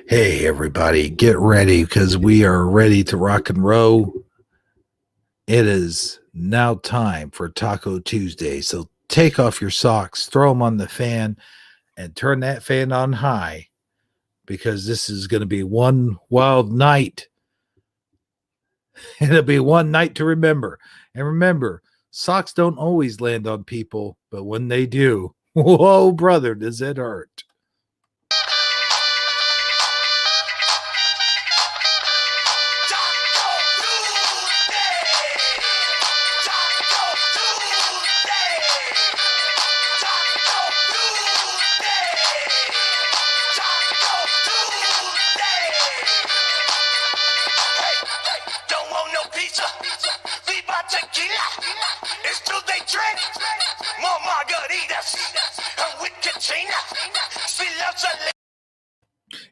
Hey, everybody, get ready because we are ready to rock and roll. It is now time for Taco Tuesday. So take off your socks, throw them on the fan, and turn that fan on high because this is going to be one wild night. It'll be one night to remember. And remember, socks don't always land on people, but when they do, whoa, brother, does it hurt.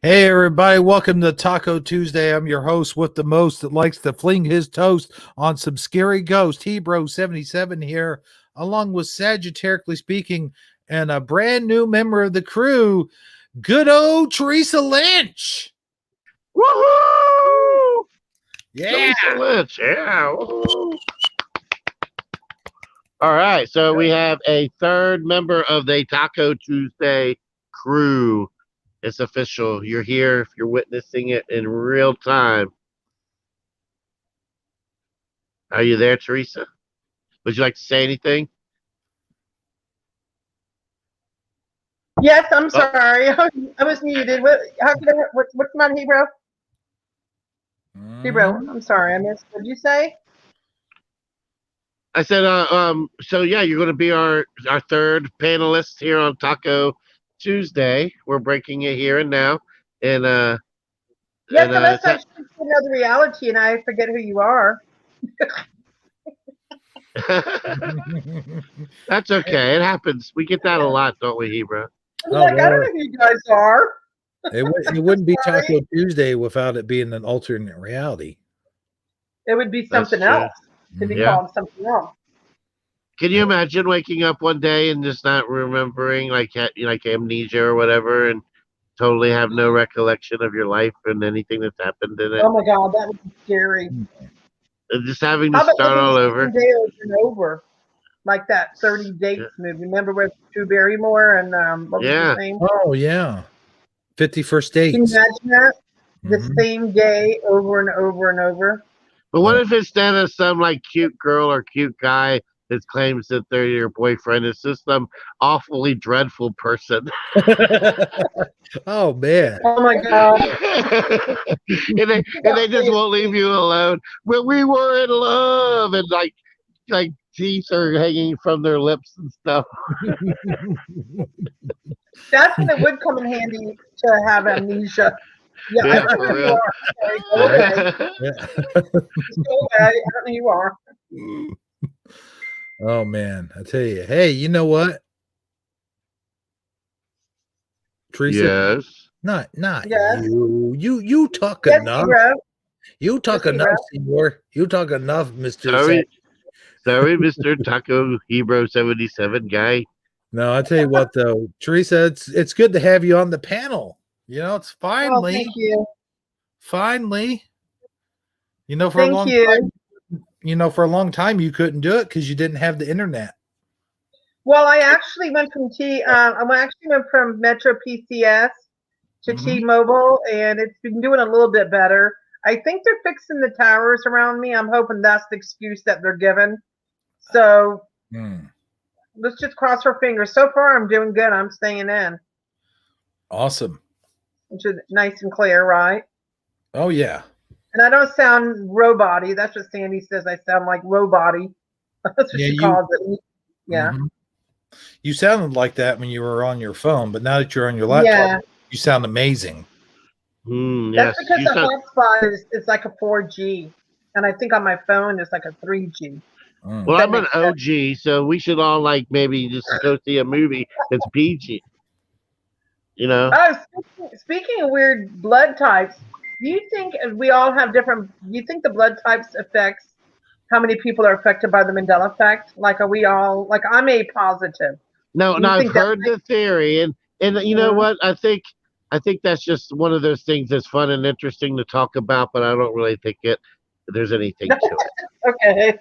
Hey, everybody, welcome to Taco Tuesday. I'm your host with the most that likes to fling his toast on some scary ghost. Hebro77 here, along with Sagitarically speaking, and a brand new member of the crew, good old Teresa Lynch. Woohoo! Yeah. Teresa Lynch, yeah. Woo-hoo. All right, so we have a third member of the Taco Tuesday crew. It's official. You're here if you're witnessing it in real time. Are you there, Teresa? Would you like to say anything? Yes, I'm sorry. I was muted. What's my Hebrew? Hebrew, I'm sorry. I missed. What did you say? I said, so yeah, you're going to be our third panelist here on Taco Tuesday. We're breaking it here and now, and yes, unless I shoot another reality and I forget who you are. That's okay. It happens. We get that a lot, don't we, Hebrew? I don't know who you guys are. It wouldn't be Taco Tuesday without it being an alternate reality. It would be something else. To be called something else. Can you imagine waking up one day and just not remembering, like amnesia or whatever, and totally have no recollection of your life and anything that's happened in it? Oh my God, that would be scary. And just having to start all over. Day over and over, like that 30 Dates movie. Remember with Drew Barrymore and what was his name? Oh yeah, 51st Dates. Can you imagine that? The same day over and over and over. But what if instead of some like cute girl or cute guy that claims that they're your boyfriend, it's just some awfully dreadful person? Oh man! Oh my God! and they just won't leave you alone. Well, we were in love, and like teeth are hanging from their lips and stuff. That's when it would come in handy to have amnesia. Yeah, I know who you are. Sorry, go away. Go away. I don't know who you are. Oh man, I tell you. Hey, you know what? Teresa? Yes. Not you. You talk enough. You talk enough, senor. You talk enough, Mr. Sorry, Mr. Taco Hebrew 77 guy. No, I tell you what though, Teresa, it's good to have you on the panel. You know, it's finally. Oh, thank you. Finally. You know, for a long time. You know, for a long time you couldn't do it because you didn't have the internet. Well, I actually went from Metro PCS to T-Mobile, and it's been doing a little bit better. I think they're fixing the towers around me. I'm hoping that's the excuse that they're given. So let's just cross our fingers. So far, I'm doing good. I'm staying in. Awesome. Which is nice and clear, right? Oh, yeah. And I don't sound robot-y. That's what Sandy says. I sound like robot-y. That's what she calls it. Yeah. You sounded like that when you were on your phone, but now that you're on your laptop, you sound amazing. That's because the hotspot is like a 4G. And I think on my phone it's like a 3G. Well, I'm an OG, so we should all maybe just go see a movie that's PG. You know? Oh, speaking of weird blood types, do you think we all have different? Do you think the blood types affects how many people are affected by the Mandela effect? Like, are we all like? I'm A positive. No, I've heard the theory, and you know what? I think I think that's just one of those things that's fun and interesting to talk about, but I don't really think there's anything to it. Okay.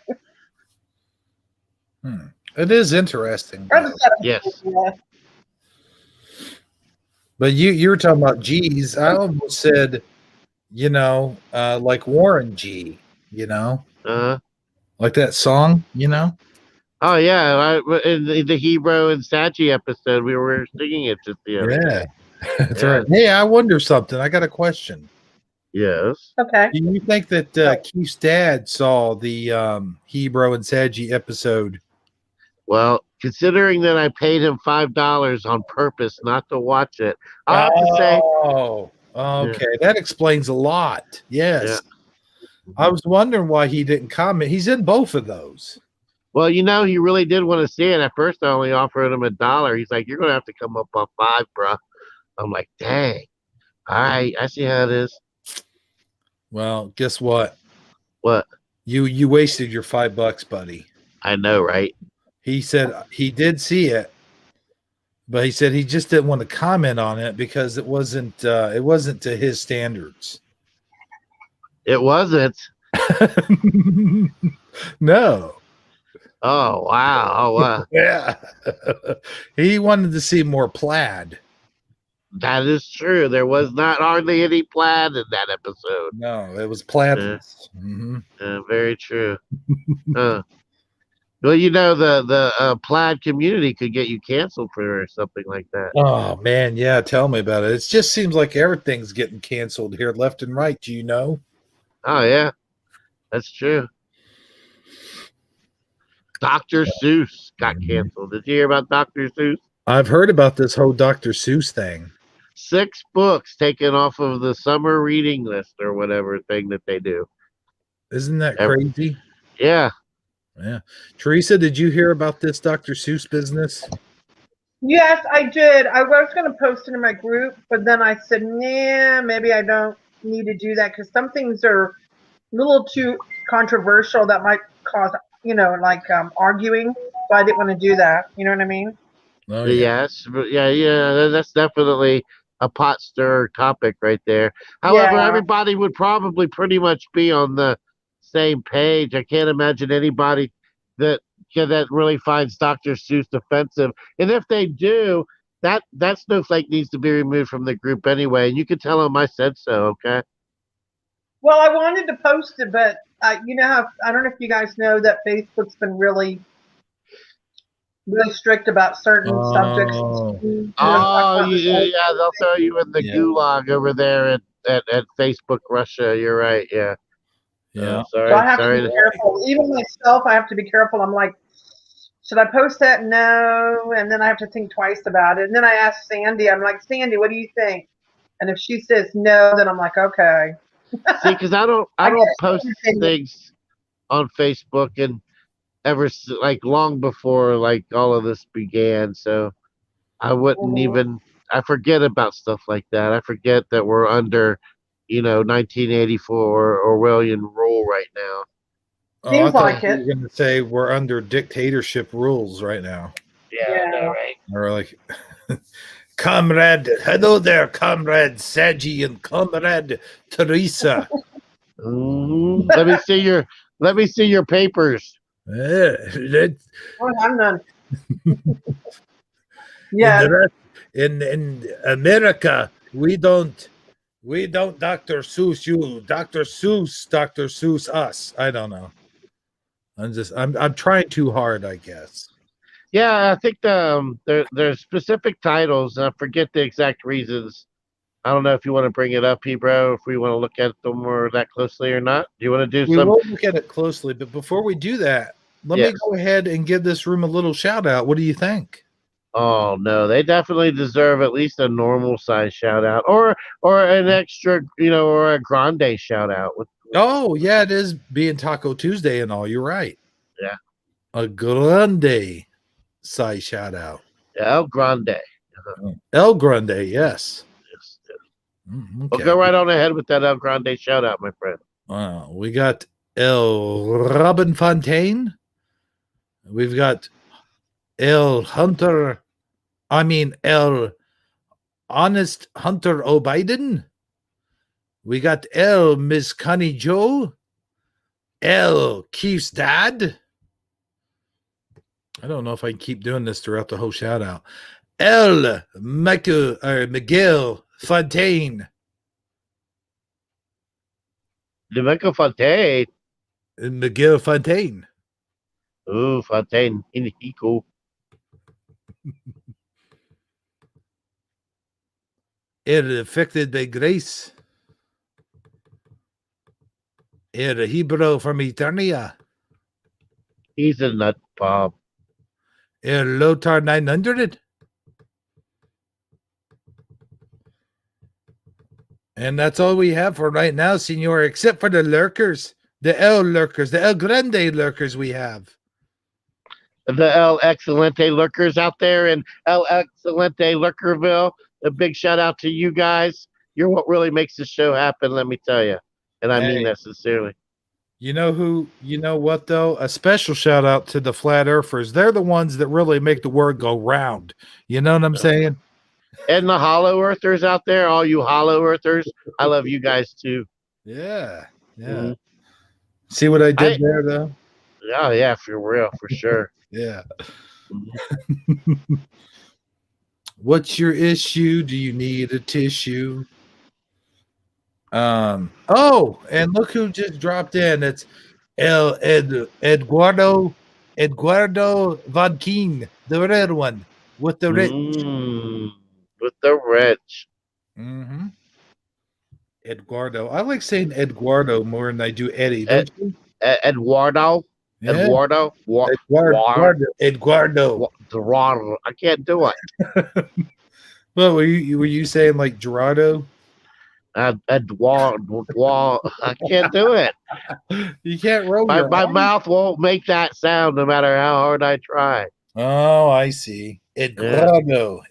It is interesting, I though. just had a- Yes. yeah. But you were talking about G's. I almost said, like Warren G. Uh, Like that song. oh yeah, in the Hero and Sagi episode, we were singing it just the other Yeah, day. that's Yeah. right. Hey, I wonder something. I got a question. Yes. Okay. Do you think that Keith's dad saw the Hebrew and Sagi episode? Well, considering that I paid him $5 on purpose not to watch it, I'll have to say, Oh, yeah, okay. That explains a lot. yeah. Yes. I was wondering why he didn't comment. He's in both of those. Well, he really did want to see it. At first, I only offered him $1. He's like, "You're gonna have to come up on 5, bro." I'm like, "Dang, all right, I see how it is." Well, guess what? What? You wasted your $5, buddy. I know, right? He said he did see it, but he said he just didn't want to comment on it because it wasn't to his standards. It wasn't. No. Oh wow! Oh wow! Yeah. He wanted to see more plaid. That is true. There was not hardly any plaid in that episode. No, it was plaidless. Very true. Huh. Well, the plaid community could get you canceled for something like that. Oh man, yeah, tell me about it. It just seems like everything's getting canceled here left and right, do you know? Oh yeah, that's true. Dr. Seuss got canceled. Did you hear about Dr. Seuss? I've heard about this whole Dr. Seuss thing. 6 books taken off of the summer reading list or whatever thing that they do. Isn't that crazy? Yeah. Yeah. Teresa, did you hear about this Dr. Seuss business? Yes, I did. I was going to post it in my group, but then I said, nah, maybe I don't need to do that because some things are a little too controversial that might cause, arguing. So I didn't want to do that. You know what I mean? Oh, Yes. Yeah. That's definitely a pot stirrer topic right there. However, everybody would probably pretty much be on the same page. I can't imagine anybody that really finds Dr. Seuss offensive. And if they do, that snowflake needs to be removed from the group anyway. And you can tell them I said so, okay? Well, I wanted to post it, but you know how I don't know if you guys know that Facebook's been really strict about certain subjects. Oh, yeah, they'll throw you in the gulag over there at Facebook Russia. You're right, yeah. Yeah. So I have to be careful. Even myself, I have to be careful. I'm like, should I post that? No. And then I have to think twice about it. And then I ask Sandy, I'm like, Sandy, what do you think? And if she says no, then I'm like, okay. See, because I don't post things on Facebook and ever like long before like all of this began, so I wouldn't even. I forget about stuff like that. I forget that we're under, 1984 Orwellian rule right now. Oh, I thought you were going to say we're under dictatorship rules right now. Yeah. Right. Or like, Comrade, hello there, Comrade Sagi and Comrade Teresa. Let me see your papers. I'm none. Yeah. In America, we don't Dr. Seuss you, Dr. Seuss us. I don't know. I'm trying too hard, I guess. Yeah, I think there's specific titles. I forget the exact reasons. I don't know if you want to bring it up, Hebrew, if we want to look at them more that closely or not. Do you want to do We will look at it closely, but before we do that, let me go ahead and give this room a little shout out. What do you think? Oh no, they definitely deserve at least a normal size shout out, or an extra, or a grande shout out. Oh yeah, it is being Taco Tuesday and all. You're right. Yeah, a grande size shout out. El Grande. El Grande, yes. Okay. Well, go right on ahead with that El Grande shout out, my friend. We got El Robin Fontaine. We've got El Honest Hunter O'Biden. We got L, Miss Connie Joe. L, Keith's dad. I don't know if I can keep doing this throughout the whole shout out. L, Miguel Fontaine. Domenico Fontaine. Miguel Fontaine. Ooh, Fontaine. He cool. Affected by grace. Hebrew from Eternia. He's a nut bomb. Lothar 900. And that's all we have for right now, senor, except for the lurkers. The El lurkers, the El Grande lurkers we have. The El Excelente lurkers out there in El Excelente Lurkerville. A big shout out to you guys. You're what really makes the show happen, let me tell you. And I mean that sincerely. You know what, though? A special shout out to the Flat Earthers. They're the ones that really make the word go round. You know what I'm saying? And the Hollow Earthers out there, all you Hollow Earthers, I love you guys too. Yeah. Mm-hmm. See what I did there, though? Yeah, for real, for sure. Yeah. Mm-hmm. What's your issue? Do you need a tissue? Oh, and look who just dropped in. It's Eduardo Von King, the red one with the rich. With the rich. Mm-hmm. Eduardo. I like saying Eduardo more than I do Eddie, don't you? Eduardo. Yeah. Eduardo. Eduardo. I can't do it. Well, were you saying like Gerardo? Eduardo. I can't do it. You can't roll my mouth won't make that sound no matter how hard I try. Oh, I see. Eduardo.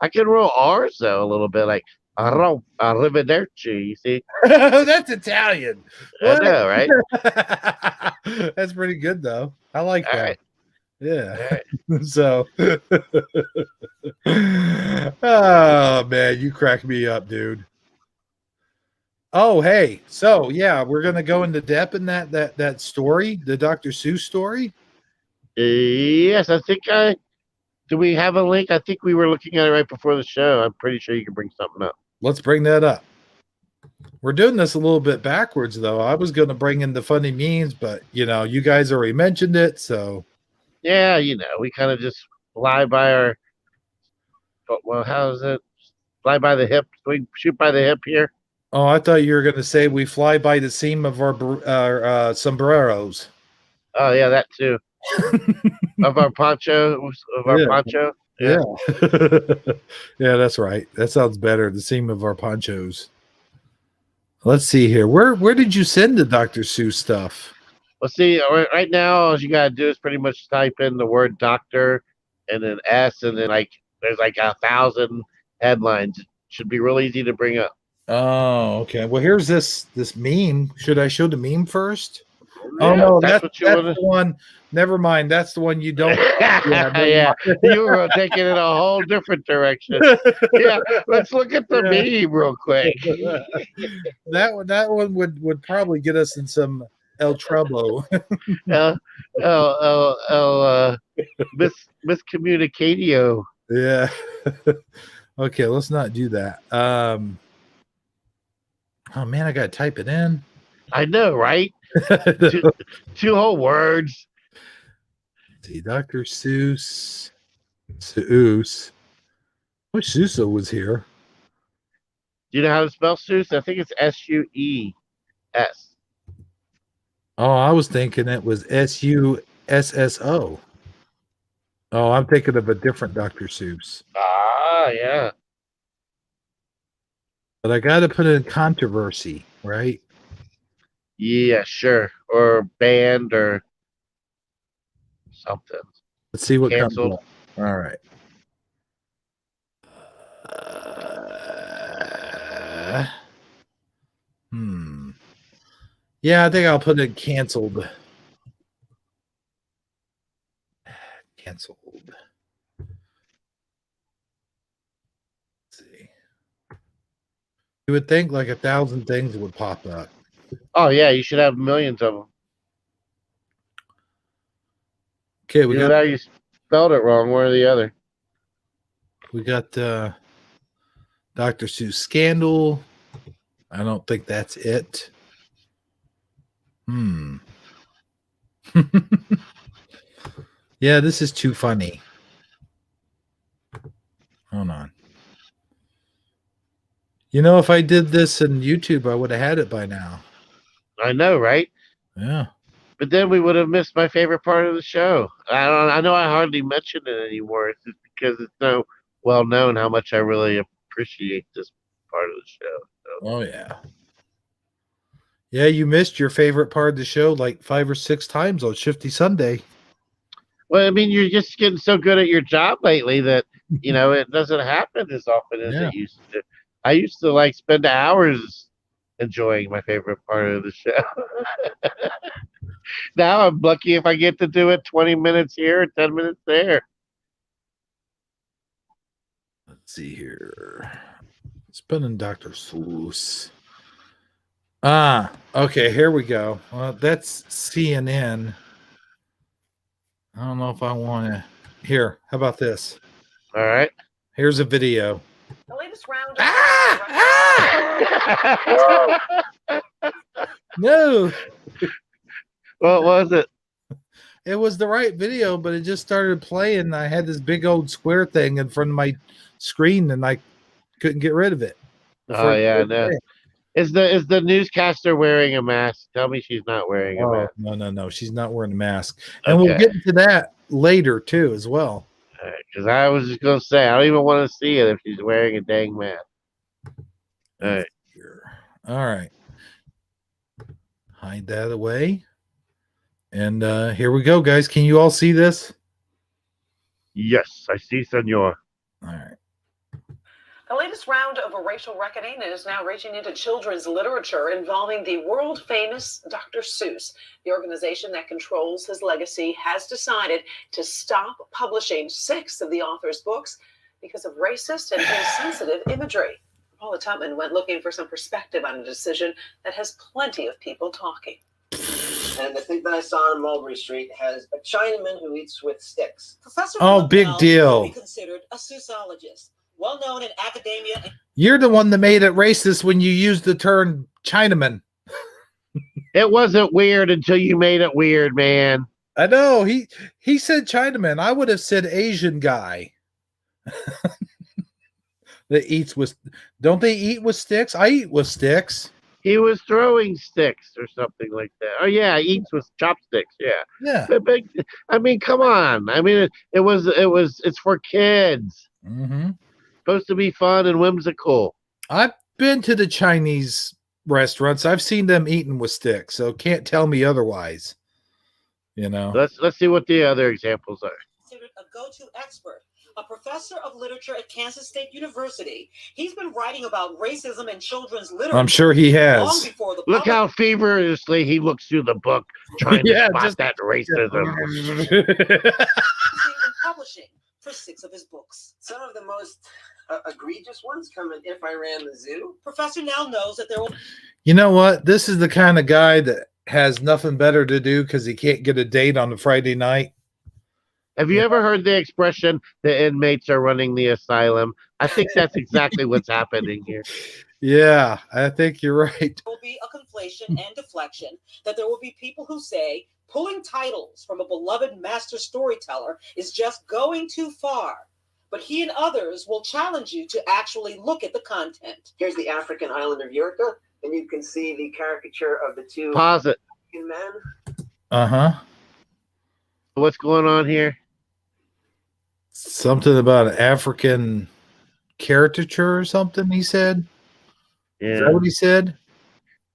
I can roll R's though a little bit, like arrivederci. You see? That's Italian. What? I know, right? That's pretty good though. I like that. Right. Yeah. Right. So, oh man, you crack me up, dude. Oh, hey. So yeah, we're gonna go into depth in that story, the Dr. Seuss story. Yes, I think do we have a link? I think we were looking at it right before the show. I'm pretty sure you can bring something up. Let's bring that up. We're doing this a little bit backwards, though. I was going to bring in the funny memes, but, you guys already mentioned it, so. Yeah, we kind of just fly by our, well, how is it? Fly by the hip? We shoot by the hip here? Oh, I thought you were going to say we fly by the seam of our sombreros. Oh, yeah, that too. Of our poncho. Yeah. Yeah, that's right. That sounds better. The seam of our ponchos. Let's see here. Where did you send the Dr. Seuss stuff? Well, see, right now, all you got to do is pretty much type in the word doctor and then S, and then there's 1,000 headlines. It should be real easy to bring up. Oh, okay. Well, here's this meme. Should I show the meme first? Yeah, oh no, that's the one. Never mind. That's the one you don't. Yeah, you were taking it a whole different direction. Yeah, let's look at the meme real quick. that one would probably get us in some El Trouble. Miscommunicatio. Yeah. Okay, let's not do that. Oh man, I gotta type it in. I know, right? two whole words. Let's see, Dr. Seuss. I wish Seuss was here. Do you know how to spell Seuss? I think it's Suess. Oh, I was thinking it was Susso. Oh, I'm thinking of a different Dr. Seuss. Ah, yeah. But I got to put it in controversy, right? Yeah, sure. Or banned or something. Let's see what canceled. Comes up. All right. Yeah, I think I'll put it canceled. Canceled. You would think like 1,000 things would pop up. Oh yeah, you should have millions of them. Okay, we Either got that or you spelled it wrong, one or the other. Dr. Seuss scandal. I don't think that's it. Yeah, this is too funny. Hold on. You know, if I did this in YouTube, I would have had it by now. I know, right? Yeah. But then we would have missed my favorite part of the show. I know I hardly mention it anymore. It's just because it's so well known how much I really appreciate this part of the show. So. Oh yeah. Yeah, you missed your favorite part of the show like 5 or 6 times on Shifty Sunday. Well, I mean, you're just getting so good at your job lately that it doesn't happen as often as it used to. I used to like spend hours enjoying my favorite part of the show. Now I'm lucky if I get to do it 20 minutes here, 10 minutes there. Let's see here. Spinning Dr. Seuss. Okay, here we go. Well, that's CNN. I don't know if I want to. Here, how about this? All right. Here's a video. The latest round. No. What was it? It was the right video, but it just started playing. I had this big old square thing in front of my screen, and I couldn't get rid of it. Oh yeah, no. Is the newscaster wearing a mask? Tell me she's not wearing a mask. No. She's not wearing a mask, and we'll get into that later too, as well. Because I was just gonna say I don't even want to see it if she's wearing a dang mask. All right. Hide that away. And here we go, guys. Can you all see this? Yes, I see, senor. All right. The latest round of a racial reckoning is now reaching into children's literature involving the world-famous Dr. Seuss. The organization that controls his legacy has decided to stop publishing 6 of the author's books because of racist and insensitive imagery. Paula Tutman went looking for some perspective on a decision that has plenty of people talking. And the thing that I saw on Mulberry Street has a Chinaman who eats with sticks. Professor big deal. Will be considered a Seussologist, well known in academia. You're the one that made it racist when you used the term Chinaman. It wasn't weird until you made it weird, man. I know. He said Chinaman. I would have said Asian guy. That eats with. Don't they eat with sticks? I eat with sticks. He was throwing sticks or something like that. Oh yeah, he eats with chopsticks. Yeah. Yeah. I mean, come on. I mean, it's for kids. Mm-hmm. Supposed to be fun and whimsical. I've been to the Chinese restaurants. I've seen them eating with sticks, so can't tell me otherwise. Let's see what the other examples are. Considered a go-to expert, a professor of literature at Kansas State University. He's been writing about racism in children's literature. I'm sure he has. Long before the Look how feverishly he looks through the book, trying to spot that racism. Publishing for 6 of his books. Some of the most egregious ones come in If I Ran the Zoo. Professor now knows that there will. You know what? This is the kind of guy that has nothing better to do because he can't get a date on a Friday night. Have you ever heard the expression, the inmates are running the asylum? I think that's exactly what's happening here. Yeah, I think you're right. There will be a conflation and deflection, that there will be people who say pulling titles from a beloved master storyteller is just going too far. But he and others will challenge you to actually look at the content. Here's the African island of Eureka, and you can see the caricature of the 2 Pause it. African men. Uh-huh. What's going on here? Something about an African caricature or something, he said. Yeah. Is that what he said?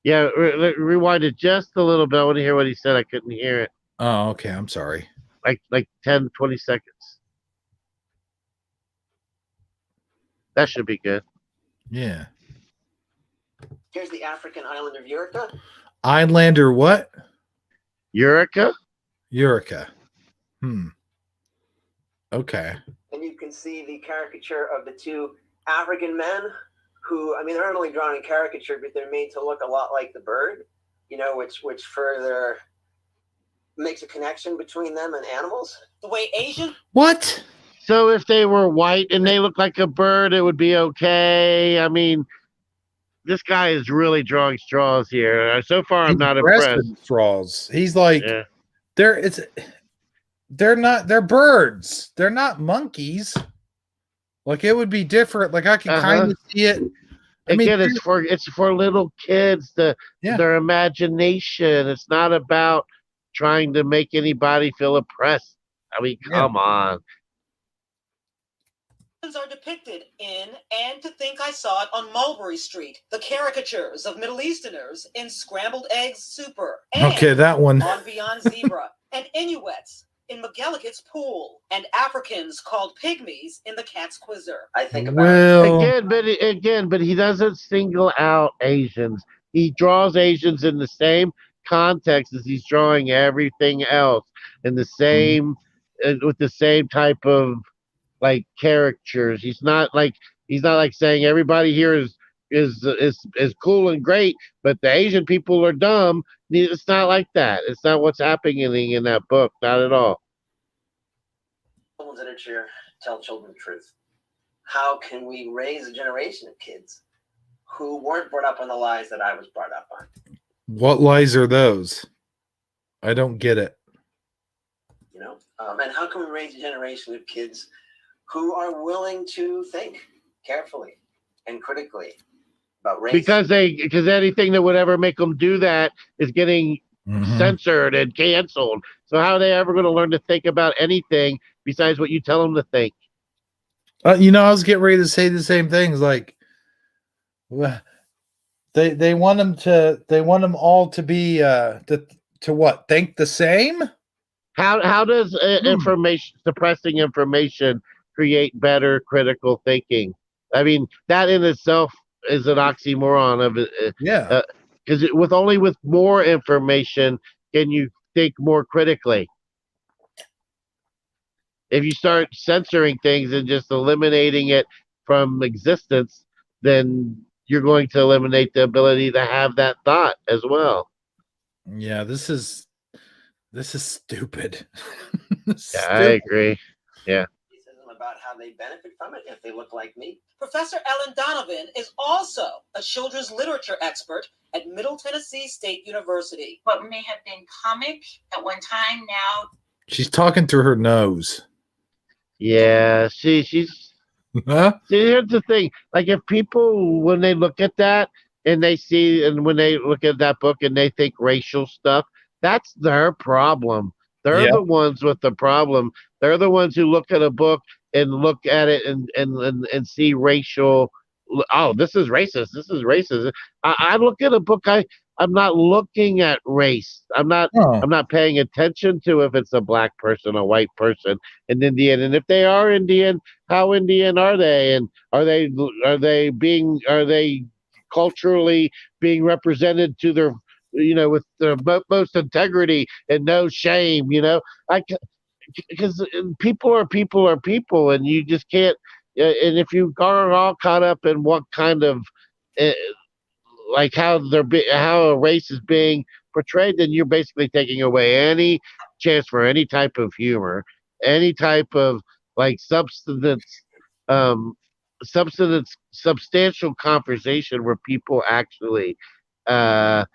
Yeah, rewind it just a little bit. I want to hear what he said. I couldn't hear it. Oh, okay. I'm sorry. Like 10, 20 seconds. That should be good. Yeah. Here's the African island of Eureka. Islander what? Eureka? Eureka. Okay. And you can see the caricature of the 2 African men. who, I mean, they're not only drawn in caricature, but they're made to look a lot like the bird, which further makes a connection between them and animals. The way Asian. What? So if they were white and they look like a bird, it would be okay. I mean, this guy is really drawing straws here. So far, I'm not impressed. Straws. He's like, Yeah. they're birds. They're not monkeys. Like, it would be different. Like, I can kind of see it. Again, it's for little kids, their imagination. It's not about trying to make anybody feel oppressed. I mean, come on. Are depicted in And to Think I Saw It on Mulberry Street, the caricatures of Middle Easterners in Scrambled Eggs Super, and okay, that one on Beyond Zebra, and Inuits in McGillicuddy's Pool, and Africans called pygmies in The Cat's Quizzer. I think about but he doesn't single out Asians. He draws Asians in the same context as he's drawing everything else in the same with the same type of like characters. He's not like saying everybody here is cool and great, but the Asian people are dumb. It's not like that. It's not what's happening in that book. Not at all. Children's literature tell children the truth. How can we raise a generation of kids who weren't brought up on the lies that I was brought up on? What lies are those? I don't get it. And how can we raise a generation of kids who are willing to think carefully and critically about race? Because anything that would ever make them do that is getting censored and canceled. So how are they ever going to learn to think about anything besides what you tell them to think? I was getting ready to say the same things. Like, they want them all to be to what? Think the same? How does suppressing information create better critical thinking? I mean, that in itself is an oxymoron of it. Yeah. Because with more information can you think more critically. If you start censoring things and just eliminating it from existence, then you're going to eliminate the ability to have that thought as well. Yeah, this is stupid. Yeah, I agree. Yeah. About how they benefit from it if they look like me. Professor Ellen Donovan is also a children's literature expert at Middle Tennessee State University. What may have been comic at one time, now she's talking through her nose. Yeah, she's. Huh? See, here's the thing: like, if people, when they look at that and when they look at that book and they think racial stuff, that's their problem. They're the ones with the problem. They're the ones who look at a book and look at it and see racial. Oh, this is racist. This is racist. I look at a book. I'm not looking at race. I'm not paying attention to if it's a black person, a white person, an Indian, and if they are Indian, how Indian are they, and are they culturally being represented to their, with the most integrity and no shame, because people are people, and you just can't. And if you are all caught up in what kind of like how a race is being portrayed, then you're basically taking away any chance for any type of humor, any type of like substantial conversation where people actually can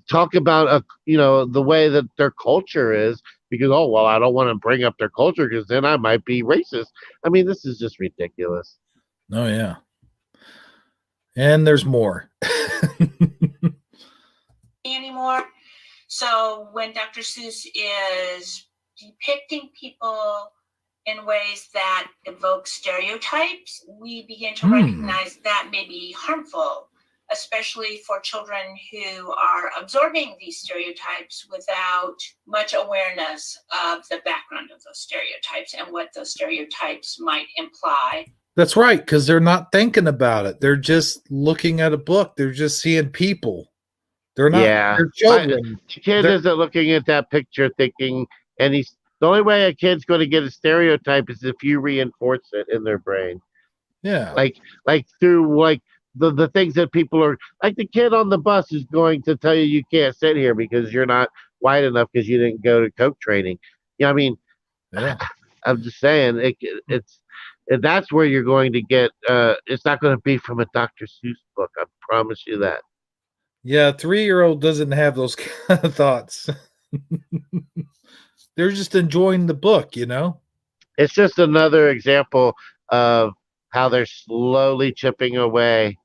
talk about the way that their culture is, because I don't want to bring up their culture because then I might be racist. I mean, this is just ridiculous. Oh yeah. And there's more. anymore. So when Dr. Seuss is depicting people in ways that evoke stereotypes, we begin to recognize that may be harmful, especially for children who are absorbing these stereotypes without much awareness of the background of those stereotypes and what those stereotypes might imply. That's right, because they're not thinking about it. They're just looking at a book. They're just seeing people. They're not. Yeah. They're children. Kid isn't looking at that picture thinking, and the only way a kid's going to get a stereotype is if you reinforce it in their brain. Yeah. Like through the things that people are like. The kid on the bus is going to tell you can't sit here because you're not white enough because you didn't go to Coke training. I mean, Yeah. I'm just saying it's that's where you're going to get. It's not going to be from a Dr. Seuss book. I promise you that. Yeah, 3-year-old doesn't have those kind of thoughts. They're just enjoying the book, It's just another example of how they're slowly chipping away.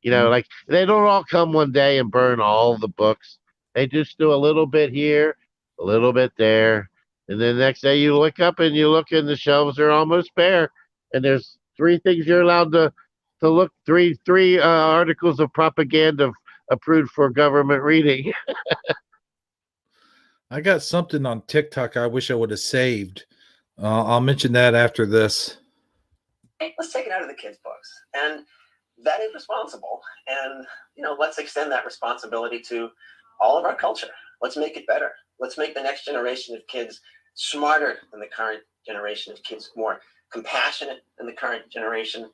Like they don't all come one day and burn all the books. They just do a little bit here, a little bit there, and then the next day you look up and you look and the shelves are almost bare, and there's 3 things you're allowed to look, three articles of propaganda approved for government reading. I got something on TikTok I wish I would have saved. I'll mention that after this. Hey, let's take it out of the kids' books. And that is responsible. And, let's extend that responsibility to all of our culture. Let's make it better. Let's make the next generation of kids smarter than the current generation of kids, more compassionate than the current generation.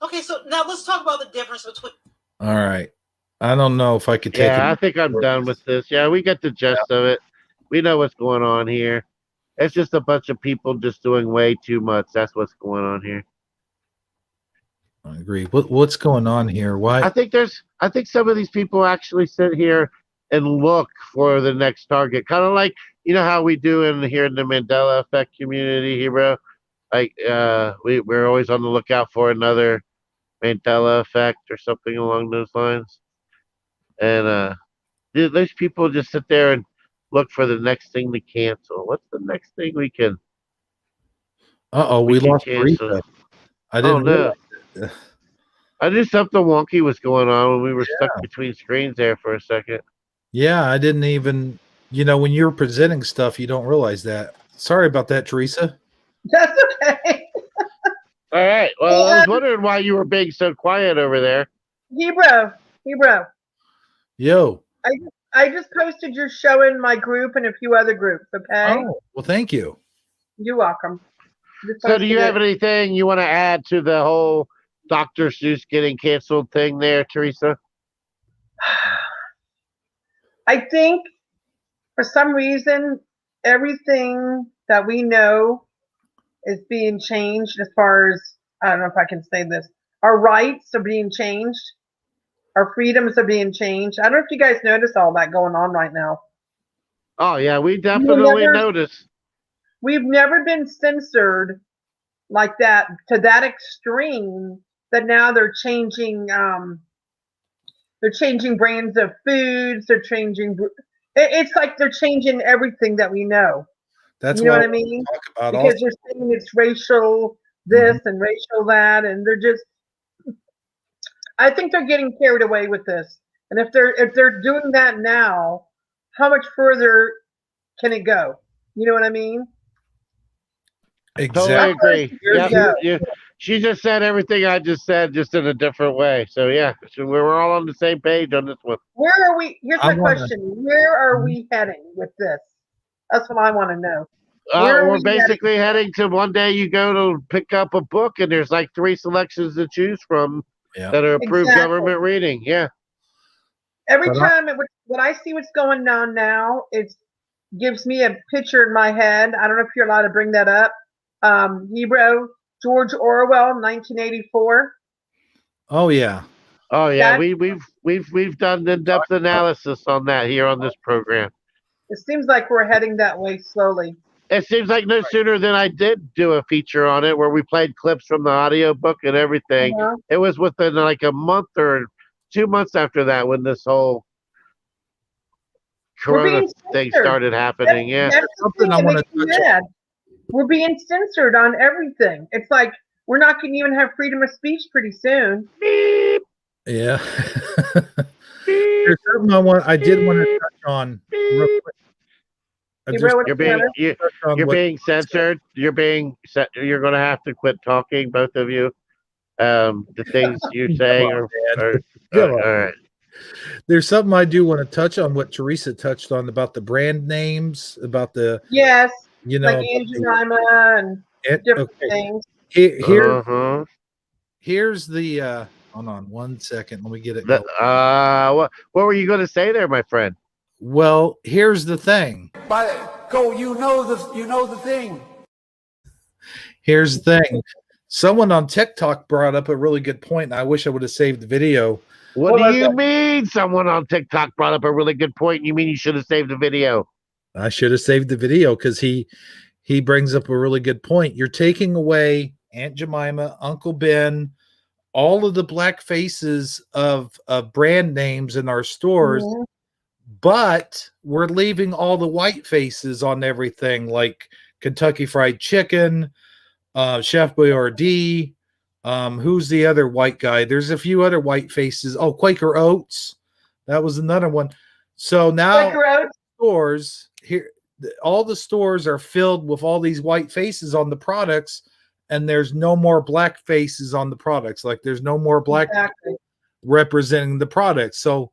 Okay, so now let's talk about the difference between. All right. I don't know if I could take it. I think I'm done with this. Yeah, we get the gist of it. We know what's going on here. It's just a bunch of people just doing way too much. That's what's going on here. I agree. What's going on here? Why? I think some of these people actually sit here and look for the next target. Kind of like, how we do here in the Mandela Effect community, Hero. Like we're always on the lookout for another Mandela Effect or something along those lines. And those people just sit there and look for the next thing to cancel. What's the next thing we can? We lost cancel? Teresa. I didn't know. I knew something wonky was going on when we were stuck between screens there for a second. Yeah, I didn't even, when you're presenting stuff, you don't realize that. Sorry about that, Teresa. That's okay. All right. Well, I was wondering why you were being so quiet over there. Hebrew. Yo. I just posted your show in my group and a few other groups, okay? Oh, well, thank you. You're welcome. So do you have anything you want to add to the whole Dr. Seuss getting canceled thing there, Teresa? I think for some reason, everything that we know is being changed as far as, I don't know if I can say this, our rights are being changed. Our freedoms are being changed. I don't know if you guys notice all that going on right now. Oh, yeah, we definitely notice. We've never been censored like that, to that extreme, that now they're changing brands of foods. They're changing. It's like they're changing everything that we know. That's what I mean? Because they're saying it's racial this and racial that, and they're just. I think they're getting carried away with this. And if they're doing that now, how much further can it go? You know what I mean? Exactly. Totally agree. Yeah. She just said everything I just said, just in a different way. So yeah, we're all on the same page on this one. Where are we? Here's my question: where are we heading with this? That's what I want to know. We're basically heading to one day you go to pick up a book and there's like 3 selections to choose from that are approved government reading. Yeah. Every time when I see what's going on now, it gives me a picture in my head. I don't know if you're allowed to bring that up. Hebrew, George Orwell, 1984. Oh yeah. Oh yeah. We've done in-depth analysis on that here on this program. It seems like we're heading that way slowly. It seems like no sooner than I did do a feature on it where we played clips from the audiobook and everything. It was within like a month or 2 months after that when this whole Corona thing started happening. That's something I want to touch on. We're being censored on everything. It's like we're not going to even have freedom of speech pretty soon. Yeah. There's something I did want to touch on real quick. You're being censored. You're going to have to quit talking, both of you. The things you're saying are all right. There's something I do want to touch on what Teresa touched on about the brand names, about the like Angelina and different things. here's the hold on one second. Let me get it The, going. what were you going to say there, my friend? Well, here's the thing. You know the thing. Here's the thing. Someone on TikTok brought up a really good point, and I wish I would have saved the video. What do you mean someone on TikTok brought up a really good point? You mean you should have saved the video? I should have saved the video because he brings up a really good point. You're taking away Aunt Jemima, Uncle Ben, all of the black faces of brand names in our stores, but we're leaving all the white faces on everything, like Kentucky Fried Chicken, Chef Boyardee. Who's the other white guy? There's a few other white faces. Oh, Quaker Oats. That was another one. So now stores here, all the stores are filled with all these white faces on the products, and there's no more black faces on the products. Like there's no more black representing the products. So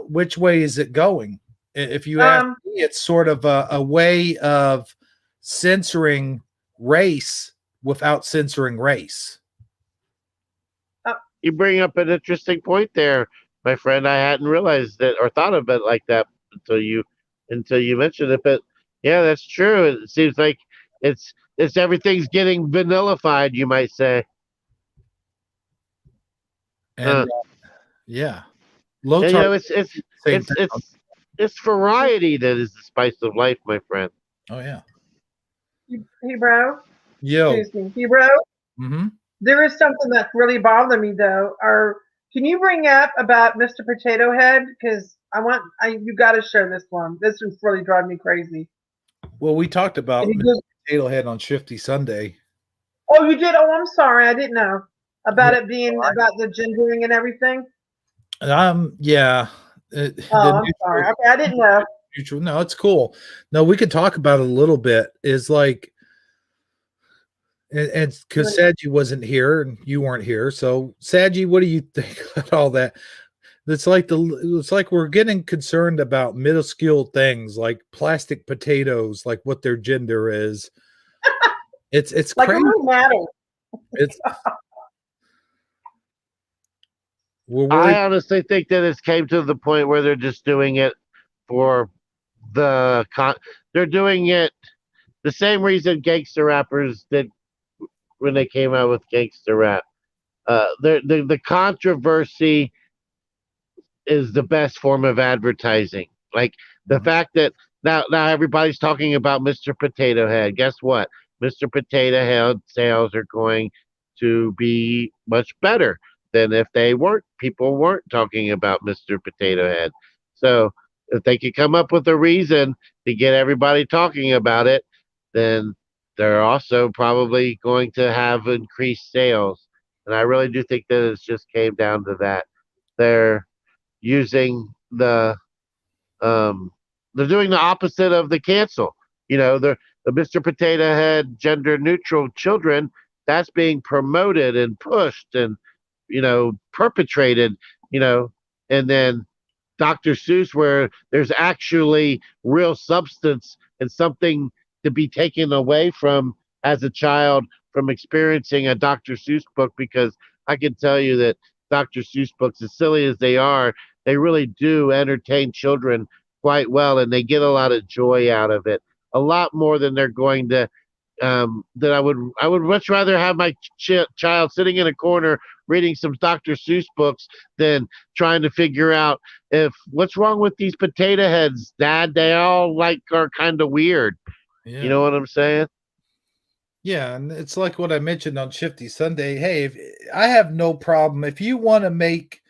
which way is it going? If you ask me, it's sort of a way of censoring race without censoring race. You bring up an interesting point there, my friend. I hadn't realized that or thought of it like that until you mentioned it. But yeah, that's true. It seems like it's everything's getting vanillified, you might say. And yeah, it's variety that is the spice of life, my friend. Oh yeah. Hebrew. Yo. Excuse me, Hebrew. Mm-hmm. There is something that's really bothering me though. Can you bring up about Mr. Potato Head? Because you got to share this one. This one's really driving me crazy. Well, we talked about Mr. Potato Head on Shifty Sunday. Oh, you did? Oh, I'm sorry. I didn't know about it being about the gendering and everything. Yeah. I'm sorry. Okay, I didn't know. No, it's cool. No, we could talk about it a little bit. Is like, and because Sagi wasn't here and you weren't here, so Sagi, what do you think about all that? It's like we're getting concerned about minuscule things like plastic potatoes, like what their gender is. It's like crazy. It really matters. It's. I honestly think that it's came to the point where they're just doing it for they're doing it the same reason gangster rappers did when they came out with gangster rap. The controversy is the best form of advertising. Like the fact that now everybody's talking about Mr. Potato Head. Guess what? Mr. Potato Head sales are going to be much better than if people weren't talking about Mr. Potato Head. So if they could come up with a reason to get everybody talking about it, then they're also probably going to have increased sales. And I really do think that it's just came down to that. They're using they're doing the opposite of the cancel. The Mr. Potato Head gender neutral children, that's being promoted and pushed and perpetrated, and then Dr. Seuss, where there's actually real substance and something to be taken away from as a child from experiencing a Dr. Seuss book, because I can tell you that Dr. Seuss books, as silly as they are, they really do entertain children quite well, and they get a lot of joy out of it, a lot more than they're going to. That I would much rather have my child sitting in a corner reading some Dr. Seuss books than trying to figure out what's wrong with these potato heads, Dad. They all are kind of weird. Yeah. You know what I'm saying? Yeah, and it's like what I mentioned on Shifty Sunday. Hey, I have no problem if you want to make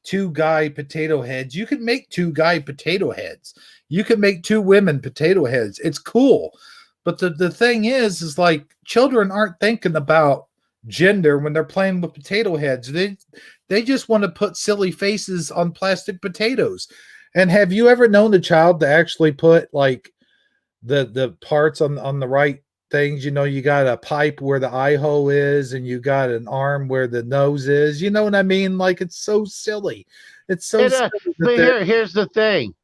2 guy potato heads. You can make 2 guy potato heads. You can make 2 women potato heads. It's cool. But the thing is like children aren't thinking about gender when they're playing with potato heads. They just want to put silly faces on plastic potatoes. And have you ever known a child to actually put like the parts on the right things? You got a pipe where the eye hole is, and you got an arm where the nose is. You know what I mean? Like it's so silly. It's so silly. But here's the thing.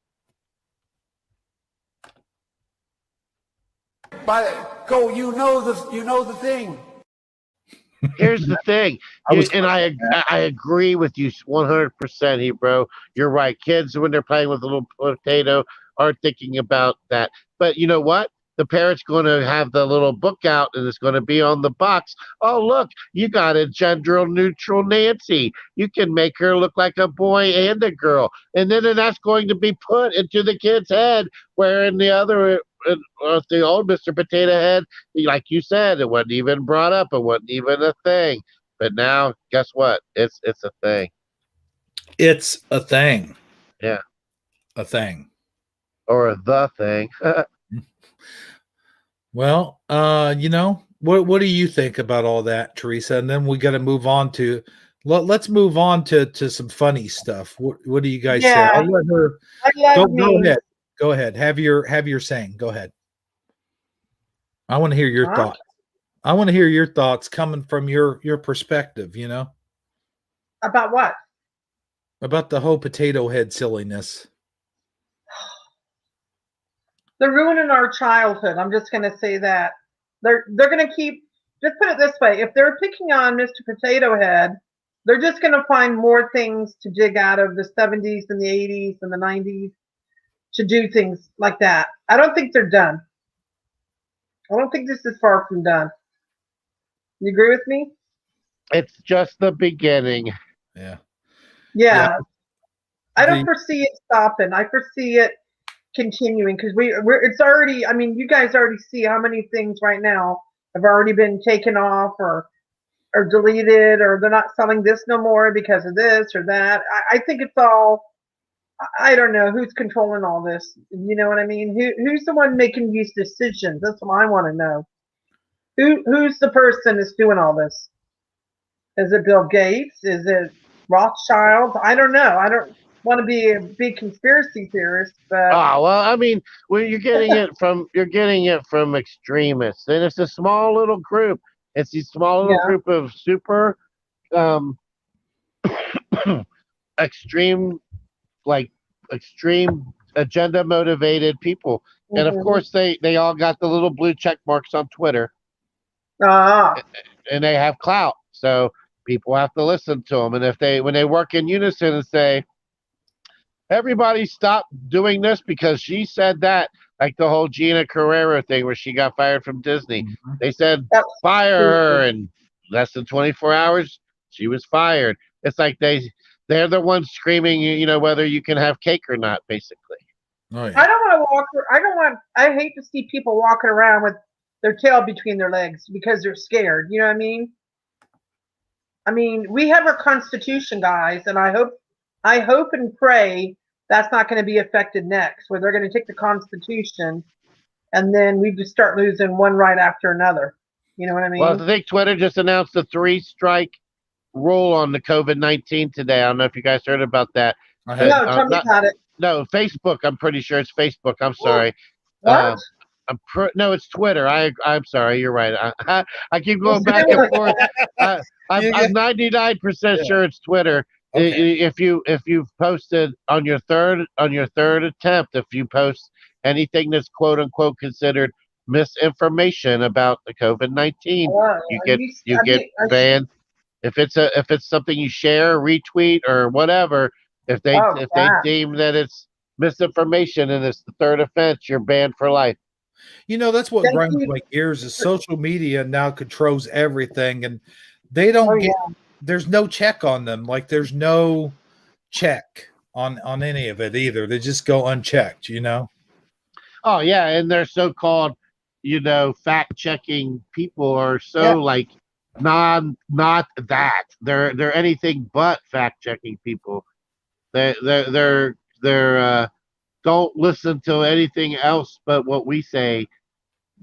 You know the thing. Here's the thing, I agree with you 100% here, bro. You're right. Kids, when they're playing with a little potato, are thinking about that. But you know what? The parent's going to have the little book out, and it's going to be on the box. Oh, look, you got a gender neutral Nancy. You can make her look like a boy and a girl, and then that's going to be put into the kid's head. Where in the other, the old Mr. Potato Head, like you said, it wasn't even brought up. It wasn't even a thing. But now, guess what? It's a thing. It's a thing. Yeah. A thing. Or the thing. Well, what do you think about all that, Teresa? And then we got to move on to let's move on to some funny stuff. What do you guys say? Yeah, I'll let her I love go memes. ahead. Go ahead. Have your saying. Go ahead. I want to hear your Huh? thoughts. I want to hear your thoughts coming from your perspective, About what? about the whole potato head silliness. They're ruining our childhood. I'm just going to say that. They're going to keep. Just put it this way: if they're picking on Mr. Potato Head, they're just going to find more things to dig out of the 70s and the 80s and the 90s to do things like that. I don't think they're done. I don't think this is far from done. You agree with me? It's just the beginning. Yeah. Yeah. I don't foresee it stopping. I foresee it continuing because it's already. I mean, you guys already see how many things right now have already been taken off or deleted, or they're not selling this no more because of this or that. I think it's all. I don't know who's controlling all this. You know what I mean? Who's the one making these decisions? That's what I want to know. Who's the person that's doing all this? Is it Bill Gates? Is it Rothschild? I don't know. I don't want to be a big conspiracy theorist, but well, I mean, you're getting it from extremists, and it's a small little group. It's a small little group of super extreme agenda motivated people, and of course they all got the little blue check marks on Twitter, and they have clout, so people have to listen to them. And when they work in unison and say, everybody stop doing this because she said that, like the whole Gina Carrera thing where she got fired from Disney. They said fire her, and less than 24 hours she was fired. It's like they're the ones screaming, whether you can have cake or not, basically. Oh, yeah. I don't want to walk. I hate to see people walking around with their tail between their legs because they're scared. You know what I mean? I mean, we have our Constitution, guys, and I hope and pray that's not going to be affected next, where they're going to take the Constitution and then we just start losing one right after another. You know what I mean? Well, I think Twitter just announced a 3-strike rule on the COVID-19 today. I don't know if you guys heard about that. No, tell me about it. No, Facebook. I'm pretty sure it's Facebook. I'm sorry. What? No, it's Twitter. I'm sorry. You're right. I keep going back and forth. I'm 99% sure it's Twitter. Okay. If you've posted on your third attempt, if you post anything that's quote unquote considered misinformation about the COVID-19, you get banned. If it's something you share, retweet, or whatever, if they deem that it's misinformation and it's the third offense, you're banned for life. That's what grinds my gears is social media now controls everything, and they don't there's no check on them. Like there's no check on any of it either. They just go unchecked, Oh yeah, and their so-called, fact checking people are so like not that. They're anything but fact checking people. They're don't listen to anything else but what we say.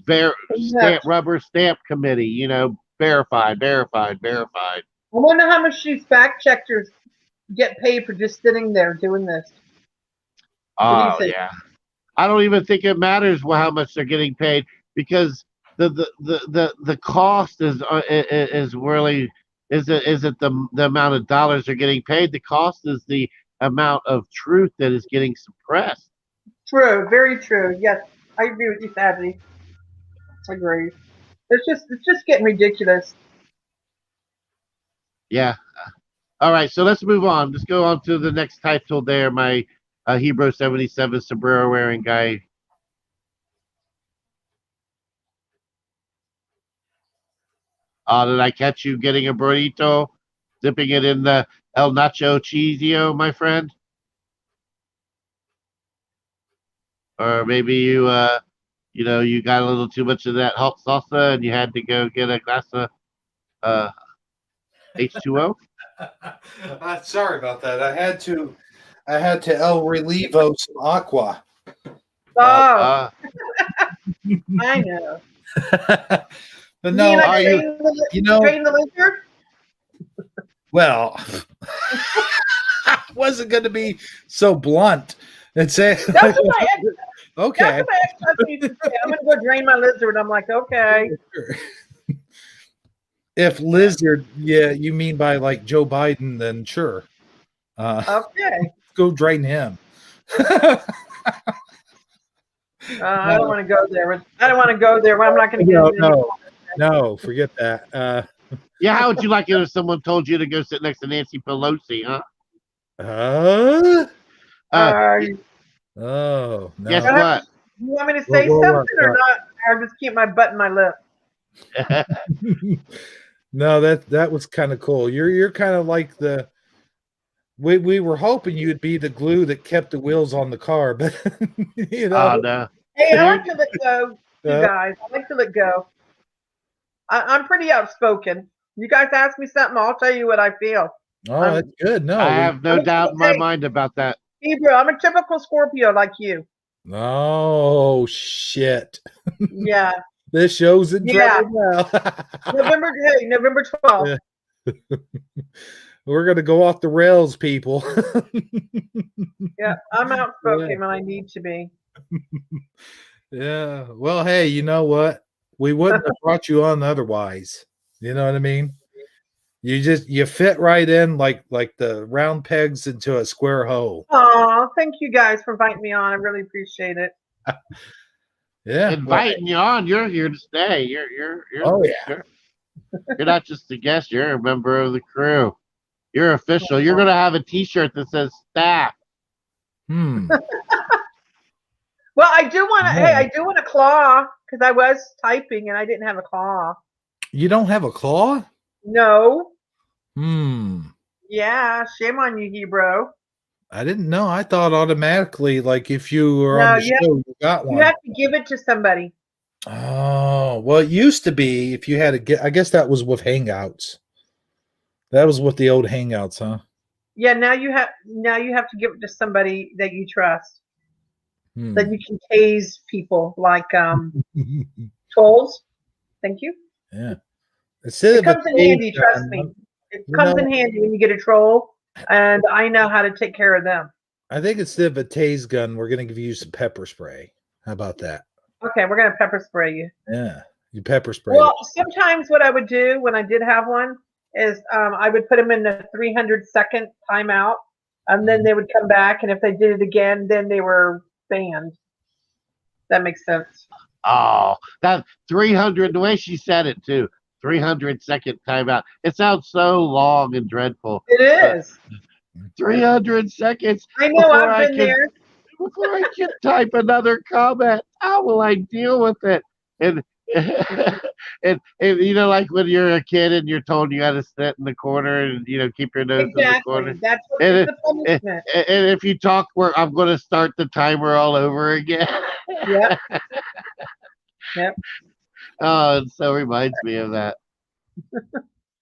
Rubber stamp committee, verified. I wonder how much these fact checkers get paid for just sitting there doing this. Oh yeah, I don't even think it matters how much they're getting paid, because the cost is really isn't the amount of dollars they're getting paid. The cost is the amount of truth that is getting suppressed. True, very true. Yes, I agree with you, Sagi. I agree. It's just getting ridiculous. Yeah. All right, so let's move on. Let's go on to the next title there, my Hebrew 77 sombrero wearing guy. Did I catch you getting a burrito, dipping it in the El Nacho Cheesio, my friend? Or maybe you got a little too much of that hot salsa and you had to go get a glass of uh, H2O? Sorry about that. I had to El Relivo some aqua. Oh, Uh, I know. But You no, mean are you- train the lizard? well, I wasn't going to be so blunt and say, That's what my ex. okay. That's what my ex-husband used to say. I'm gonna go drain my lizard. I'm like, okay. If lizard, yeah, you mean by like Joe Biden, then sure. Okay. Go drain him. I don't want to go there. I don't want to go there. I'm not going to get into any. No, forget that. Yeah, how would you like it if someone told you to go sit next to Nancy Pelosi, huh? Oh, no. Guess what? You want me to say something or not? Or just keep my butt in my lip? No, that was kind of cool. You're kind of like we were hoping you'd be the glue that kept the wheels on the car, but you know. Oh, no. Hey, I like to let go, you guys. I like to let go. I'm pretty outspoken. You guys ask me something, I'll tell you what I feel. Oh, that's good. No, I have no doubt in my mind about that. Hebrew, I'm a typical Scorpio like you. Oh shit. Yeah. This show's in trouble now. November 12th. Yeah. We're gonna go off the rails, people. Yeah, I'm outspoken when I need to be. Yeah. Well, hey, you know what? We wouldn't have brought you on otherwise. You know what I mean? You fit right in like the round pegs into a square hole. Oh, thank you guys for inviting me on. I really appreciate it. Yeah. Inviting you on, you're here to stay. You're you're not just a guest, you're a member of the crew. You're official. You're gonna have a t-shirt that says staff. Well, I do want to. Hey, I do want a claw because I was typing and I didn't have a claw. You don't have a claw? No. Yeah, shame on you, Hebrew. I didn't know. I thought automatically, like if you were on the show, you got one. You have to give it to somebody. Oh, well, it used to be if you had to get. I guess that was with Hangouts. That was with the old Hangouts, huh? Yeah. Now you have to give it to somebody that you trust. That you can tase people like trolls. Thank you. Yeah. It comes in handy, trust me. It comes in handy when you get a troll, and I know how to take care of them. I think instead of a tase gun, we're going to give you some pepper spray. How about that? Okay, we're going to pepper spray you. Yeah, you pepper spray. Well, sometimes what I would do when I did have one is I would put them in the 300-second timeout, and then they would come back, and if they did it again, then they were banned. That makes sense. Oh, that 300, the way she said it too. 300-second timeout. It sounds so long and dreadful. It is. 300 seconds. I know, I've been there. Before I can type another comment, how will I deal with it? And and you know, like when you're a kid and you're told you got to sit in the corner and keep your nose in the corner. That's what the punishment. And if you talk, I'm going to start the timer all over again. Yep. Yep. Oh, it so reminds me of that.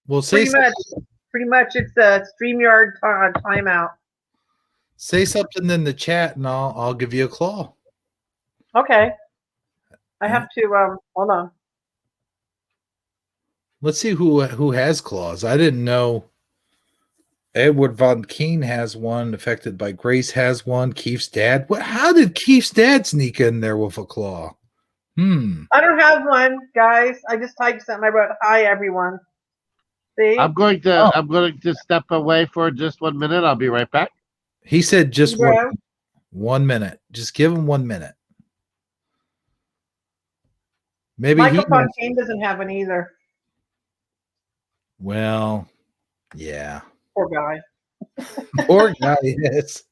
Well, pretty much it's a StreamYard timeout. Say something in the chat, and I'll give you a claw. Okay. I have to hold on. Let's see who has claws. I didn't know. Edward Von Keen has one. Affected by Grace has one. Keith's dad. How did Keith's dad sneak in there with a claw? I don't have one, guys. I just typed something. I wrote, "Hi, everyone." See? I'm going to step away for just 1 minute. I'll be right back. He said just 1 minute. Just give him 1 minute. Maybe Michael Fontaine doesn't have one either. Well, Yeah. Poor guy. Poor guy. Yes.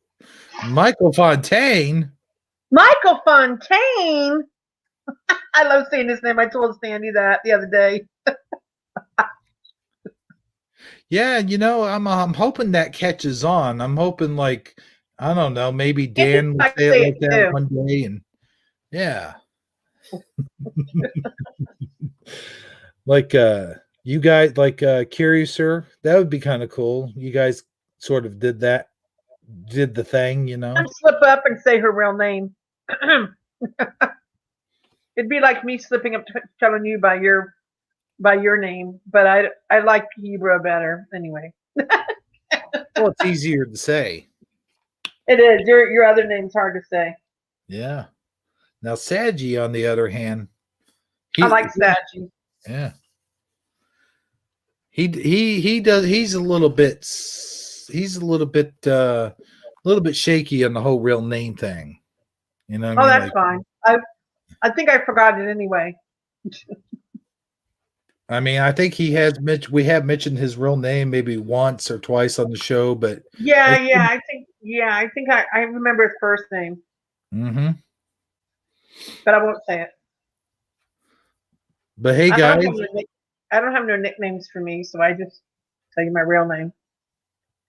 Michael Fontaine. Michael Fontaine. I love saying his name. I told Sandy that the other day. Yeah, I'm hoping that catches on. I'm hoping like I don't know, maybe Dan will I say it say like it that too. one day, and yeah. Like you guys like Curious Sir, that would be kind of cool. You guys sort of did the thing, I'd slip up and say her real name. It'd be like me slipping up telling you by your name, but I like Hebrew better anyway. Well, it's easier to say. It is. Your other name's hard to say. Yeah. Now Sagi, on the other hand, I like Sagi. yeah. He does he's a little bit shaky on the whole real name thing. You know what I Oh, mean? that's Like fine. I think I forgot it anyway. I mean, I think we have mentioned his real name maybe once or twice on the show, but Yeah, I think I remember his first name, mm-hmm. but I won't say it. But hey I guys, don't have no nicknames for me, so I just tell you my real name.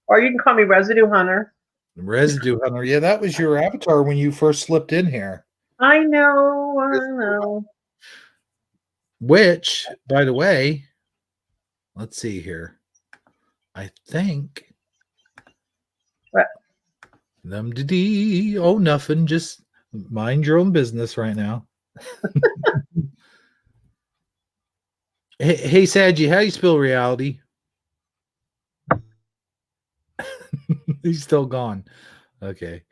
Or you can call me Residue Hunter. Residue Hunter. Yeah, that was your avatar when you first slipped in here. I know. Which, by the way, let's see here. I think What? Oh, nothing. Just mind your own business right now. Hey, Sagi, how do you spell reality? He's still gone. Okay.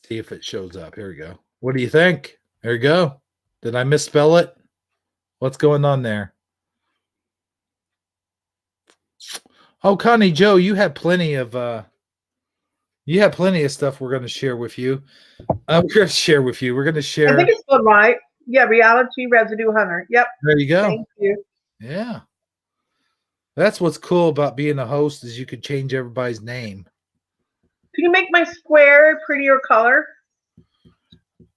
See if it shows up. Here we go. What do you think? There you go. Did I misspell it? What's going on there? Oh, Connie Joe, you have plenty of stuff we're going to share with you. We're going to share with you. We're going to share. I think it's spelled right. Yeah, Reality Residue Hunter. Yep. There you go. Thank you. Yeah. That's what's cool about being a host is you could change everybody's name. Can you make my square a prettier color?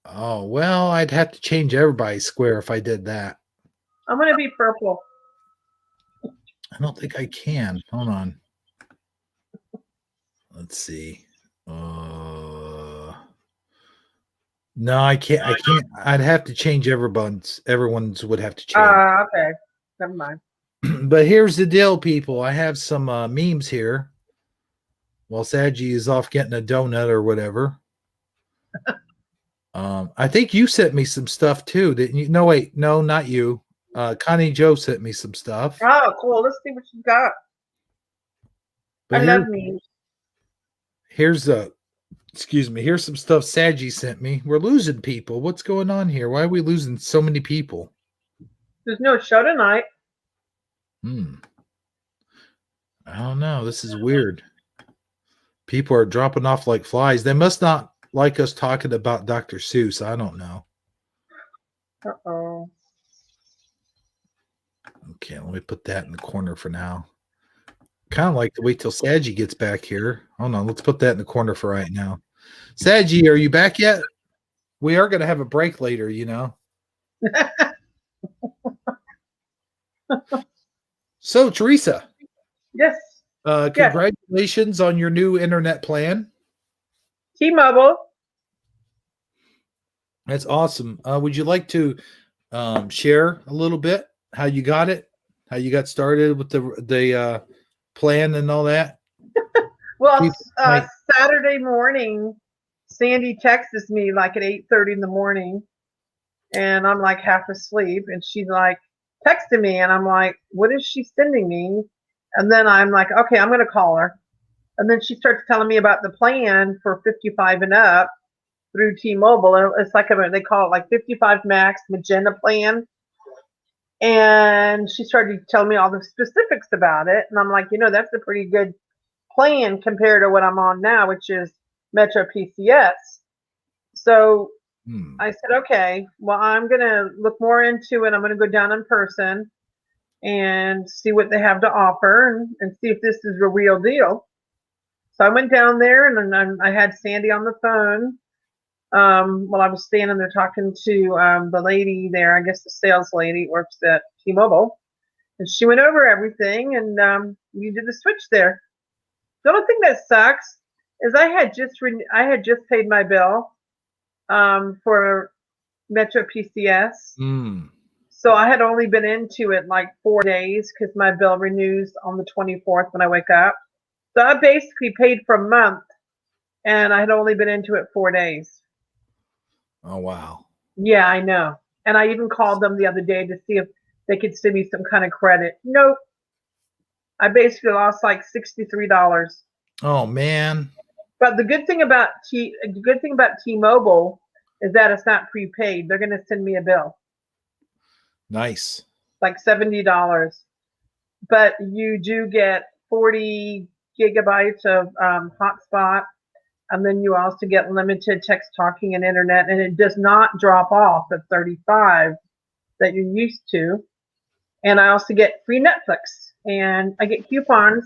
Oh, well, I'd have to change everybody's square if I did that. I'm going to be purple. I don't think I can. Hold on. Let's see. No, I can't. I'd have to change everyone's. Everyone's would have to change. Okay. Never mind. But here's the deal, people. I have some memes here. While Sagi is off getting a donut or whatever. I think you sent me some stuff too, didn't you? No, wait, no, not you. Connie Joe sent me some stuff. Oh, cool. Let's see what you got. But I love memes. Here's some stuff Sagi sent me. We're losing people. What's going on here? Why are we losing so many people? There's no show tonight. I don't know. This is weird. People are dropping off like flies. They must not like us talking about Dr. Seuss. I don't know. Uh-oh. Okay, let me put that in the corner for now. Kind of like to wait till Sagi gets back here. Hold on, let's put that in the corner for right now. Sagi, are you back yet? We are going to have a break later, you know. So, Teresa. Yes. Congratulations on your new internet plan. T-Mobile. That's awesome. Would you like to share a little bit how you got it, how you got started with the plan and all that? Well, Saturday morning, Sandy texts me like at 8:30 in the morning, and I'm like half asleep, and she's like texting me, and I'm like, what is she sending me? And then I'm like, okay, I'm going to call her. And then she starts telling me about the plan for 55 and up through T-Mobile. And it's like they call it like 55 Max Magenta plan. And she started telling me all the specifics about it. And I'm like, that's a pretty good plan compared to what I'm on now, which is Metro PCS. So I said, okay, well, I'm going to look more into it. I'm going to go down in person and see what they have to offer and see if this is a real deal. So I went down there and then I had Sandy on the phone while I was standing there talking to the lady there, I guess the sales lady works at T-Mobile. And she went over everything and we did the switch there. The only thing that sucks is I had just paid my bill for Metro PCS. So I had only been into it like 4 days because my bill renews on the 24th when I wake up. So I basically paid for a month and I had only been into it 4 days. Oh, wow. Yeah, I know. And I even called them the other day to see if they could send me some kind of credit. Nope. I basically lost like $63. Oh, man. But the good thing about T-Mobile is that it's not prepaid. They're going to send me a bill. Nice. Like $70. But you do get 40 gigabytes of hotspot. And then you also get limited text talking and internet. And it does not drop off at 35 that you're used to. And I also get free Netflix. And I get coupons,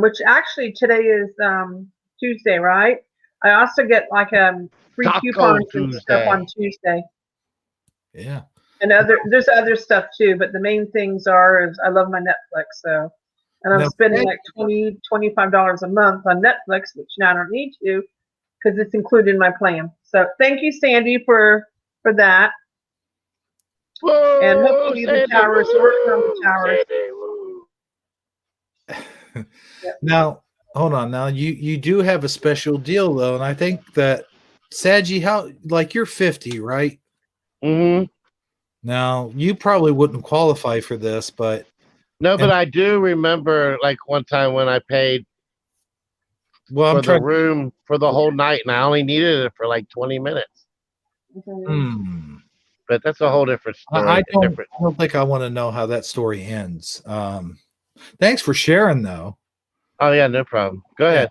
which actually today is Tuesday, right? I also get like free Taco coupons and stuff Tuesday. on Tuesday. Yeah. And there's other stuff too, but the main things is I love my Netflix. So, and I'm Now, spending like $25 a month on Netflix, which now I don't need to because it's included in my plan. So thank you, Sandy, for that. Whoa, And hopefully the Sandy, towers woo, work on the towers. Sandy, woo. Now, hold on. Now, you do have a special deal, though. And I think that, Sagi, you're 50, right? Mm-hmm. Now, you probably wouldn't qualify for this, but No, but I do remember like one time when I paid for the room for the whole night, and I only needed it for like 20 minutes. But that's a whole different story. I don't think I want to know how that story ends. Thanks for sharing, though. Oh, yeah, no problem. Go ahead.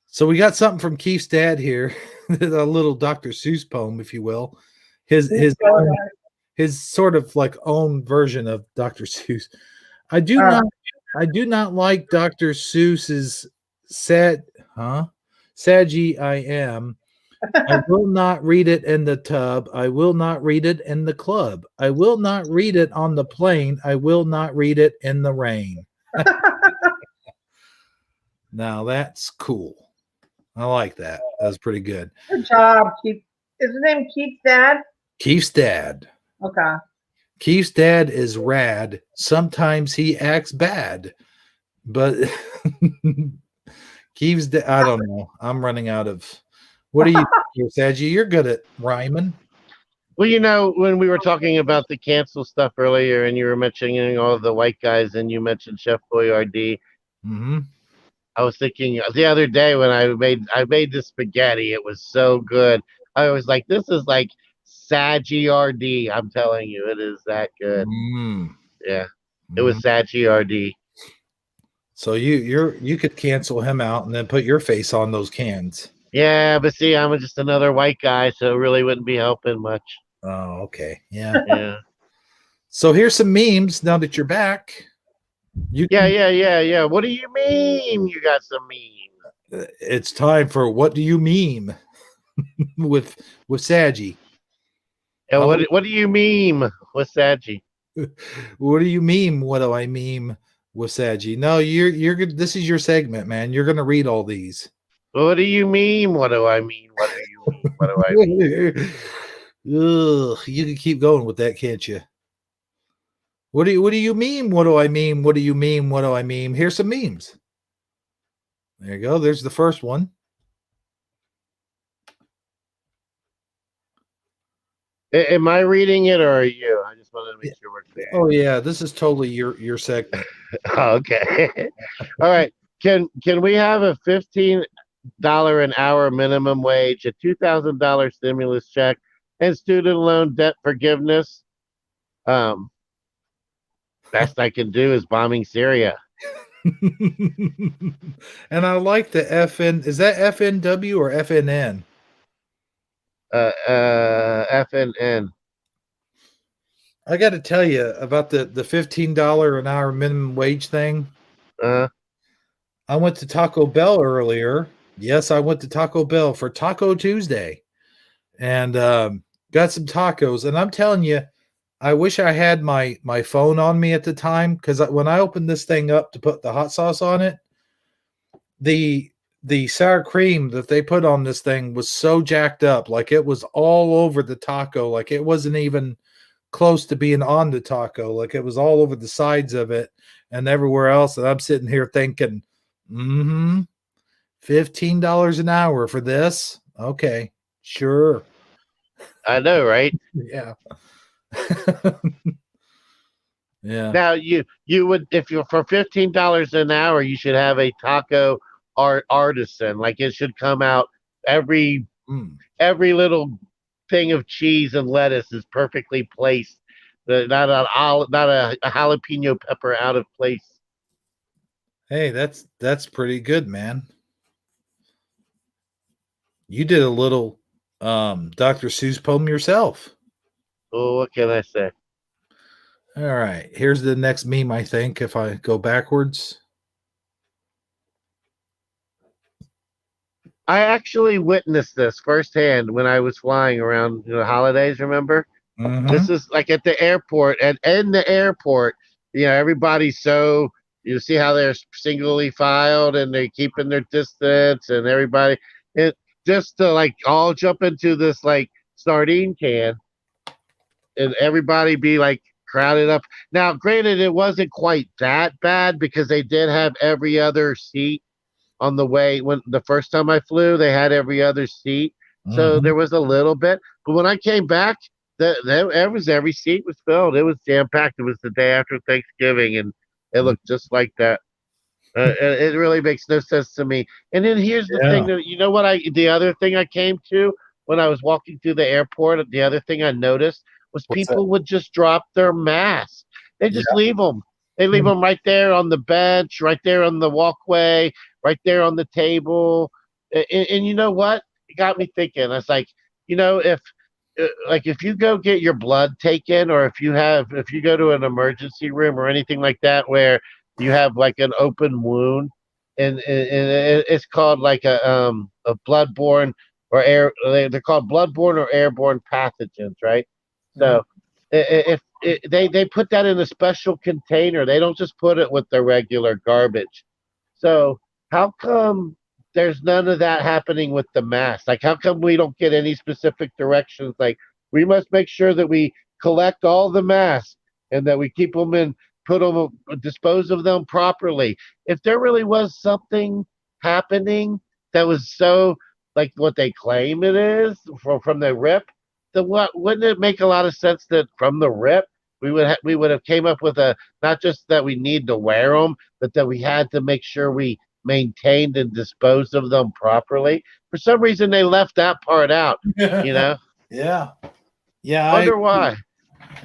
So we got something from Keith's dad here, a little Dr. Seuss poem, if you will. His sort of like own version of Dr. Seuss. I do not like Dr. Seuss's Sagi I am. I will not read it in the tub. I will not read it in the club. I will not read it on the plane. I will not read it in the rain. Now that's cool. I like that. That was pretty good. Good job, Keith. Is his name Keith's dad? Keith's dad. Okay. Keith's dad is rad. Sometimes he acts bad, but Keith's dad, I don't know. I'm running out of. What do you think, Sagi? You're good at rhyming. Well, when we were talking about the cancel stuff earlier, and you were mentioning all the white guys, and you mentioned Chef Boyardee. Mm-hmm. I was thinking the other day when I made this spaghetti. It was so good. I was like, this is like Sagi RD. I'm telling you, it is that good. Yeah, it was Sagi RD. So you could cancel him out and then put your face on those cans. Yeah, but see, I'm just another white guy, so it really wouldn't be helping much. Oh, okay. Yeah. Yeah. So here's some memes now that you're back. Yeah. What do you mean you got some memes? It's time for What Do You Meme with Sagi. Yeah, what do you meme with Sagi? What do you meme? What do I meme with Sagi? No, you're good. This is your segment, man. You're gonna read all these. What do you mean? What do I mean? What do you mean? What do I mean? Ugh, you can keep going with that, can't you? What do you mean? What do I mean? What do you mean? What do I mean? Here's some memes. There you go. There's the first one. Am I reading it or are you? I just wanted to make sure we're clear. Oh yeah, this is totally your segment. Okay. All right. Can we have a $15 an hour minimum wage, a $2,000 stimulus check, and student loan debt forgiveness? Best I can do is bombing Syria. And I like the FN. Is that FNW or FNN? FNN. I got to tell you about the $15 an hour minimum wage thing. Uh, I went to Taco Bell earlier. Yes, I went to Taco Bell for Taco Tuesday and got some tacos. And I'm telling you, I wish I had my phone on me at the time because when I opened this thing up to put the hot sauce on it, the sour cream that they put on this thing was so jacked up, like it was all over the taco, like it wasn't even close to being on the taco, like it was all over the sides of it and everywhere else. And I'm sitting here thinking, $15 an hour for this? Okay, sure. I know, right? Yeah. Yeah. Now you would, if you're for $15 an hour, you should have a taco artisan. Like it should come out every little thing of cheese and lettuce is perfectly placed. Not a jalapeno pepper out of place. Hey, that's pretty good, man. You did a little Dr. Seuss poem yourself. Oh, what can I say? All right, here's the next meme, I think, if I go backwards. I actually witnessed this firsthand when I was flying around the holidays, remember? This is like at the airport, and in the airport, everybody's so, you see how they're singly filed and they're keeping their distance, and everybody, it just to like all jump into this like sardine can and everybody be like crowded up. Now, granted, it wasn't quite that bad because they did have every other seat on the way. When the first time I flew, they had every other seat, so there was a little bit. But when I came back, every seat was filled. It was jam packed. It was the day after Thanksgiving, and it looked just like that. It really makes no sense to me. And then here's the thing that the other thing I came to when I was walking through the airport. The other thing I noticed was people would just drop their masks. They just leave them. They leave them right there on the bench, right there on the walkway, right there on the table. And you know what? It got me thinking. I was like, if you go get your blood taken, or if you go to an emergency room or anything like that where you have like an open wound, and it's called like a bloodborne or air. They're called bloodborne or airborne pathogens, right? So if they put that in a special container, they don't just put it with the regular garbage. So how come there's none of that happening with the mask? Like, how come we don't get any specific directions? Like, we must make sure that we collect all the masks and that we keep them in, dispose of them properly. If there really was something happening that was so like what they claim it is from the rip, then wouldn't it make a lot of sense that from the rip we would have came up with a, not just that we need to wear them, but that we had to make sure we maintained and disposed of them properly. For some reason, they left that part out. Yeah. Yeah. Wonder why.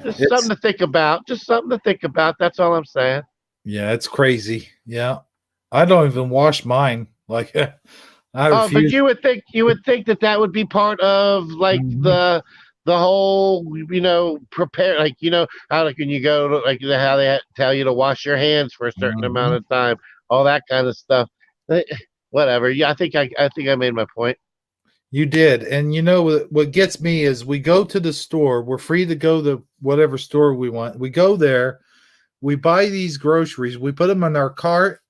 Just something to think about. Just something to think about. That's all I'm saying. Yeah, it's crazy. Yeah. I don't even wash mine. Like I refuse. But you would think that would be part of like the whole, prepare, like, how like when you go to, like, how they tell you to wash your hands for a certain amount of time, all that kind of stuff. Whatever. Yeah, I think I made my point. You did. And what gets me is we go to the store. We're free to go to whatever store we want. We go there. We buy these groceries. We put them in our cart.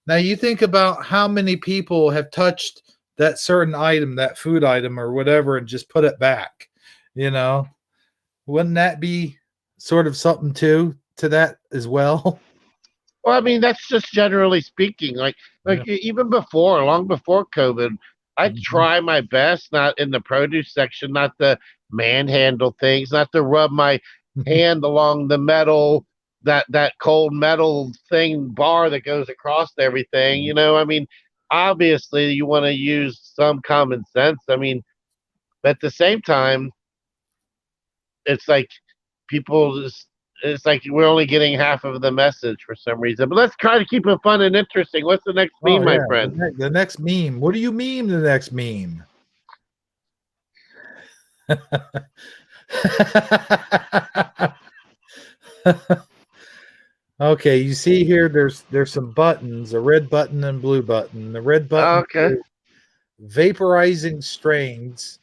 Now you think about how many people have touched that certain item, that food item or whatever, and just put it back. Wouldn't that be sort of something to that as well? Well, I mean, that's just generally speaking. Like even long before COVID, I try my best, not in the produce section, not to manhandle things, not to rub my hand along the metal, that cold metal thing bar that goes across everything. I mean, obviously you want to use some common sense. I mean, but at the same time, it's like people just, it's like we're only getting half of the message for some reason. But let's try to keep it fun and interesting. What's the next meme, my friend? The next meme. What do you meme? The next meme. Okay, you see here. There's some buttons. A red button and blue button. The red button. Okay. Vaporizing strains.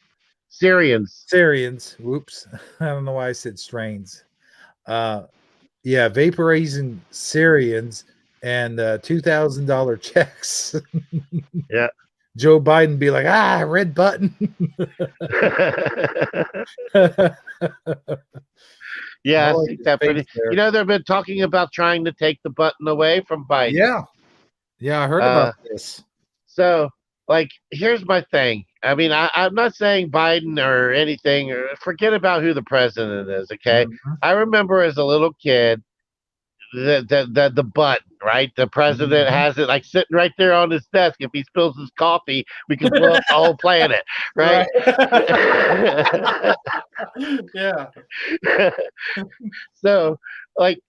Syrians. Whoops. I don't know why I said strains. Yeah, vaporizing Syrians and $2,000 checks. Yeah. Joe Biden be like, red button. Yeah, I think that pretty. You know, they've been talking about trying to take the button away from Biden. Yeah, I heard about this. So, like, here's my thing. I mean, I'm not saying Biden or anything. Or forget about who the president is. Okay, I remember as a little kid, the button, right? The president has it like sitting right there on his desk. If he spills his coffee, we can blow up the whole planet, right? Yeah. So, like,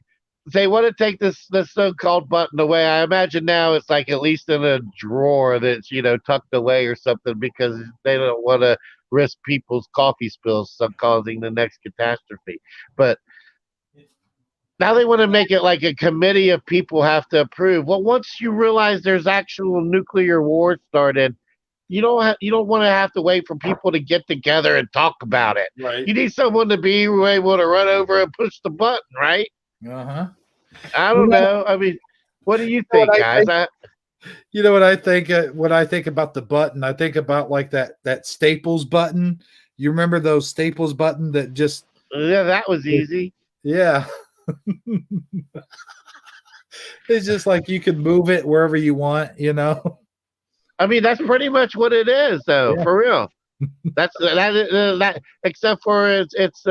they want to take this so-called button away. I imagine now it's like at least in a drawer that's tucked away or something because they don't want to risk people's coffee spills causing the next catastrophe. But now they want to make it like a committee of people have to approve. Well, once you realize there's actual nuclear war started, you don't want to have to wait for people to get together and talk about it. Right. You need someone to be able to run over and push the button, right? Uh-huh. I don't know. I mean, what do you think, guys? You know what I think? When I think about the button, I think about like that Staples button. You remember those Staples button that just? Yeah, that was easy. Yeah. It's just like you can move it wherever you want, I mean, that's pretty much what it is, though, for real. That's that. Except for it's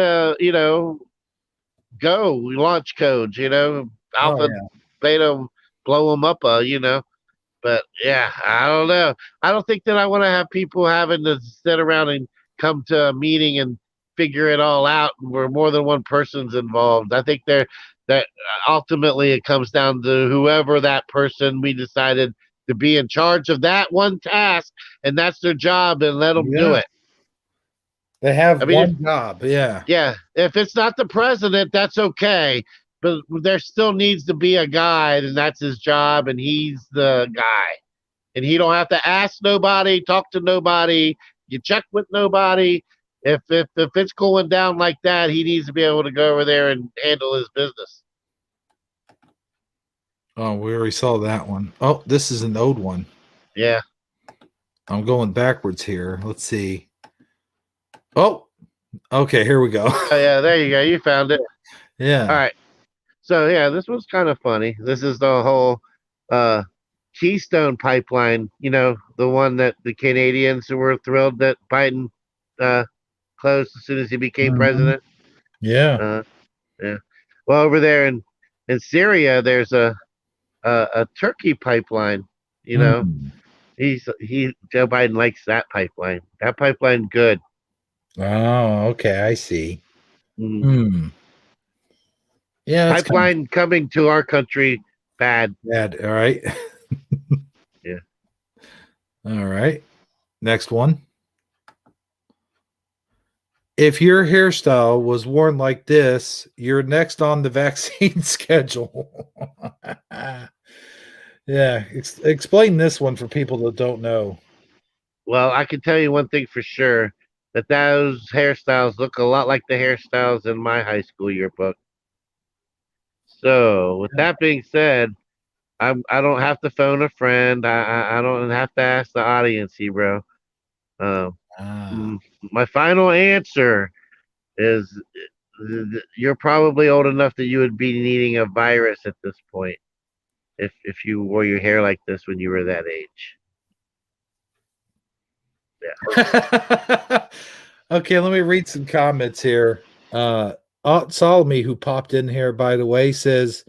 go launch codes, alpha, beta, blow them up, But yeah, I don't know. I don't think that I want to have people having to sit around and come to a meeting and figure it all out where more than one person's involved. I think that ultimately it comes down to whoever that person we decided to be in charge of that one task, and that's their job, and let them do it. They have one job. Yeah. Yeah. If it's not the president, that's okay. But there still needs to be a guy, and that's his job, and he's the guy. And he don't have to ask nobody, talk to nobody, you check with nobody. If it's going down like that, he needs to be able to go over there and handle his business. Oh, we already saw that one. Oh, this is an old one. Yeah. I'm going backwards here. Let's see. Oh, okay, here we go. Oh, yeah, there you go. You found it. Yeah. All right. So, yeah, this was kind of funny. This is the whole Keystone pipeline, the one that the Canadians were thrilled that Biden closed as soon as he became president. Yeah. Yeah. Well, over there in Syria, there's a Turkey pipeline. Joe Biden likes that pipeline. That pipeline good. Oh, okay, I see. Yeah, pipeline coming to our country bad. Bad. All right. Yeah. All right. Next one. If your hairstyle was worn like this, you're next on the vaccine schedule. Yeah. Explain this one for people that don't know. Well, I can tell you one thing for sure, that those hairstyles look a lot like the hairstyles in my high school yearbook. So, with that being said, I don't have to phone a friend. I don't have to ask the audience here, bro. My final answer is you're probably old enough that you would be needing a virus at this point if you wore your hair like this when you were that age. Yeah. Okay, let me read some comments here. Aunt Salome, who popped in here, by the way, says,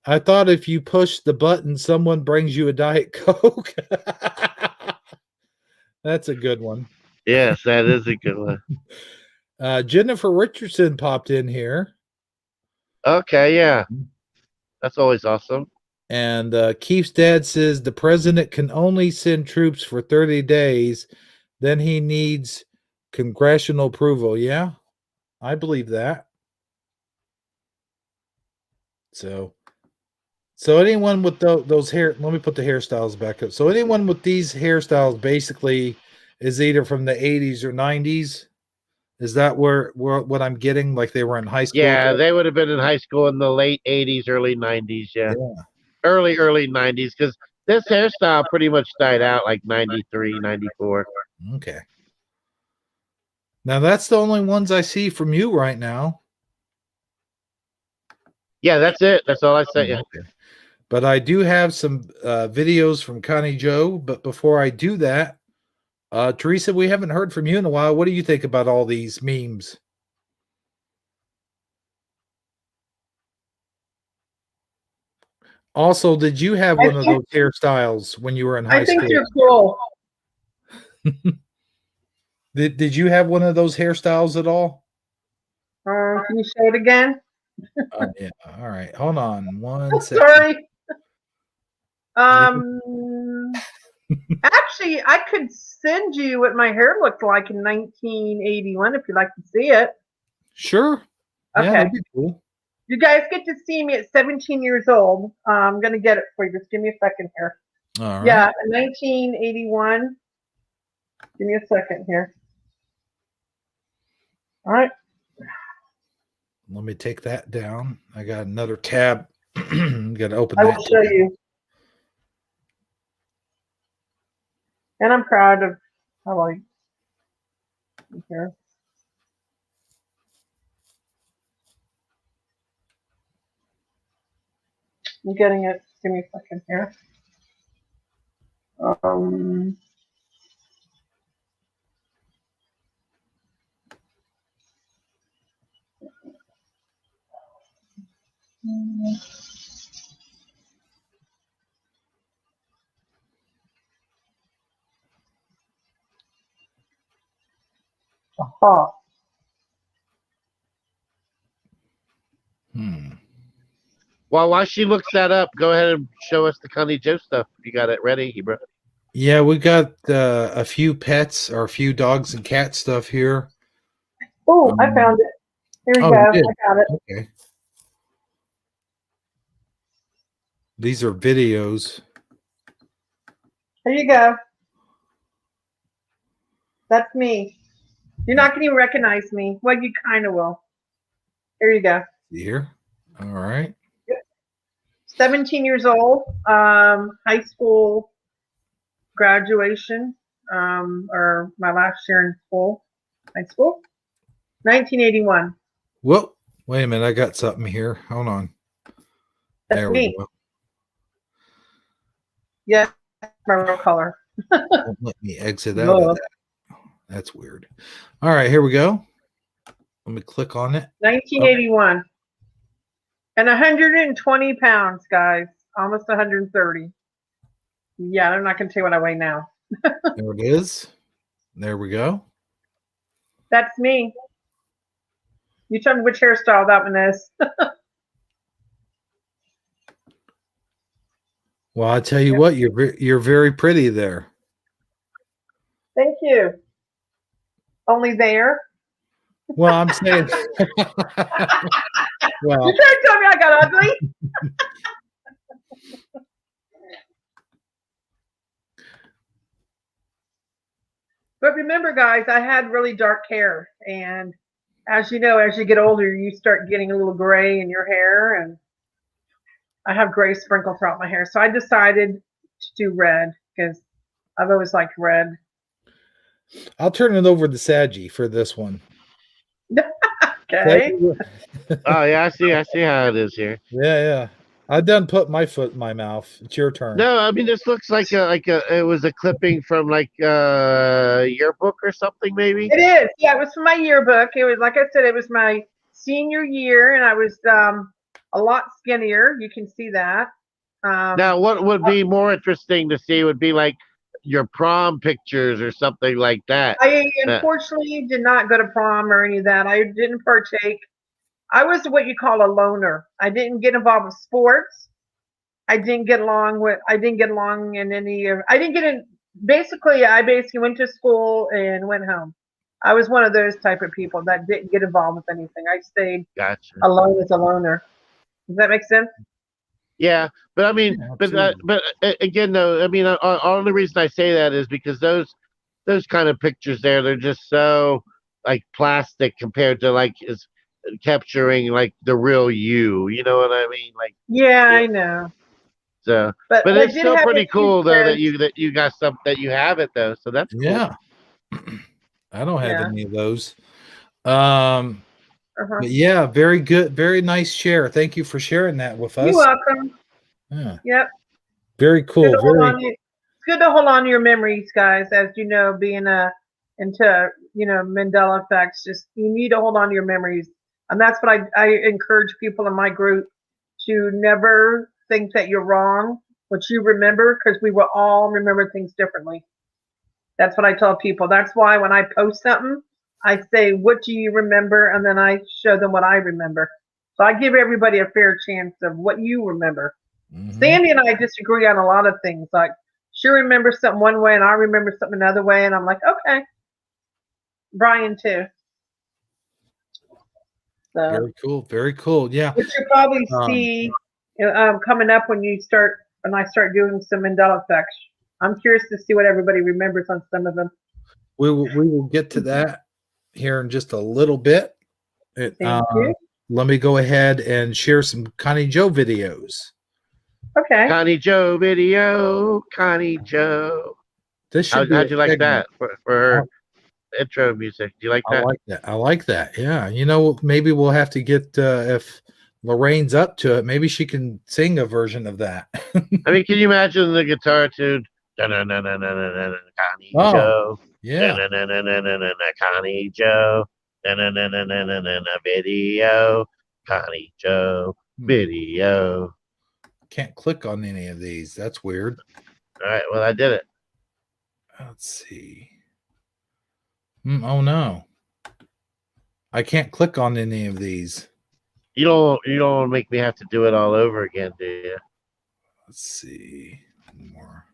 I thought if you push the button, someone brings you a Diet Coke. That's a good one. Yes, that is a good one. Jennifer Richardson popped in here. Okay, yeah. That's always awesome. And Keith's dad says the president can only send troops for 30 days. Then he needs congressional approval. Yeah, I believe that. So anyone with those hair, let me put the hairstyles back up. So anyone with these hairstyles basically is either from the 80s or 90s. Is that where what I'm getting? Like they were in high school? Yeah, they would have been in high school in the late 80s, early 90s. Yeah. Early 90s, because this hairstyle pretty much died out like 93, 94. Okay. Now that's the only ones I see from you right now. Yeah, that's it. That's all I sent you. Okay. But I do have some videos from Connie Joe. But before I do that, Teresa, we haven't heard from you in a while. What do you think about all these memes? Also, did you have one of those hairstyles when you were in high I think school? you're cool. Did you have one of those hairstyles at all? Can you say it again? Yeah. All right. Hold on one second. Sorry. Actually, I could send you what my hair looked like in 1981 if you'd like to see it. Sure. Yeah, Okay. that'd be cool. You guys get to see me at 17 years old. I'm going to get it for you. Just give me a second here. All right. Yeah, in 1981. Give me a second here. All right. Let me take that down. I got another tab. Got to open I that. will show you. And I'm proud of how I here. I'm getting it. Give me a second here. Aha. Well, while she looks that up, go ahead and show us the Connie Joe stuff. If you got it ready, Hebrew. Yeah, we got a few pets or a few dogs and cat stuff here. Oh, I found it. Here you go. I got it. Okay. These are videos. Here you go. That's me. You're not going to recognize me. Well, you kind of will. Here you go. Here. All right. 17 years old. High school graduation. Or my last year in school. High school. 1981. Whoa. Wait a minute. I got something here. Hold on. That's There me. we go. Yeah, my real color. Won't let me exit out of that. That's weird. All right, here we go. Let me click on it. 1981. Okay. And 120 pounds, guys. Almost 130. Yeah, I'm not going to tell you what I weigh now. There it is. There we go. That's me. You tell me which hairstyle that one is. Well, I tell you what, you're very pretty there. Thank you. Only there. Well, I'm saying. Well, you can't tell me I got ugly. But remember, guys, I had really dark hair, and as you know, as you get older, you start getting a little gray in your hair, and I have gray sprinkles throughout my hair. So I decided to do red because I've always liked red. I'll turn it over to Sagi for this one. Okay. Oh yeah, I see how it is here. Yeah. I done put my foot in my mouth. It's your turn. No, I mean this looks like it was a clipping from like a yearbook or something, maybe. It is. Yeah, it was from my yearbook. It was, like I said, it was my senior year, and I was a lot skinnier. You can see that. Now, what would be more interesting to see would be like your prom pictures or something like that. I unfortunately did not go to prom or any of that. I didn't partake. I was what you call a loner. I didn't get involved with sports. I didn't get along with. I didn't get along in any of. I didn't get in. Basically, I basically went to school and went home. I was one of those type of people that didn't get involved with anything. I stayed Gotcha. alone as a loner. Does that make sense? Yeah, but I mean, Yeah, but absolutely. again, though, I mean, only reason I say that is because those kind of pictures there, they're just so like plastic compared to like is capturing like the real you. You know what I mean? Like, Yeah, yeah. I know. So, But but I it's did still have a pretty few cool though friends. that you got some that you have it though. So that's cool. Yeah. I don't have Yeah. any of those. Um, Uh-huh. but yeah, very good, very nice share. Thank you for sharing that with You're us. welcome. Yeah, Yep. very Good cool. to hold Very. on to. It's good to hold on to your memories, guys. As you know, being into Mandela effects, just you need to hold on to your memories, and that's what I encourage people in my group to never think that you're wrong, what you remember, because we will all remember things differently. That's what I tell people. That's why when I post something, I say, "What do you remember?" and then I show them what I remember. So I give everybody a fair chance of what you remember. Mhm. Sandy and I disagree on a lot of things. Like she remembers something one way and I remember something another way, and I'm like, okay, Brian too. So, Very cool. Very cool. Yeah. which you'll probably Um, see coming up when I start doing some Mandela effects. I'm curious to see what everybody remembers on some of them. we will get to that here in just a little bit. It, Thank you. let me go ahead and share some Connie Joe videos. Okay. Connie Joe video, Connie Joe. This should be a How'd you like segment. that for her intro music? Do you like I that? like that. I like that. Yeah. Maybe we'll have to get if Lorraine's up to it, maybe she can sing a version of that. I mean, can you imagine the guitar tune? Connie Oh, Joe. yeah. Connie Joe. Video. Connie Joe. Video. Can't click on any of these. That's weird. All right. Well, I did it. Let's see. Oh no. I can't click on any of these. You don't want to make me have to do it all over again, do you? Let's see. More.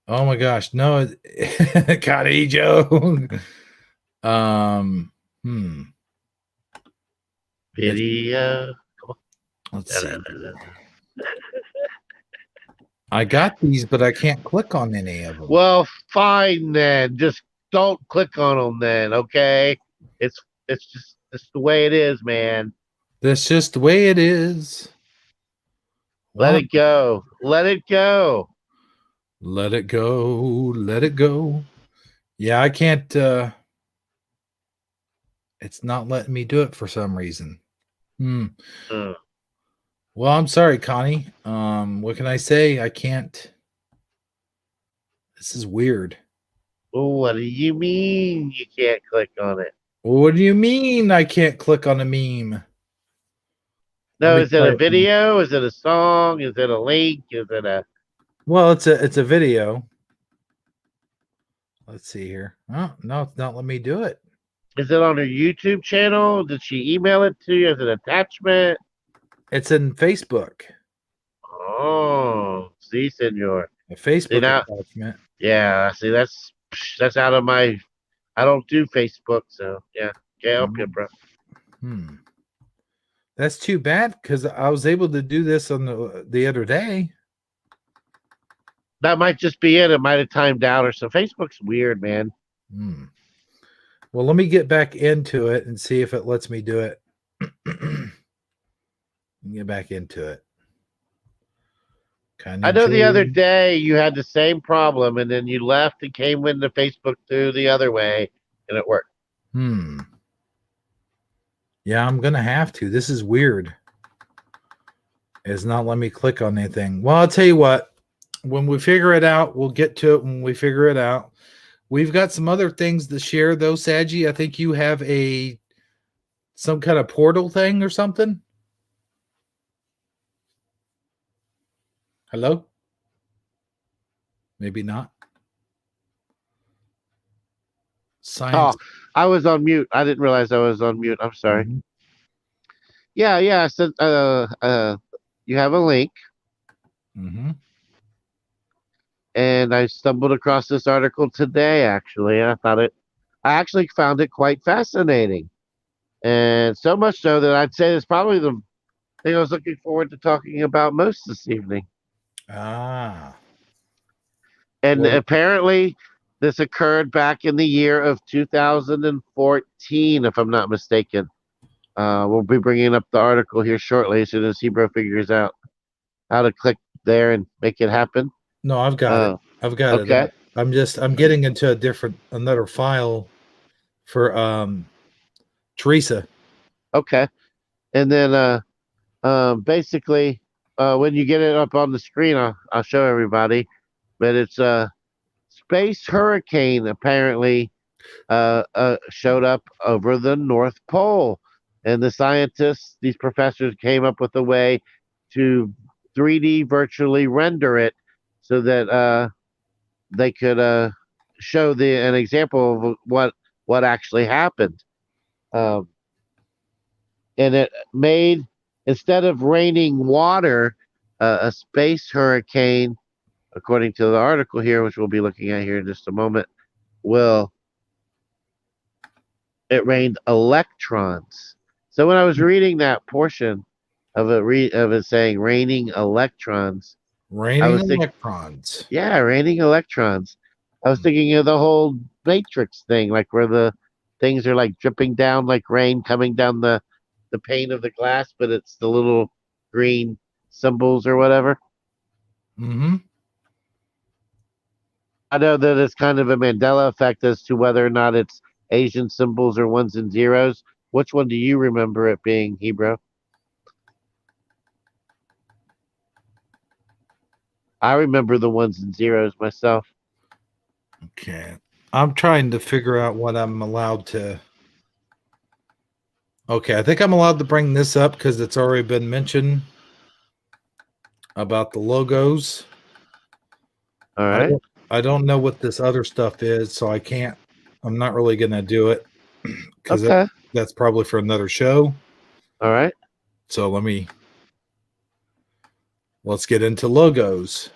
Oh my gosh. No. Connie Joe. Hmm. Video. Let's see. I got these, but I can't click on any of them. Well, fine then. Just don't click on them then, okay? It's just the way it is, man. That's just the way it is. Let it go. Let it go. Let it go. Let it go. Yeah, I can't. It's not letting me do it for some reason. Well, I'm sorry, Connie. What can I say? I can't. This is weird. What do you mean you can't click on it? What do you mean I can't click on a meme? No, is it a video? Is it a song? Is it a link? Is it a? Well, it's a video. Let's see here. Oh no, it's not letting me do it. Is it on her YouTube channel? Did she email it to you as an attachment? It's in Facebook. Oh, see, senor. A Facebook See, now, attachment. yeah, see, that's out of my. I don't do Facebook, so yeah, can't help you, bro. That's too bad because I was able to do this on the other day. That might just be it. It might have timed out or so. Facebook's weird, man. Well, let me get back into it and see if it lets me do it. Get back into it. I know the other day you had the same problem, and then you left and came into Facebook through the other way, and it worked. Yeah, I'm gonna have to. This is weird. It's not letting me click on anything. Well, I'll tell you what. When we figure it out, we'll get to it when we figure it out. We've got some other things to share, though, Sagi. I think you have some kind of portal thing or something. Hello? Maybe not. Science. Oh, I was on mute. I didn't realize I was on mute. I'm sorry. Yeah. So, you have a link, Mm-hmm. and I stumbled across this article today. Actually, I actually found it quite fascinating, and so much so that I'd say it's probably the thing I was looking forward to talking about most this evening. Ah. And Well, apparently, this occurred back in the year of 2014, if I'm not mistaken. We'll be bringing up the article here shortly as soon as Hebrew figures out how to click there and make it happen. no, I've got it. I've got it Okay. up. I'm getting into another file for Teresa. Okay. And then basically when you get it up on the screen, I'll show everybody. But it's a space hurricane apparently showed up over the North Pole. And the scientists, these professors, came up with a way to 3D virtually render it so that they could show an example of what actually happened. Um, and it made, instead of raining water, a space hurricane, according to the article here, which we'll be looking at here in just a moment, it rained electrons. So when I was reading that portion of it saying raining electrons, I Raining was thinking, electrons. yeah, raining electrons. I was thinking of the whole Matrix thing, like where the things are like dripping down like rain coming down the pane of the glass, but it's the little green symbols or whatever. Mm-hmm. I know that it's kind of a Mandela effect as to whether or not it's Asian symbols or ones and zeros. Which one do you remember it being, Hebrew? I remember the ones and zeros myself. Okay. I'm trying to figure out what I'm allowed to. Okay, I think I'm allowed to bring this up because it's already been mentioned about the logos. All right. I don't know what this other stuff is, so I'm not really going to do it because Okay. that's probably for another show. All right. So let's get into logos.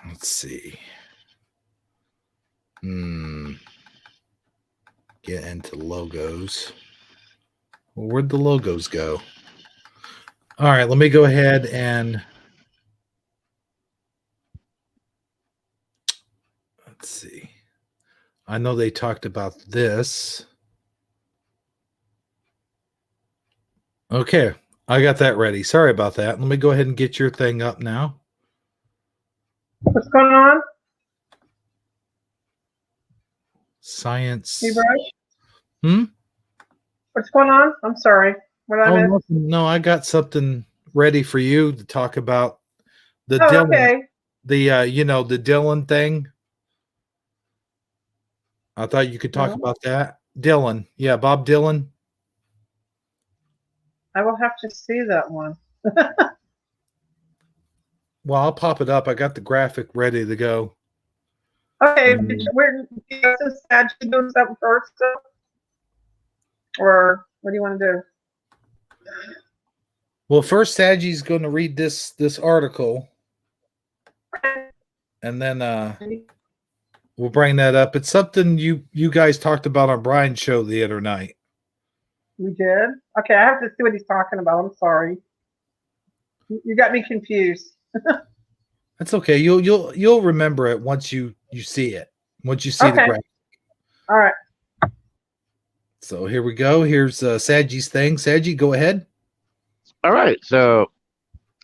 Let's see. Get into logos. Well, where'd the logos go? All right, let me go ahead and let's see. I know they talked about this. Okay, I got that ready. Sorry about that. Let me go ahead and get your thing up now. What's going on? Science. Hey, Bryce? Hmm? What's going on? I'm sorry. What I Oh, missed? nothing. No, I got something ready for you to talk about the Oh, Dylan, okay. the the Dylan thing. I thought you could talk No, about that. Dylan. Yeah, Bob Dylan. I will have to see that one. Well, I'll pop it up. I got the graphic ready to go. Okay, we're Sagi doing something first, or what do you want to do? Well, first Sagi's going to read this article, and then we'll bring that up. It's something you guys talked about on Brian's show the other night. We did. Okay, I have to see what he's talking about. I'm sorry. You got me confused. That's okay. You'll remember it once you see it. Once you see the Okay. graphic. All right. So here we go. Here's Sagi's thing. Sagi, go ahead. All right. So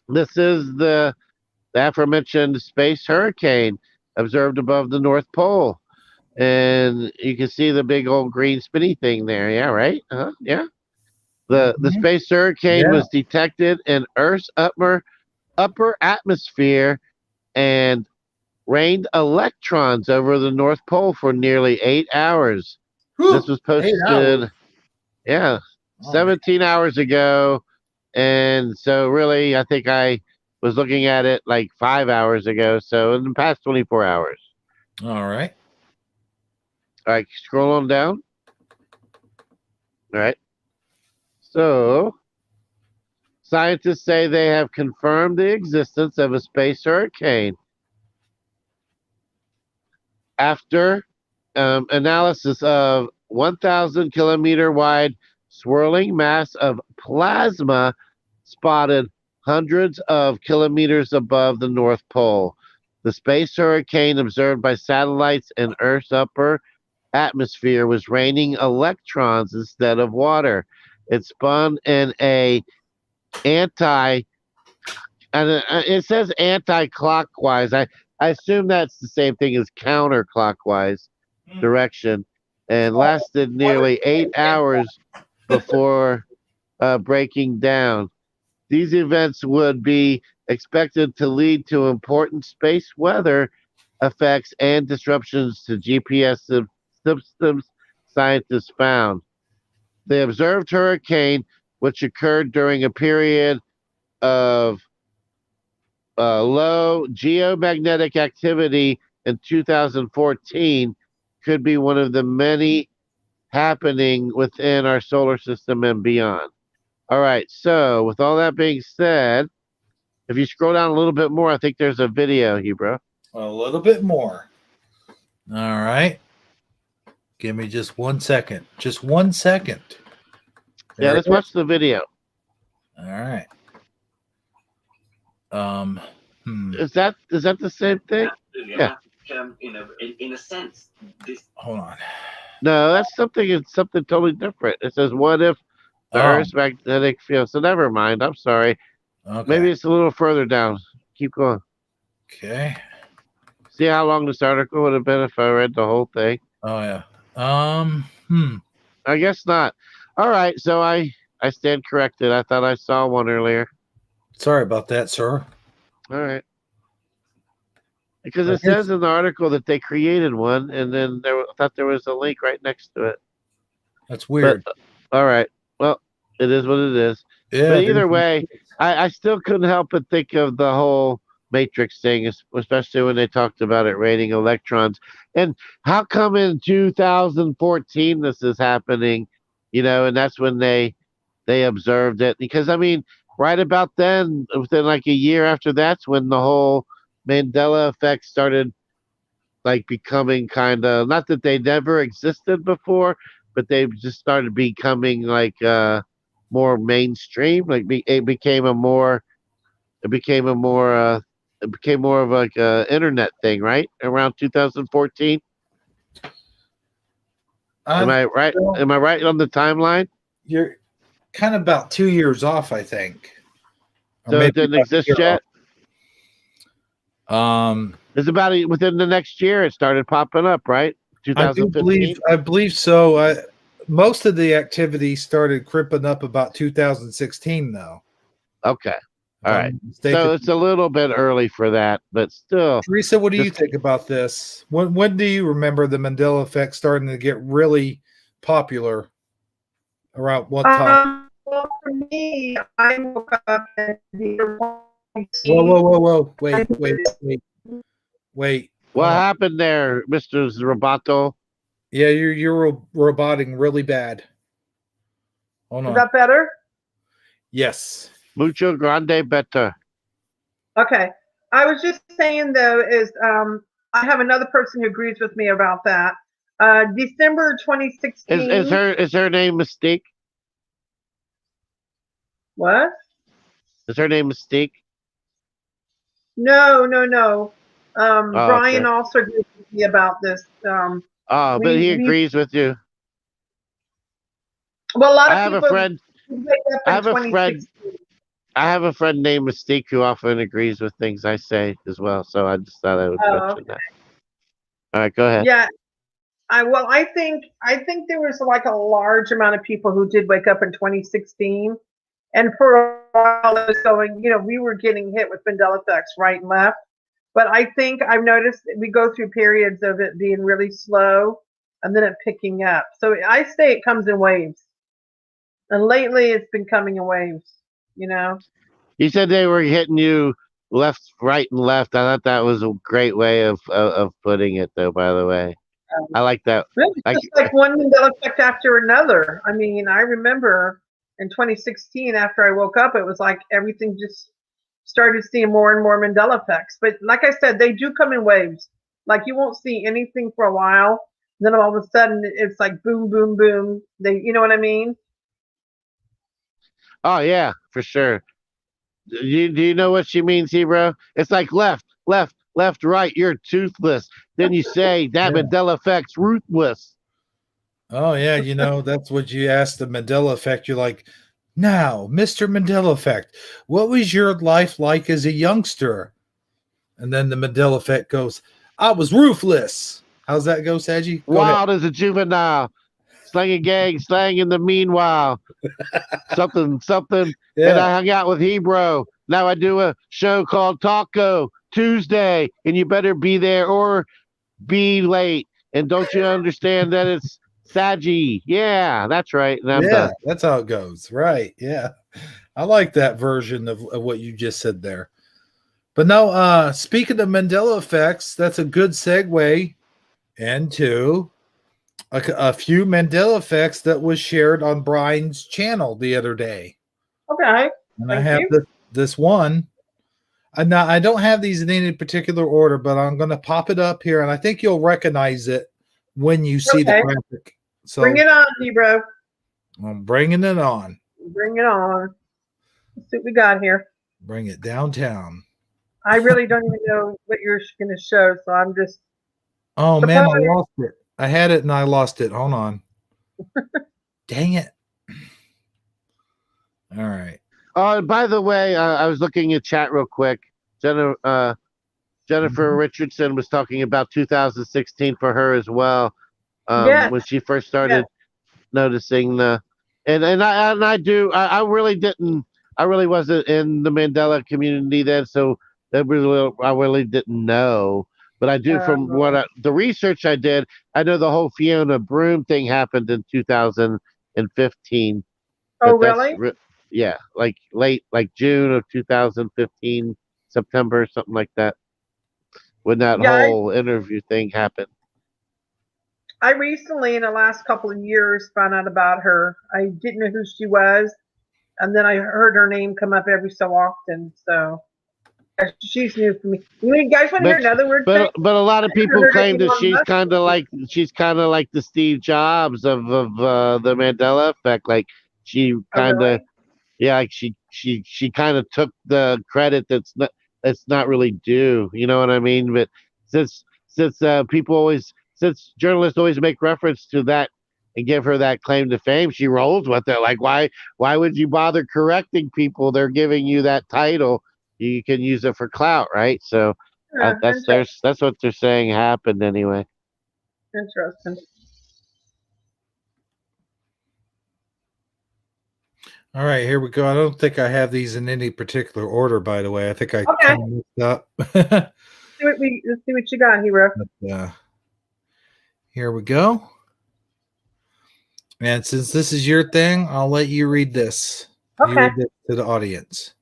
this is the aforementioned space hurricane observed above the North Pole. And you can see the big old green spinny thing there. Yeah, right? Yeah. The space hurricane was detected in Earth's upper atmosphere and rained electrons over the North Pole for nearly 8 hours. This was posted, 17 hours ago. And so, really, I think I was looking at it like 5 hours ago. So, in the past 24 hours. All right. All right, scroll on down. All right. So, scientists say they have confirmed the existence of a space hurricane after analysis of 1,000 kilometer wide swirling mass of plasma spotted hundreds of kilometers above the North Pole. The space hurricane observed by satellites in Earth's upper atmosphere was raining electrons instead of water. It spun in a anti and it says anti-clockwise. I assume that's the same thing as counterclockwise direction, and lasted nearly 8 hours before breaking down. These events would be expected to lead to important space weather effects and disruptions to GPS systems, scientists found. The observed hurricane, which occurred during a period of low geomagnetic activity in 2014, could be one of the many happening within our solar system and beyond. All right, so with all that being said, if you scroll down a little bit more, I think there's a video, Hebrew. A little bit more. All right. Give me just 1 second. Just 1 second. Yeah, let's watch the video. All right. Is that the same thing? Yeah. In a sense, this. Hold on. No, that's something. It's something totally different. It says, "What if the Earth's magnetic field?" So never mind. I'm sorry. Okay. Maybe it's a little further down. Keep going. Okay. See how long this article would have been if I read the whole thing? Oh yeah. I guess not. All right. So I stand corrected. I thought I saw one earlier. Sorry about that, sir. All right. Because it says in the article that they created one, and then I thought there was a link right next to it. That's weird. But, all right. Well, it is what it is. Yeah. But either way, I still couldn't help but think of the whole Matrix thing, especially when they talked about it raining electrons. And how come in 2014 this is happening? And that's when they observed it. Because I mean, right about then, within like a year after that's when the whole Mandela effect started like becoming kind of, not that they never existed before, but they just started becoming like more mainstream. Like it became more of like a internet thing, right? Around 2014. Am I right? Am I right on the timeline? You're kind of about 2 years off, I think. Or so it didn't exist yet. It's about within the next year it started popping up, right? 2015. I believe so. Most of the activity started crimping up about 2016, though. Okay. All right. So it's a little bit early for that, but still. Teresa, what do you think about this? When do you remember the Mandela effect starting to get really popular? Around what time? Well, for me, I woke up at the Whoa. Wait. What happened there, Mr. Roboto? Yeah, you're roboting really bad. Hold on. Is that better? Yes. Mucho grande better. Okay. I was just saying though, I have another person who agrees with me about that. December 2016. Is her name Mystique? What? Is her name Mystique? No. Brian also agrees with me about this. But he agrees with you. Well, a lot of I have people. I have a friend named Mystique who often agrees with things I say as well. So I just thought I would mention that. All right, go ahead. Yeah. I think there was like a large amount of people who did wake up in 2016. And for a while it was going, we were getting hit with Mandela effects right and left. But I think I've noticed that we go through periods of it being really slow and then it picking up. So I say it comes in waves. And lately it's been coming in waves, You said they were hitting you left, right, and left. I thought that was a great way of putting it, though, by the way. I like that. It's just like one Mandela effect after another. I mean, I remember in 2016, after I woke up, it was like everything just started seeing more and more Mandela effects. But like I said, they do come in waves. Like you won't see anything for a while, then all of a sudden it's like boom, boom, boom. You know what I mean? Oh yeah, for sure. Do you know what she means, Hebrew? It's like left, left, left, right. You're toothless. Then you say that Yeah. Mandela effect's ruthless. Oh yeah, that's what you asked the Mandela effect. You're like, now, Mr. Mandela effect, what was your life like as a youngster? And then the Mandela effect goes, I was ruthless. How's that go, Sagi? Go ahead. Wild as a juvenile, slanging gang, slang in the meanwhile. Something, something. And Yeah. I hung out with Hebrew. Now I do a show called Taco Tuesday, and you better be there or be late. And don't you understand that it's Sagi? Yeah, that's right. And I'm Yeah, done. that's how it goes. Right. Yeah. I like that version of what you just said there. But no, speaking of Mandela effects, that's a good segue into a few Mandela effects that was shared on Brian's channel the other day. Okay. And I Thank have you. this one. Now, I don't have these in any particular order, but I'm going to pop it up here, and I think you'll recognize it when you see the Okay. graphic. So Bring it on, Hebrew. I'm bringing it on. Bring it on. Let's see what we got here. Bring it downtown. I really don't even know what you're going to show, so I'm just. Oh, man, I Surprise. lost it. I had it, and I lost it. Hold on. Dang it. All right. Oh, and by the way, I was looking at chat real quick. Jennifer Richardson was talking about 2016 for her as well. Yes. When she first started noticing I really wasn't in the Mandela community then, so I really didn't know. But I do from the research I did, I know the whole Fiona Broom thing happened in 2015. Oh, really? Yeah, like late, like June of 2015, September, something like that, when that whole interview thing happened. I recently, in the last couple of years, found out about her. I didn't know who she was, and then I heard her name come up every so often. So she's new for me. You guys want to hear another word? But a lot of people claim that she's kind of like the Steve Jobs of the Mandela effect. Like she kind of, like she kind of took the credit that's not really due. You know what I mean? But since journalists always make reference to that and give her that claim to fame, she rolls with it. Like why would you bother correcting people? They're giving you that title. You can use it for clout, right? So that's what they're saying happened anyway. Interesting. All right, here we go. I don't think I have these in any particular order, by the way. I think I kind of mixed up. Let's see what you got, Hero. Here we go. And since this is your thing, I'll let you read this. Okay. You read this to the audience.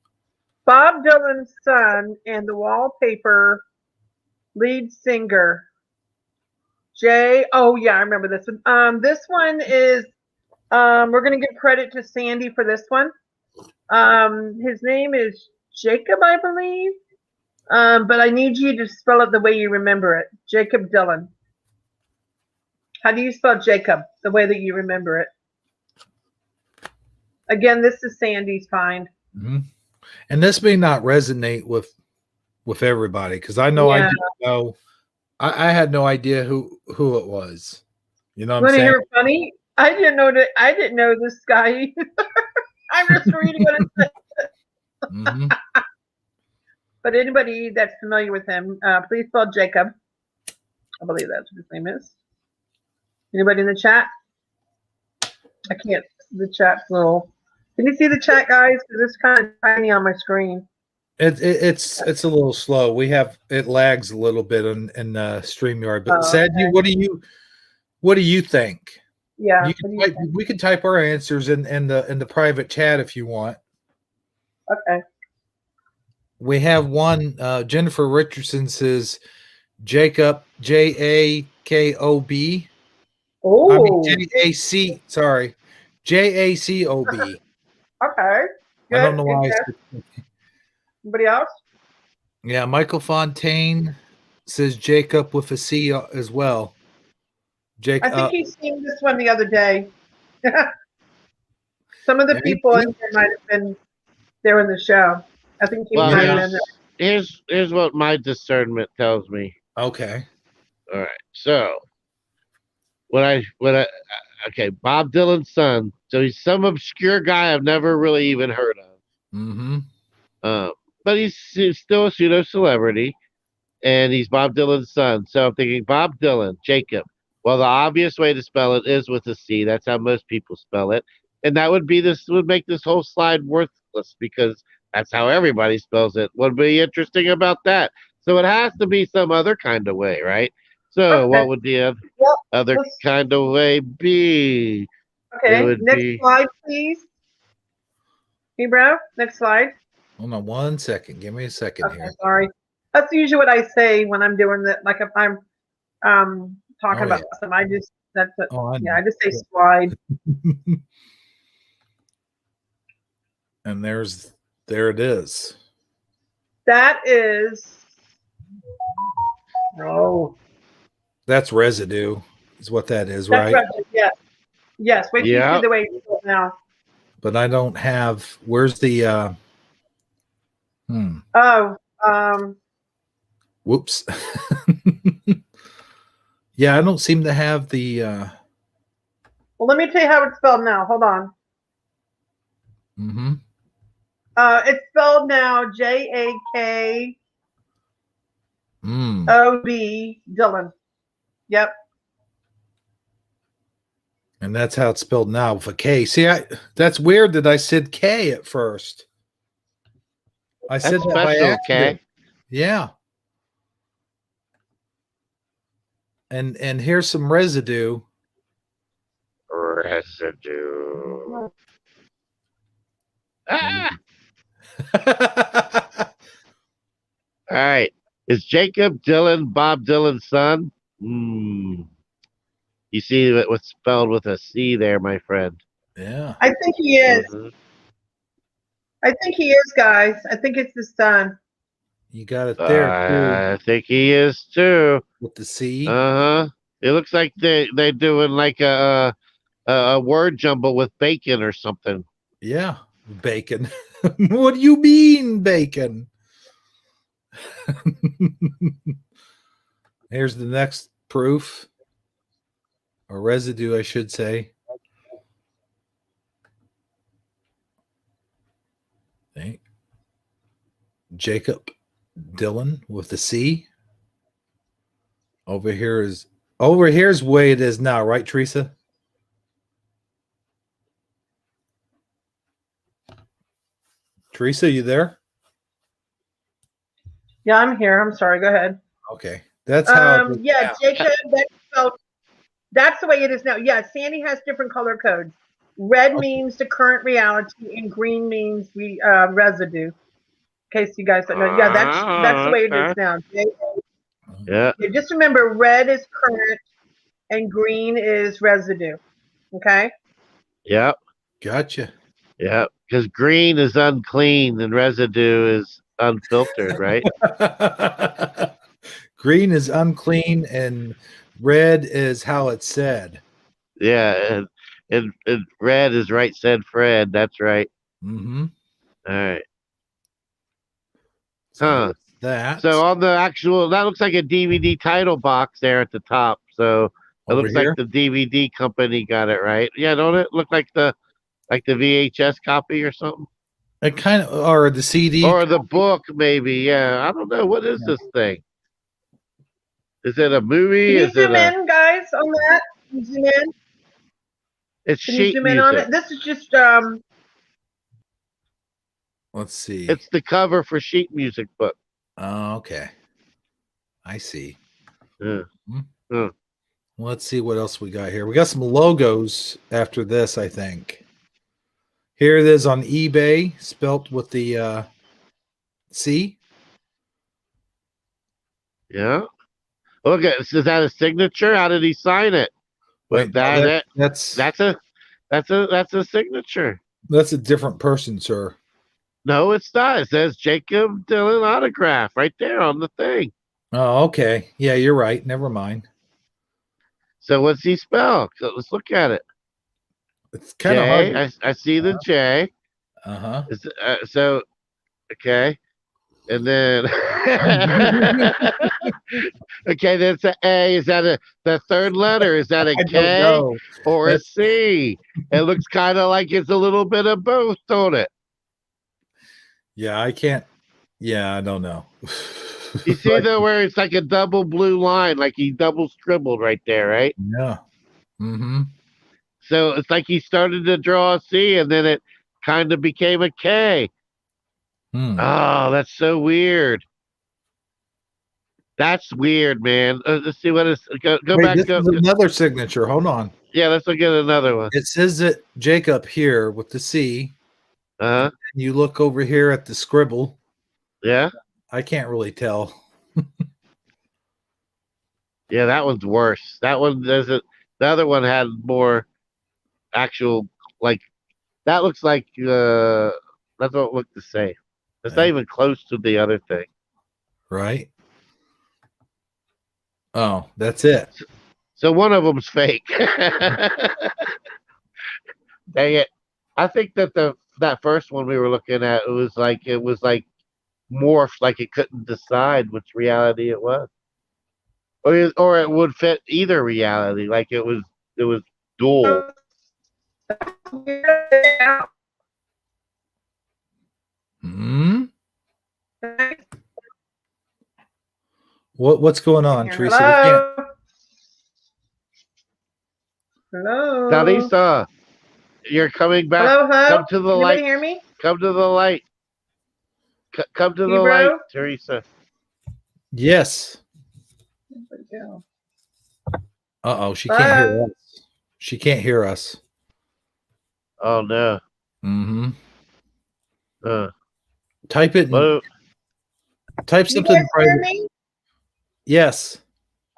Bob Dylan's son and the Wallpaper lead singer. Oh yeah, I remember this one. This one is we're gonna give credit to Sandy for this one. His name is Jacob, I believe. But I need you to spell it the way you remember it. Jacob Dylan. How do you spell Jacob? The way that you remember it. Again, this is Sandy's find. Mm-hmm. And this may not resonate with everybody because I know I didn't know. I had no idea who it was. You know what I'm saying? Hear funny? I didn't know this guy. I'm just reading what it says. Mm-hmm. But anybody that's familiar with him, please spell Jacob. I believe that's what his name is. Anybody in the chat? I can't. The chat's little. Can you see the chat, guys? Because it's kind of tiny on my screen. It's a little slow. It lags a little bit in StreamYard. But Sagi, what do you think? Yeah, we can type our answers in the private chat if you want. Okay. We have one. Jennifer Richardson says Jacob, Jacob. Oh, I mean Jac. Sorry, Jacob. Okay. Good. I don't know why. Good. Anybody else? Yeah, Michael Fontaine says Jacob with a C as well. I think he's seen this one the other day. Some of the people in here might have been there in the show. I think he might have been there. Here's what my discernment tells me. Okay. All right. So okay, Bob Dylan's son. So he's some obscure guy I've never really even heard of. Mm-hmm. But he's still a pseudo celebrity, and he's Bob Dylan's son. So I'm thinking Bob Dylan, Jacob. Well, the obvious way to spell it is with a C. That's how most people spell it, and that would make this whole slide worthless because that's how everybody spells it. What would be interesting about that? So it has to be some other kind of way, right? So what would the other kind of way be? Okay, next slide, please. Hey, bro, next slide. Hold on 1 second. Give me a second here. Sorry. That's usually what I say when I'm doing that. Like if I'm talking about something, I just I just say slide. And there it is. That is that's residue, is what that is, that's right? Yes. Yes. Wait till you see the way it's spelled now. But I don't have. Where's the? Whoops. Yeah, I don't seem to have the. Well, let me tell you how it's spelled now. Hold on. Mm-hmm. It's spelled now JAKOB Dylan. Yep. And that's how it's spelled now with a K. See, that's weird that I said K at first. I said that by accident. Yeah. And here's some residue. Ah! All right. Is Jacob Dylan Bob Dylan's son? You see what's spelled with a C there, my friend. Yeah. I think he is. I think he is, guys. I think it's his son. You got it there, too. I think he is, too. With the C? Uh-huh. It looks like they're doing like a word jumble with bacon or something. Yeah, bacon. What do you mean, bacon? Here's the next proof. Or residue, I should say. Okay. Jacob Dylan with the C. Over here's the way it is now, right, Teresa? Teresa, you there? Yeah, I'm here. I'm sorry. Go ahead. Okay. That's how Jacob, that's the way it is now. Yeah, Sandy has different color codes. Red means the current reality, and green means the residue. In case you guys don't know. Yeah, that's the way it is now. Yeah. Just remember, red is current and green is residue. Okay? Yep. Gotcha. Yeah, because green is unclean and residue is unfiltered, right? Green is unclean and red is how it's said. Yeah, and red is right said Fred. That's right. Mm-hmm. All right. So that. So on the actual, that looks like a DVD title box there at the top. So it looks like the DVD company got it right. Yeah, don't it look like the VHS copy or something? It kind of, or the CD, or the book, maybe. Yeah, I don't know. What is this thing? Is it a movie? Can you is zoom it in, guys, on that? Can you zoom in? It's Can sheet you zoom music. in on it? This is just Let's see. It's the cover for sheet music book. Oh, okay. I see. Yeah. Let's see what else we got here. We got some logos after this, I think. Here it is on eBay, spelt with the C. Yeah. Okay, is that a signature? How did he sign it? Wait, that's a a signature. That's a different person, sir. No, it's not. It says Jacob Dylan autograph right there on the thing. Oh, okay. Yeah, you're right. Never mind. So what's he spell? So let's look at it. It's kind of hard. J. I see the J. Uh-huh. So okay, and then okay, that's an A. Is that the third letter? Is that a I don't K know. or a That's- C? It looks kind of like it's a little bit of both, don't it? Yeah, I can't. Yeah, I don't know. You see though where it's like a double blue line, like he double scribbled right there, right? Yeah. Mm-hmm. So it's like he started to draw a C and then it kind of became a K. Hmm. Oh, that's so weird. That's weird, man. Let's see what is. Go Wait, back. this Go. is another signature. Hold on. Yeah, let's look at another one. It says it Jacob here with the C. Uh-huh. And you look over here at the scribble. Yeah. I can't really tell. Yeah, that one's worse. That one doesn't. The other one had more actual, like, that looks like, that's what it looked the same. It's not even close to the other thing. Right? Oh, that's it. So one of them's fake. Dang it. I think that that first one we were looking at, it was like morphed, like it couldn't decide which reality it was. Or it would fit either reality, like it was dual. Hmm? What's going on, Teresa? We can't. Hello. Talisa, you're coming back. Hello, Come to the Anybody light. hear me? Come to the light. Come to the Hebrew? light, Teresa. Yes. Where'd it go? Uh-oh, she can't hear us. She can't hear us. Oh no. Mm-hmm. Uh, Type it. well, Type You something guys hear private. me? Yes.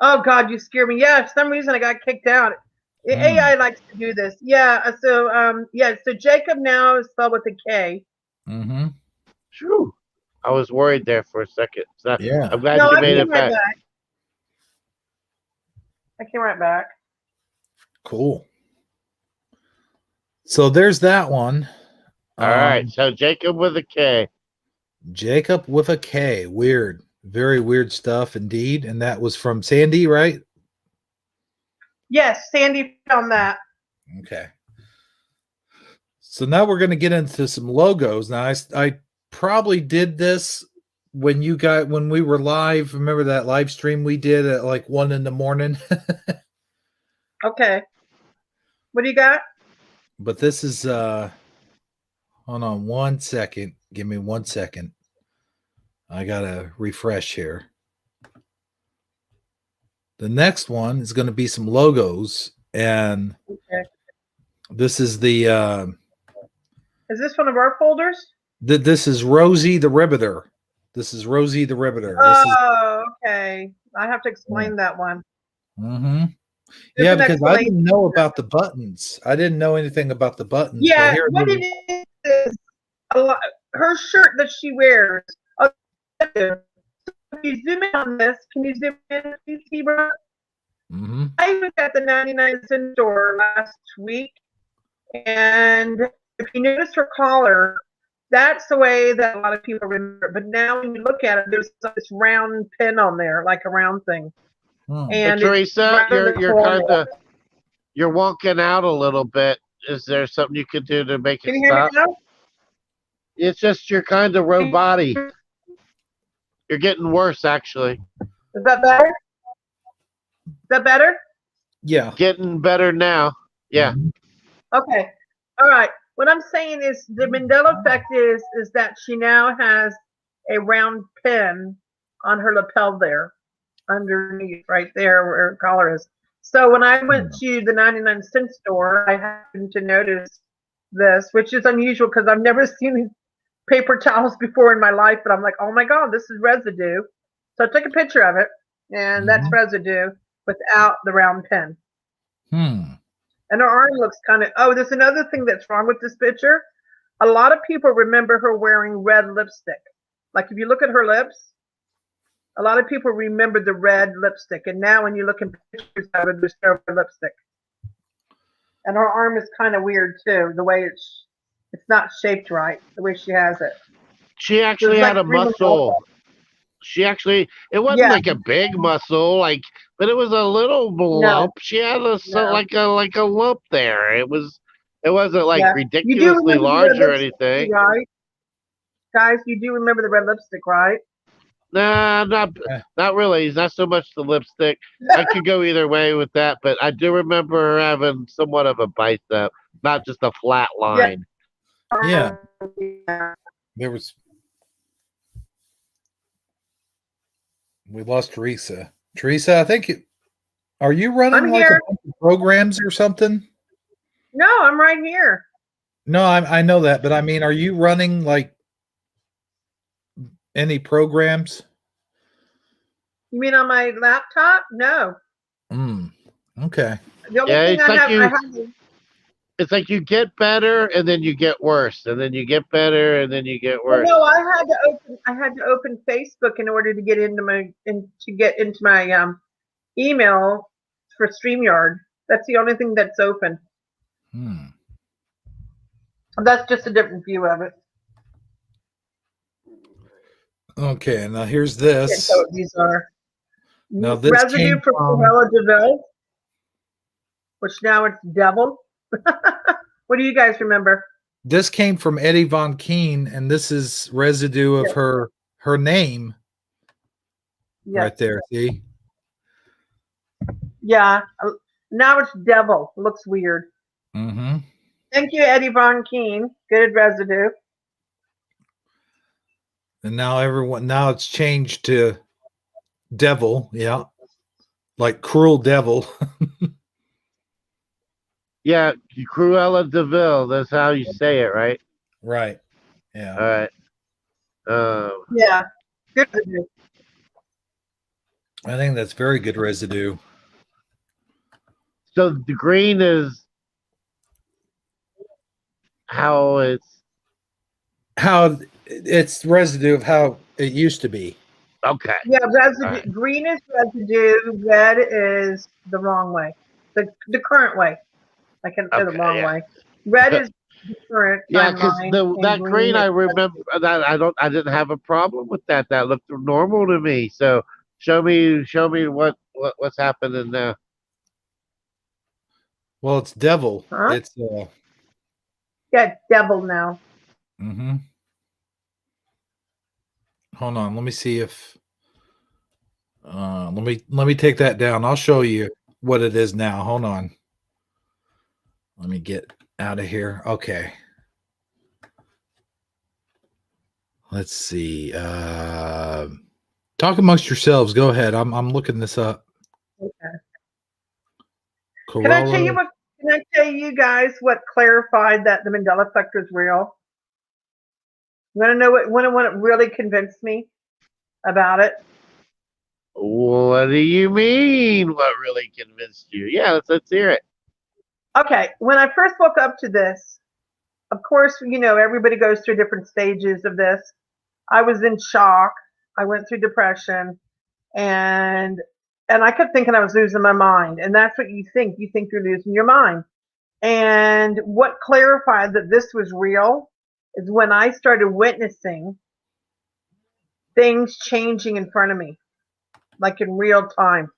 Oh God, you scare me. Yeah, for some reason I got kicked out. The AI likes to do this. Yeah. So So Jacob now is spelled with a K. Mm-hmm. True. I was worried there for a second. So Yeah. I'm glad No, you I made came it right back. back. I came right back. Cool. So there's that one. All right. So Jacob with a K. Jacob with a K. Weird. Very weird stuff indeed. And that was from Sandy, right? Yes, Sandy found that. Okay. So now we're going to get into some logos. Now I probably did this when we were live. Remember that live stream we did at like 1 a.m? Okay. What do you got? But this is hold on 1 second. Give me 1 second. I gotta refresh here. The next one is going to be some logos, and Okay. this is the Is this one of our folders? this is Rosie the Ribbiter. This is Rosie the Ribbiter. Oh, okay. I have to explain that one. Mm-hmm. There's Yeah, an because I didn't explanation. know about the buttons. I didn't know anything about the buttons. But Yeah, here what it is, her shirt that she wears. Oh, if you zoom in on this, can you zoom in, please, Hebrew? mm-hmm. I was at the 99-cent store last week, and if you notice her collar, that's the way that a lot of people remember it. But now when you look at it, there's this round pin on there, like a round thing. And Teresa, it's you're wonking out a little bit. Is there something you could do to make Can it you hear stop? me now? It's just you're kind of roboty. You're getting worse, actually. Is that better? Is that better? Yeah. Getting better now. Yeah. Okay. All right. What I'm saying is the Mandela effect is that she now has a round pin on her lapel there, underneath, right there where her collar is. So when I went to the 99-cent store, I happened to notice this, which is unusual because I've never seen these paper towels before in my life. But I'm like, oh my God, this is residue. So I took a picture of it, and that's residue without the round pin. And her arm looks kind of, there's another thing that's wrong with this picture. a lot of people remember her wearing red lipstick. Like if you look at her lips, a lot of people remember the red lipstick. And now when you look in pictures of her, there's no red lipstick. And her arm is kind of weird too, the way it's not shaped right, the way she has it. She actually There's had like a 3 muscle. It wasn't Yeah, like a big muscle, but it was a little no, lump. She had no, like a lump there. It wasn't like yeah. You do ridiculously remember the red large or lipstick, anything. right? Guys, you do remember the red lipstick, right? Nah, not really. It's not so much the lipstick. I could go either way with that, but I do remember her having somewhat of a bicep, not just a flat Yeah. line. Yeah. Yeah. There was. We lost Teresa. Teresa, I think are you running I'm like here. a bunch of programs or something? No, I'm right here. No, I know that, but I mean, are you running like any programs? You mean on my laptop? No. Okay. The only Yeah, thing it's like you get better and then you get worse, and then you get better and then you get well, worse. no, I had to open Facebook in order to get into my email for StreamYard. That's the only thing that's open. That's just a different view of it. Okay, now here's I can't this. tell what these are. Now this Residue came for from Cruella de Vil, which now it's Devil. What do you guys remember? Eddie Von Keen, and this is residue of Yes. her name Yes. right there. See? Yeah. Now it's Devil. Looks weird. Mm-hmm. Thank you, Eddie Von Keen. Good residue. And now it's changed to Devil. Yeah. Like Cruel Devil. Yeah, Cruella de Vil. That's how you say it, right? Right. Yeah. All right. Yeah. Good residue. I think that's very good residue. So the green is how it's residue of how it used to be. okay. Yeah, residue. Right. Green is residue. Red is the wrong way. The current way. I can't say the wrong yeah. way. Red is the current Yeah, because timeline. that and green, I is remember that I didn't have a problem with that. That looked normal to me. So show me what's happening now. Well, it's Devil. Huh? It's Yeah, Devil now. mm-hmm. Hold on, let me see if let me take that down. I'll show you what it is now. Hold on. Let me get out of here. Okay. Let's see. Talk amongst yourselves. Go ahead. I'm looking this up. Okay. Corolla. Can I tell you guys what clarified that the Mandela effect was real? You want to know what really convinced me about it? What do you mean? What really convinced you? Yeah, let's hear it. Okay, when I first woke up to this, of course, everybody goes through different stages of this. I was in shock. I went through depression, and I kept thinking I was losing my mind. And that's what you think. You think you're losing your mind. And what clarified that this was real is when I started witnessing things changing in front of me, like in real time.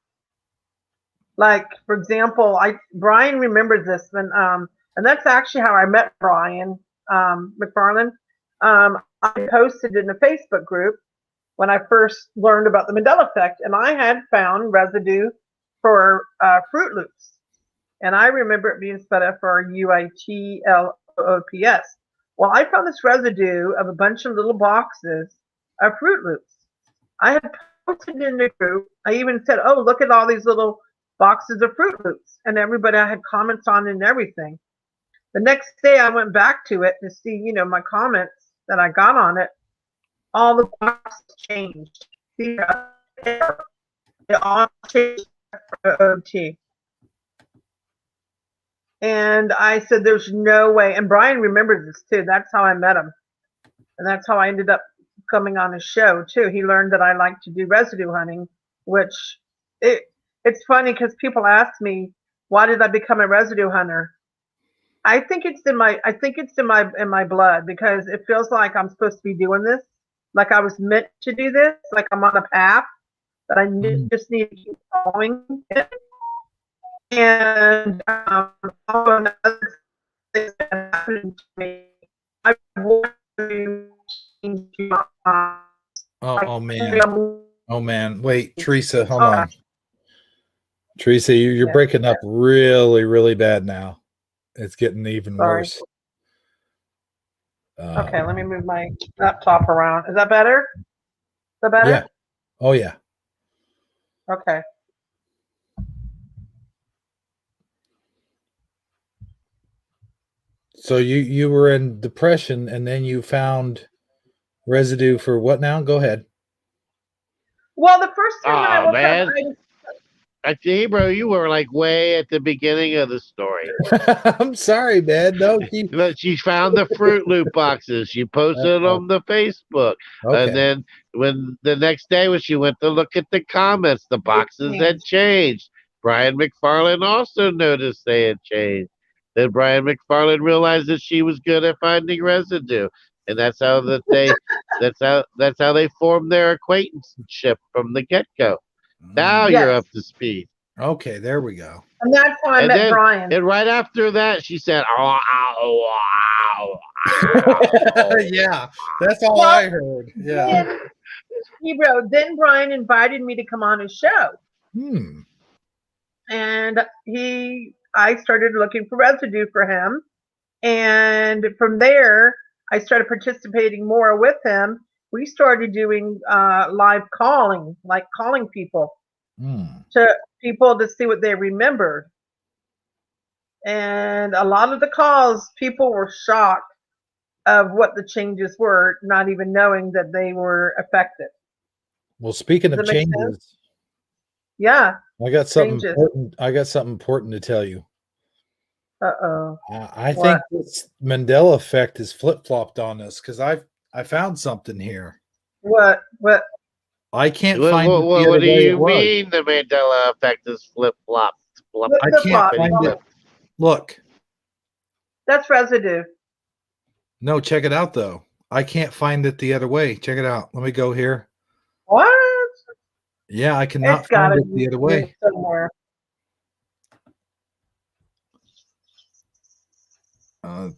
Like, for example, Brian remembers this, and that's actually how I met Brian McFarland. I posted in a Facebook group when I first learned about the Mandela effect, and I had found residue for Fruit Loops. And I remember it being spelled FRUITLOOPS. Well, I found this residue of a bunch of little boxes of Fruit Loops. I had posted in the group. I even said, "Oh, look at all these little boxes of Fruit Loops," and everybody I had comments on and everything. The next day, I went back to it to see, my comments that I got on it. All the boxes changed. It all changed. OT. And I said, there's no way. And Brian remembers this too. That's how I met him. And that's how I ended up coming on his show too. He learned that I like to do residue hunting, which it's funny because people ask me, why did I become a residue hunter? I think it's in my blood because it feels like I'm supposed to be doing this. Like I was meant to do this. Like I'm on a path that I just need to keep following it. And another thing that happened to me, I wanted to change my Oh man. Oh man. Wait, Teresa, hold on. Teresa, you're breaking up really, really bad now. It's getting even worse. Okay, let me move my laptop around. Is that better? Is that better? Yeah. Oh yeah. Okay. So you were in depression and then you found residue for what now? Go ahead. Well, the first time when I woke man. up, I see, bro, you were like way at the beginning of the story. I'm sorry, man. No, she found the Fruit Loop boxes. She posted on the Facebook. Okay. And then when the next day when she went to look at the comments, the boxes had changed. Brian McFarlane also noticed they had changed. Then Brian McFarlane realized that she was good at finding residue. And that's how that's how they formed their acquaintanceship from the get-go. Now you're up to speed. Okay, there we go. And that's how I met Brian. And right after that, she said, yeah, that's all I heard. Yeah. Then Brian invited me to come on his show. And I started looking for residue for him. And from there, I started participating more with him. We started doing live calling, like calling people to people to see what they remembered. And a lot of the calls, people were shocked of what the changes were, not even knowing that they were affected. Well, speaking of changes, yeah, I got something important. I got something important to tell you. Uh-oh. I think this Mandela effect is flip-flopped on us because I found something here. What? I can't find it. What do you mean the Mandela effect is flip-flopped? I can't find it. Look. That's residue. No, check it out, though. I can't find it the other way. Check it out. Let me go here. What? Yeah, I cannot find it the other way. Somewhere.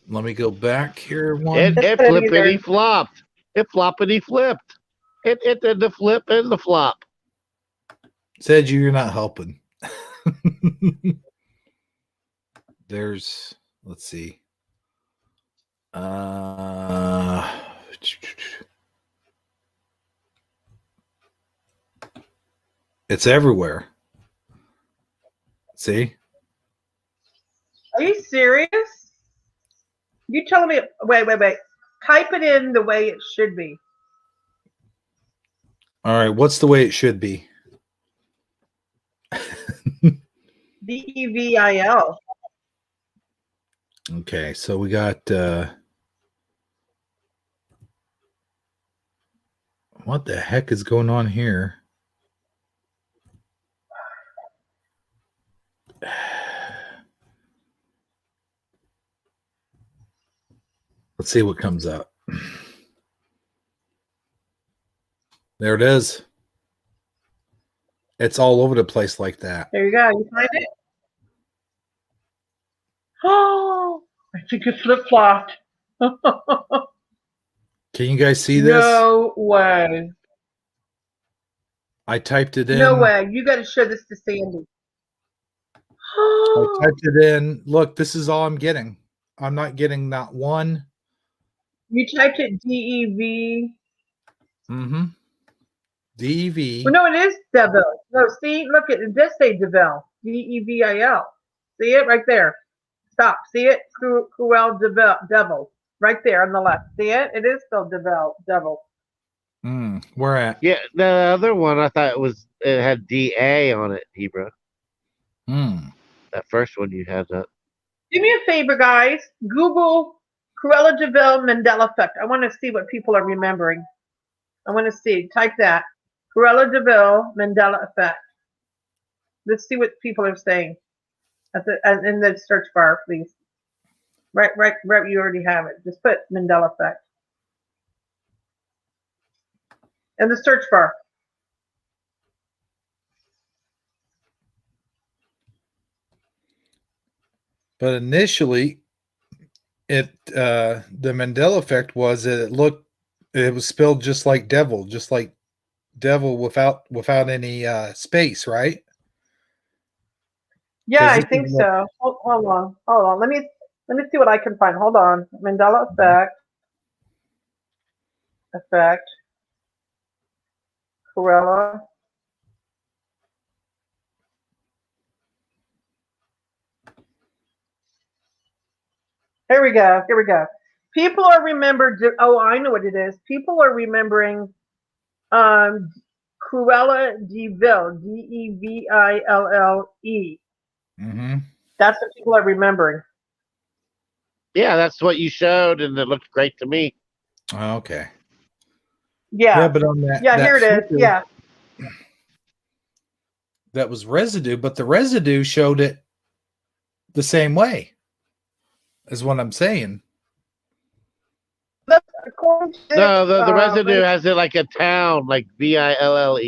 Let me go back here. It flippity flopped. It floppity flipped. It did the flip and the flop. Said you're not helping. Let's see. It's everywhere. See? Are you serious? You telling me? Wait. Type it in the way it should be. All right. What's the way it should be? DEVIL. Okay, so we got what the heck is going on here? Let's see what comes up. There it is. It's all over the place like that. There you go. You find it? Oh, I think it flip-flopped. Can you guys see this? No way. I typed it in. No way. You got to show this to Sandy. I typed it in. Look, this is all I'm getting. I'm not getting not one. You typed it DEV. Mm-hmm. DEV. Well, no, it is Devil. No, see, look, it does say Devil. DEVIL. See it right there. Stop. See it? Cruel Devil. Right there on the left. See it? It is still Devil. Where at? Yeah, the other one I thought it had DA on it, Hebrew. That first one you had up. Do me a favor, guys. Google Cruella de Vil Mandela effect. I want to see what people are remembering. I want to see. Type that. Cruella de Vil Mandela effect. Let's see what people are saying in the search bar, please. Right. You already have it. Just put Mandela effect in the search bar. But initially, the Mandela effect was that it was spelled just like devil without any space, right? Yeah, I think so. Hold on. Let me see what I can find. Hold on. Mandela effect. Cruella. Here we go. People are remembered. Oh, I know what it is. People are remembering Cruella de Vil, Deville. Mm-hmm. That's what people are remembering. Yeah, that's what you showed, and it looked great to me. Okay. Yeah, but on that, yeah, that here it is. flicker, Yeah, that was residue, but the residue showed it the same way, is what I'm saying. that's according to No, the residue has it like a town, like Ville.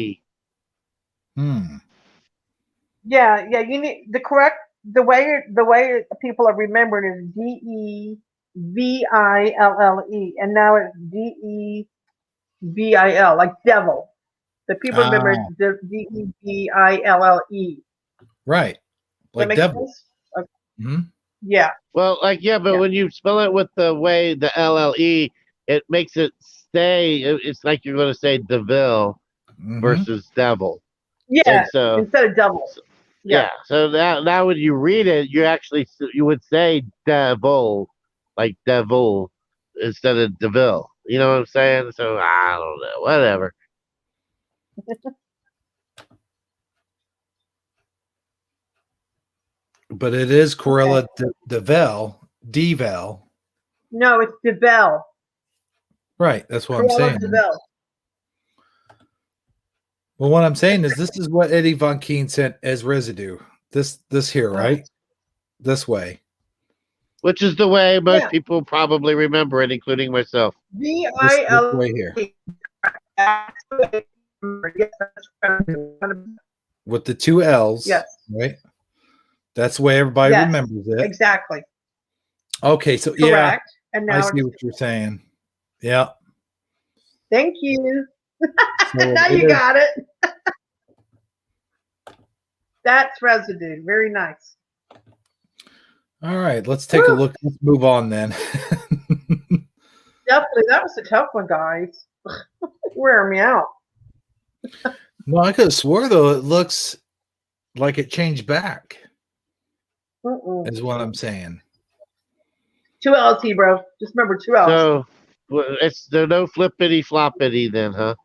Yeah. You need the way people are remembering is Deville, and now it's Devil, like devil. The people remember Deville. Right. Like That makes devil. sense? Okay. Mm-hmm. Yeah. Well, but Yeah. when you spell it with the way the LLE, it makes it stay. It's like you're going to say Deville versus devil. Yeah. And so Instead of devil. Yeah. So now when you read it, you would say devil, like devil, instead of deville. You know what I'm saying? So I don't know. Whatever. But it is Cruella Deville. No, it's Deville. Right. That's what I'm Cruella saying. Deville. Well, what I'm saying is this is what Eddie Von Keen sent as residue. This here, right? This way. Which is the way most people probably remember it, including myself. This way here. With the two L's. Yes. Right? That's the way everybody remembers it. Exactly. Okay, so Correct. And now I see what you're saying. Yeah. Thank you. So now you got it. That's residue. Very nice. All right, let's take a look. Let's move on then. Definitely, that was a tough one, guys. Wear me out. No, I could have swore though it looks like it changed back. Is what I'm saying. 2 L's, bro. Just remember 2 L's. So there's no flippity floppity then, huh?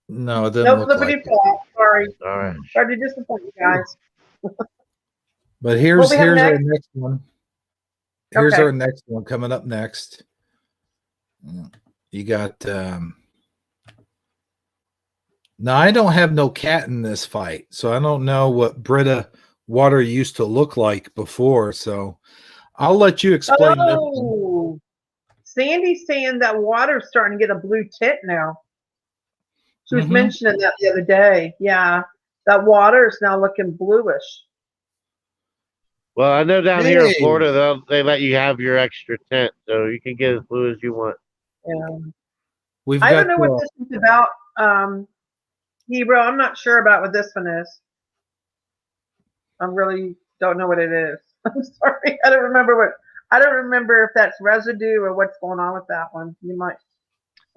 No, it doesn't look like flop. Sorry. All right. Sorry to disappoint you guys. But here's our next one. Here's Okay. our next one coming up next. You got now I don't have no cat in this fight, so I don't know what Brita water used to look like before, so I'll let you explain this one. Sandy's saying that water's starting to get a blue tint now. She was mentioning that the other day. Yeah, that water is now looking bluish. Well, I know down here in Florida, they let you have your extra tent, so you can get as blue as you want. Yeah. I don't know what this is about, Hebrew. I'm not sure about what this one is. I really don't know what it is. I'm sorry. I don't remember if that's residue or what's going on with that one. You might.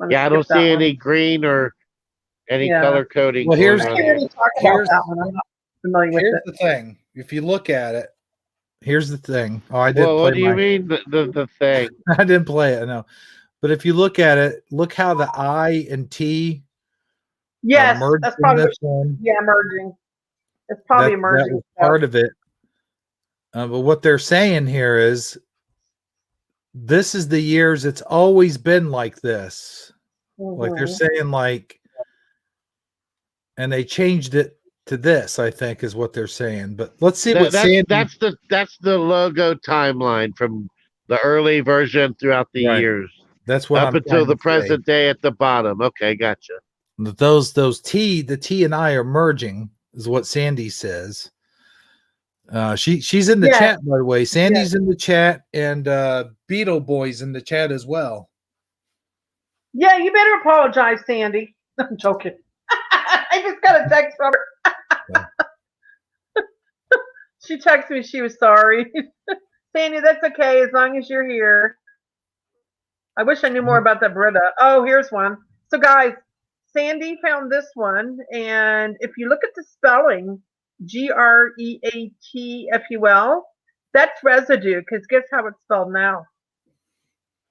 Yeah, I don't see any green or any color coding. Well, here's about that one. I'm not familiar with it. Here's the thing. If you look at it, here's the thing. Oh, I did. Well, what do you mean the thing? I didn't play it. No, but if you look at it, look how the I and T. Yes, that's probably emerging. It's probably emerging. That was part of it. But what they're saying here is this is the years it's always been like this. Like they're saying, like, and they changed it to this, I think, is what they're saying. But let's see what Sandy. That's the logo timeline from the early version throughout the Right. years. That's what up I'm until trying the to say. present day at the bottom. Okay, gotcha. The T and I are merging, is what Sandy says. She's in the chat, by the way. Sandy's in the chat, and Beetle Boy's in the chat as well. Yeah, you better apologize, Sandy. I'm joking. I just got a text from her. She texted me she was sorry. Sandy, that's okay as long as you're here. I wish I knew more about that Brita. Oh, here's one. So, guys, Sandy found this one, and if you look at the spelling, Greatful, that's residue, because guess how it's spelled now?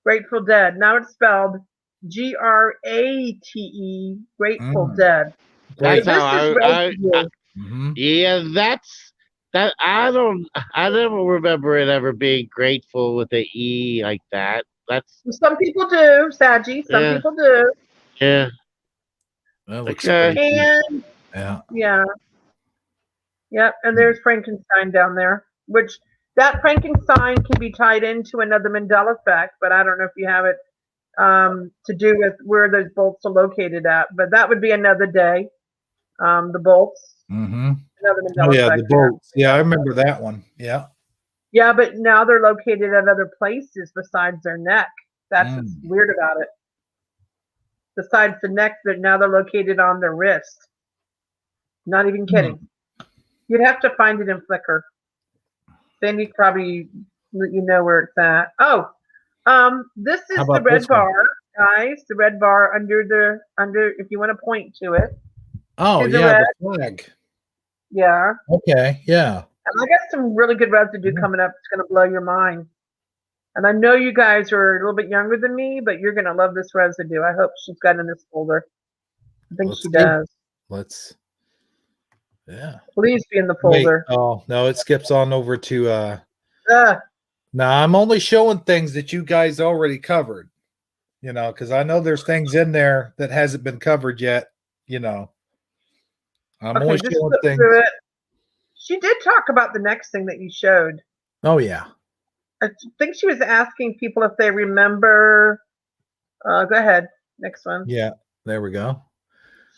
Grateful Dead. Now it's spelled Grate, Grateful Dead. That's So how yeah, that's that. I never remember it ever being grateful with a E like that. That's some people do, Sagi. Some people do. Yeah. That looks okay. crazy. And yeah. Yep. And there's Frankenstein down there, which that Frankenstein can be tied into another Mandela effect, but I don't know if you have it to do with where those bolts are located at. But that would be another day. The bolts. Mm-hmm. Another Mandela effect the bolts. Yeah, I remember that one. Yeah. Yeah, but now they're located at other places besides their neck. That's what's weird about it. Besides the neck, now they're located on their wrist. Not even kidding. You'd have to find it in Flickr. Then you probably where it's at. Oh, this is the red bar, guys. The red bar under if you want to point to it. Oh yeah, the flag. Yeah. Okay. Yeah. And I got some really good residue coming up. It's going to blow your mind. And I know you guys are a little bit younger than me, but you're going to love this residue. I hope she's got in this folder. I think she does. Yeah. Please be in the folder. Wait, oh, no, it skips on over to now I'm only showing things that you guys already covered, because I know there's things in there that hasn't been covered yet, I'm only showing things. She did talk about the next thing that you showed. Oh, yeah. I think she was asking people if they remember. Go ahead. Next one. Yeah, there we go.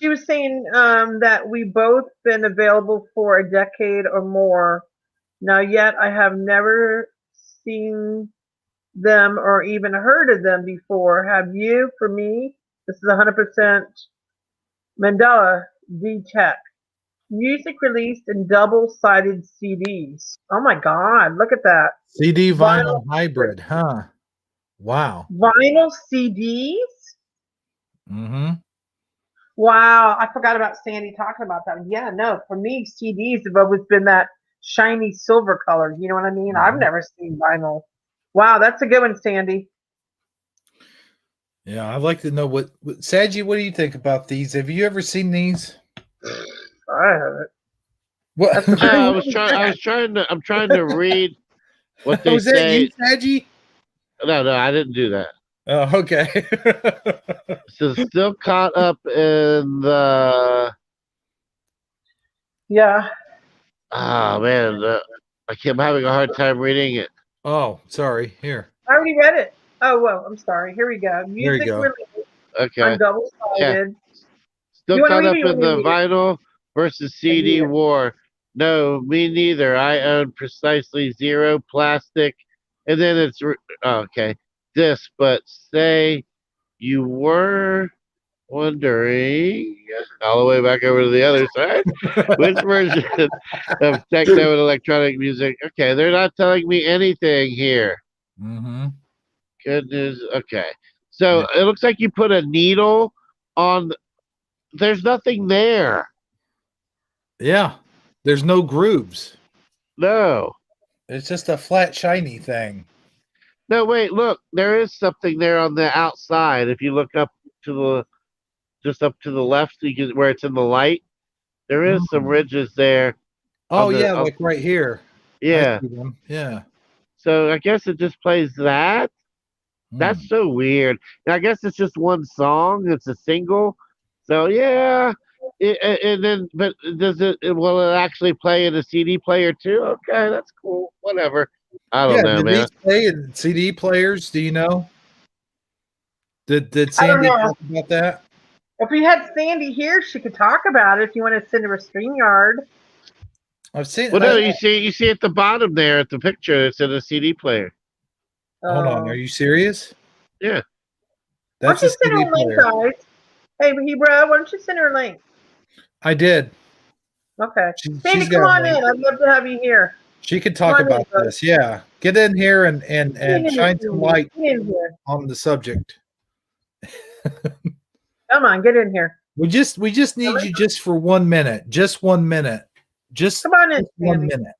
She was saying that we both been available for a decade or more. Now, yet I have never seen them or even heard of them before. Have you? For me, this is 100% Mandela D-Tech. Music released in double-sided CDs. Oh my God, look at that. CD vinyl hybrid, huh? Wow. Vinyl CDs? Mm-hmm. Wow, I forgot about Sandy talking about that. Yeah, no, for me, CDs have always been that shiny silver color. You know what I mean? I've never seen vinyl. Wow, that's a good one, Sandy. Yeah, I'd like to know what Sagi, what do you think about these? Have you ever seen these? I haven't. What? I'm trying to read what they was say. That you, Sagi? No, I didn't do that. Oh, okay. So still caught up in the. Yeah. Oh man, I'm having a hard time reading it. Oh, sorry. Here. I already read it. Oh well, I'm sorry. Here we go. Music release on double-sided. Yeah. Still caught up in the vinyl versus CD war. No, me neither. I own precisely zero plastic, and then it's okay. This, but say you were wondering all the way back over to the other side, which version of techno and electronic music? Okay, they're not telling me anything here. Mm-hmm. Good news. Okay, so it looks like you put a needle on. There's nothing there. Yeah, there's no grooves. No, it's just a flat, shiny thing. No, wait, look, there is something there on the outside. If you look up to the left, where it's in the light, there is some ridges there. Oh yeah, like right here. Yeah. see them. Yeah. So I guess it just plays that. That's Hmm. so weird. And I guess it's just one song. It's a single. So yeah. And then, but will it actually play in a CD player too? Okay, that's cool. Whatever. I Yeah. don't know, Did man. these play in CD players? Do you know? Did I don't Sandy know. talk about that? If we had Sandy here, she could talk about it if you want to send her a StreamYard. I've seen. Well, no, you see at the bottom there at the picture, it's in a CD player. Hold on. Are you serious? Yeah. Why That's don't a you send her CD a link, player. guys? Hey, Hebrew, why don't you send her a link? I did. Okay. Sandy, She's come got a on link. in. I'd love to have you here. She could Come talk on in, about bro. this. Yeah. Get in here and Get in shine some here. light Get in here. on the subject. Come on, get in here. We just need you just for 1 minute. Just 1 minute. Just Come on in, 1 Sandy. minute.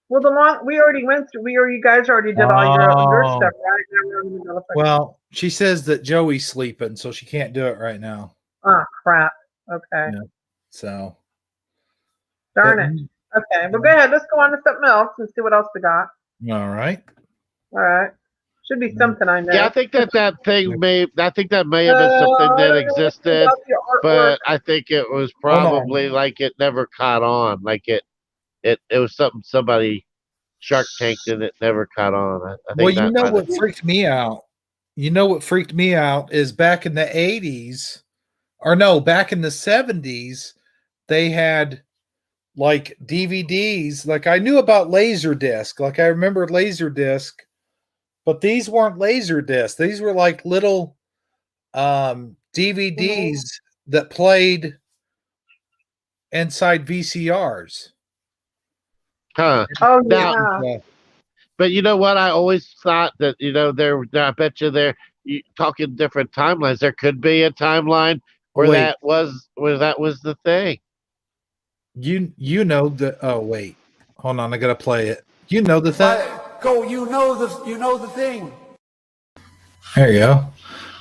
Well, we already went through. You guys already did all your stuff, right? Well, she says that Joey's sleeping, so she can't do it right now. Oh crap. Okay. Yeah. So Darn it. Okay. Well, go ahead. Let's go on to something else and see what else we got. All right. All right. Should be something I know. Yeah, I think that thing may. I think that may have been something that existed, but I think it was probably like it never caught on. Like it was something somebody Shark Tanked and it never caught on. I think Well, you that know might what have. freaked me out? You know what freaked me out is back in the 80s, or no, back in the 70s, they had like DVDs. Like I knew about Laserdisc. Like I remember Laserdisc, but these weren't Laserdisc. These were like little DVDs that played inside VCRs. Huh. Oh Now, yeah. but you know what? I always thought that I bet you you talking different timelines. There could be a timeline where Wait. that was the thing. You know the wait. Hold on, I gotta play it. You know the thing. Go, you know the thing. There you go.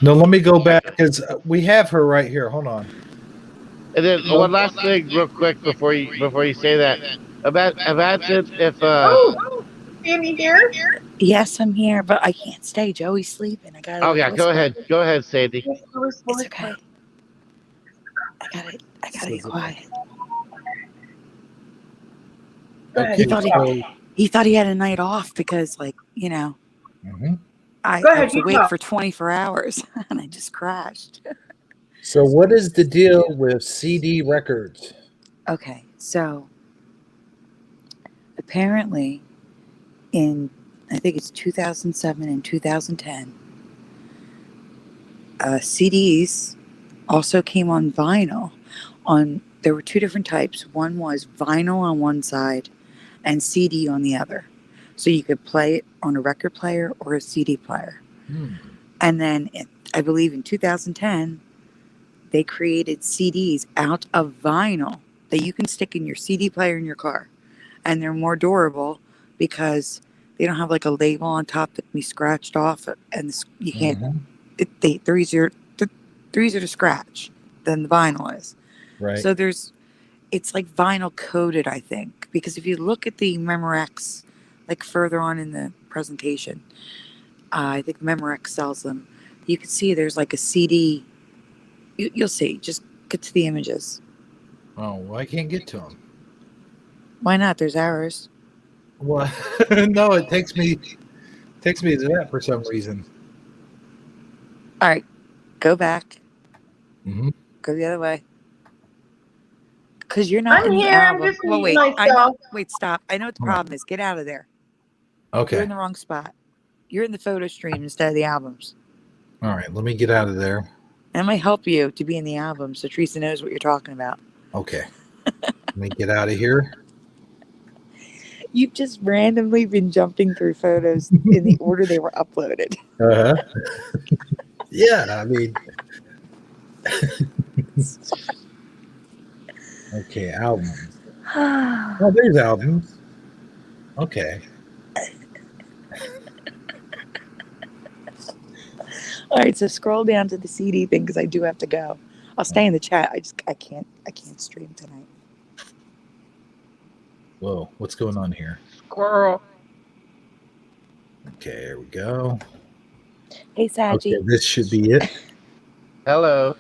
No, let me go back because we have her right here. Hold on. And then one last thing, real quick, before you say that. Imagine if Oh, Sandy here? Yes, I'm here, but I can't stay. Joey's sleeping. I gotta. Oh yeah, go ahead, Sandy. It's okay. I gotta be quiet. Okay, He thought he had a night off because, like, I have to wait for 24 hours and I just crashed. So what is the deal with CD records? Okay, so apparently in, I think it's 2007 and 2010, CDs also came on vinyl. There were two different types. One was vinyl on one side and CD on the other. So you could play it on a record player or a CD player. And then I believe in 2010, they created CDs out of vinyl that you can stick in your CD player in your car. And they're more durable because they don't have like a label on top that can be scratched off, and you can't. They're easier to scratch than the vinyl is. Right. So it's like vinyl coated, I think, because if you look at the Memorex, like further on in the presentation, I think Memorex sells them. You can see there's like a CD. You'll see. Just get to the images. Oh, well, I can't get to them. Why not? There's arrows. Well, no, it takes me to that for some reason. All right, go back. Mm-hmm. Go the other way. Because you're not I'm in the here. album. I'm just Well, muting wait. myself. Wait, stop. I know what the problem is. Get out of there. Okay. You're in the wrong spot. You're in the photo stream instead of the albums. All right, let me get out of there. That might help you to be in the album so Teresa knows what you're talking about. Okay. Let me get out of here. You've just randomly been jumping through photos in the order they were uploaded. Uh-huh. Yeah, I mean. Okay, albums. Oh, there's albums. Okay. All right, so scroll down to the CD thing because I do have to go. I'll stay in the chat. I can't stream tonight. Whoa, what's going on here? Squirrel. Okay, there we go. Hey, Sagi. Okay, this should be it. Hello.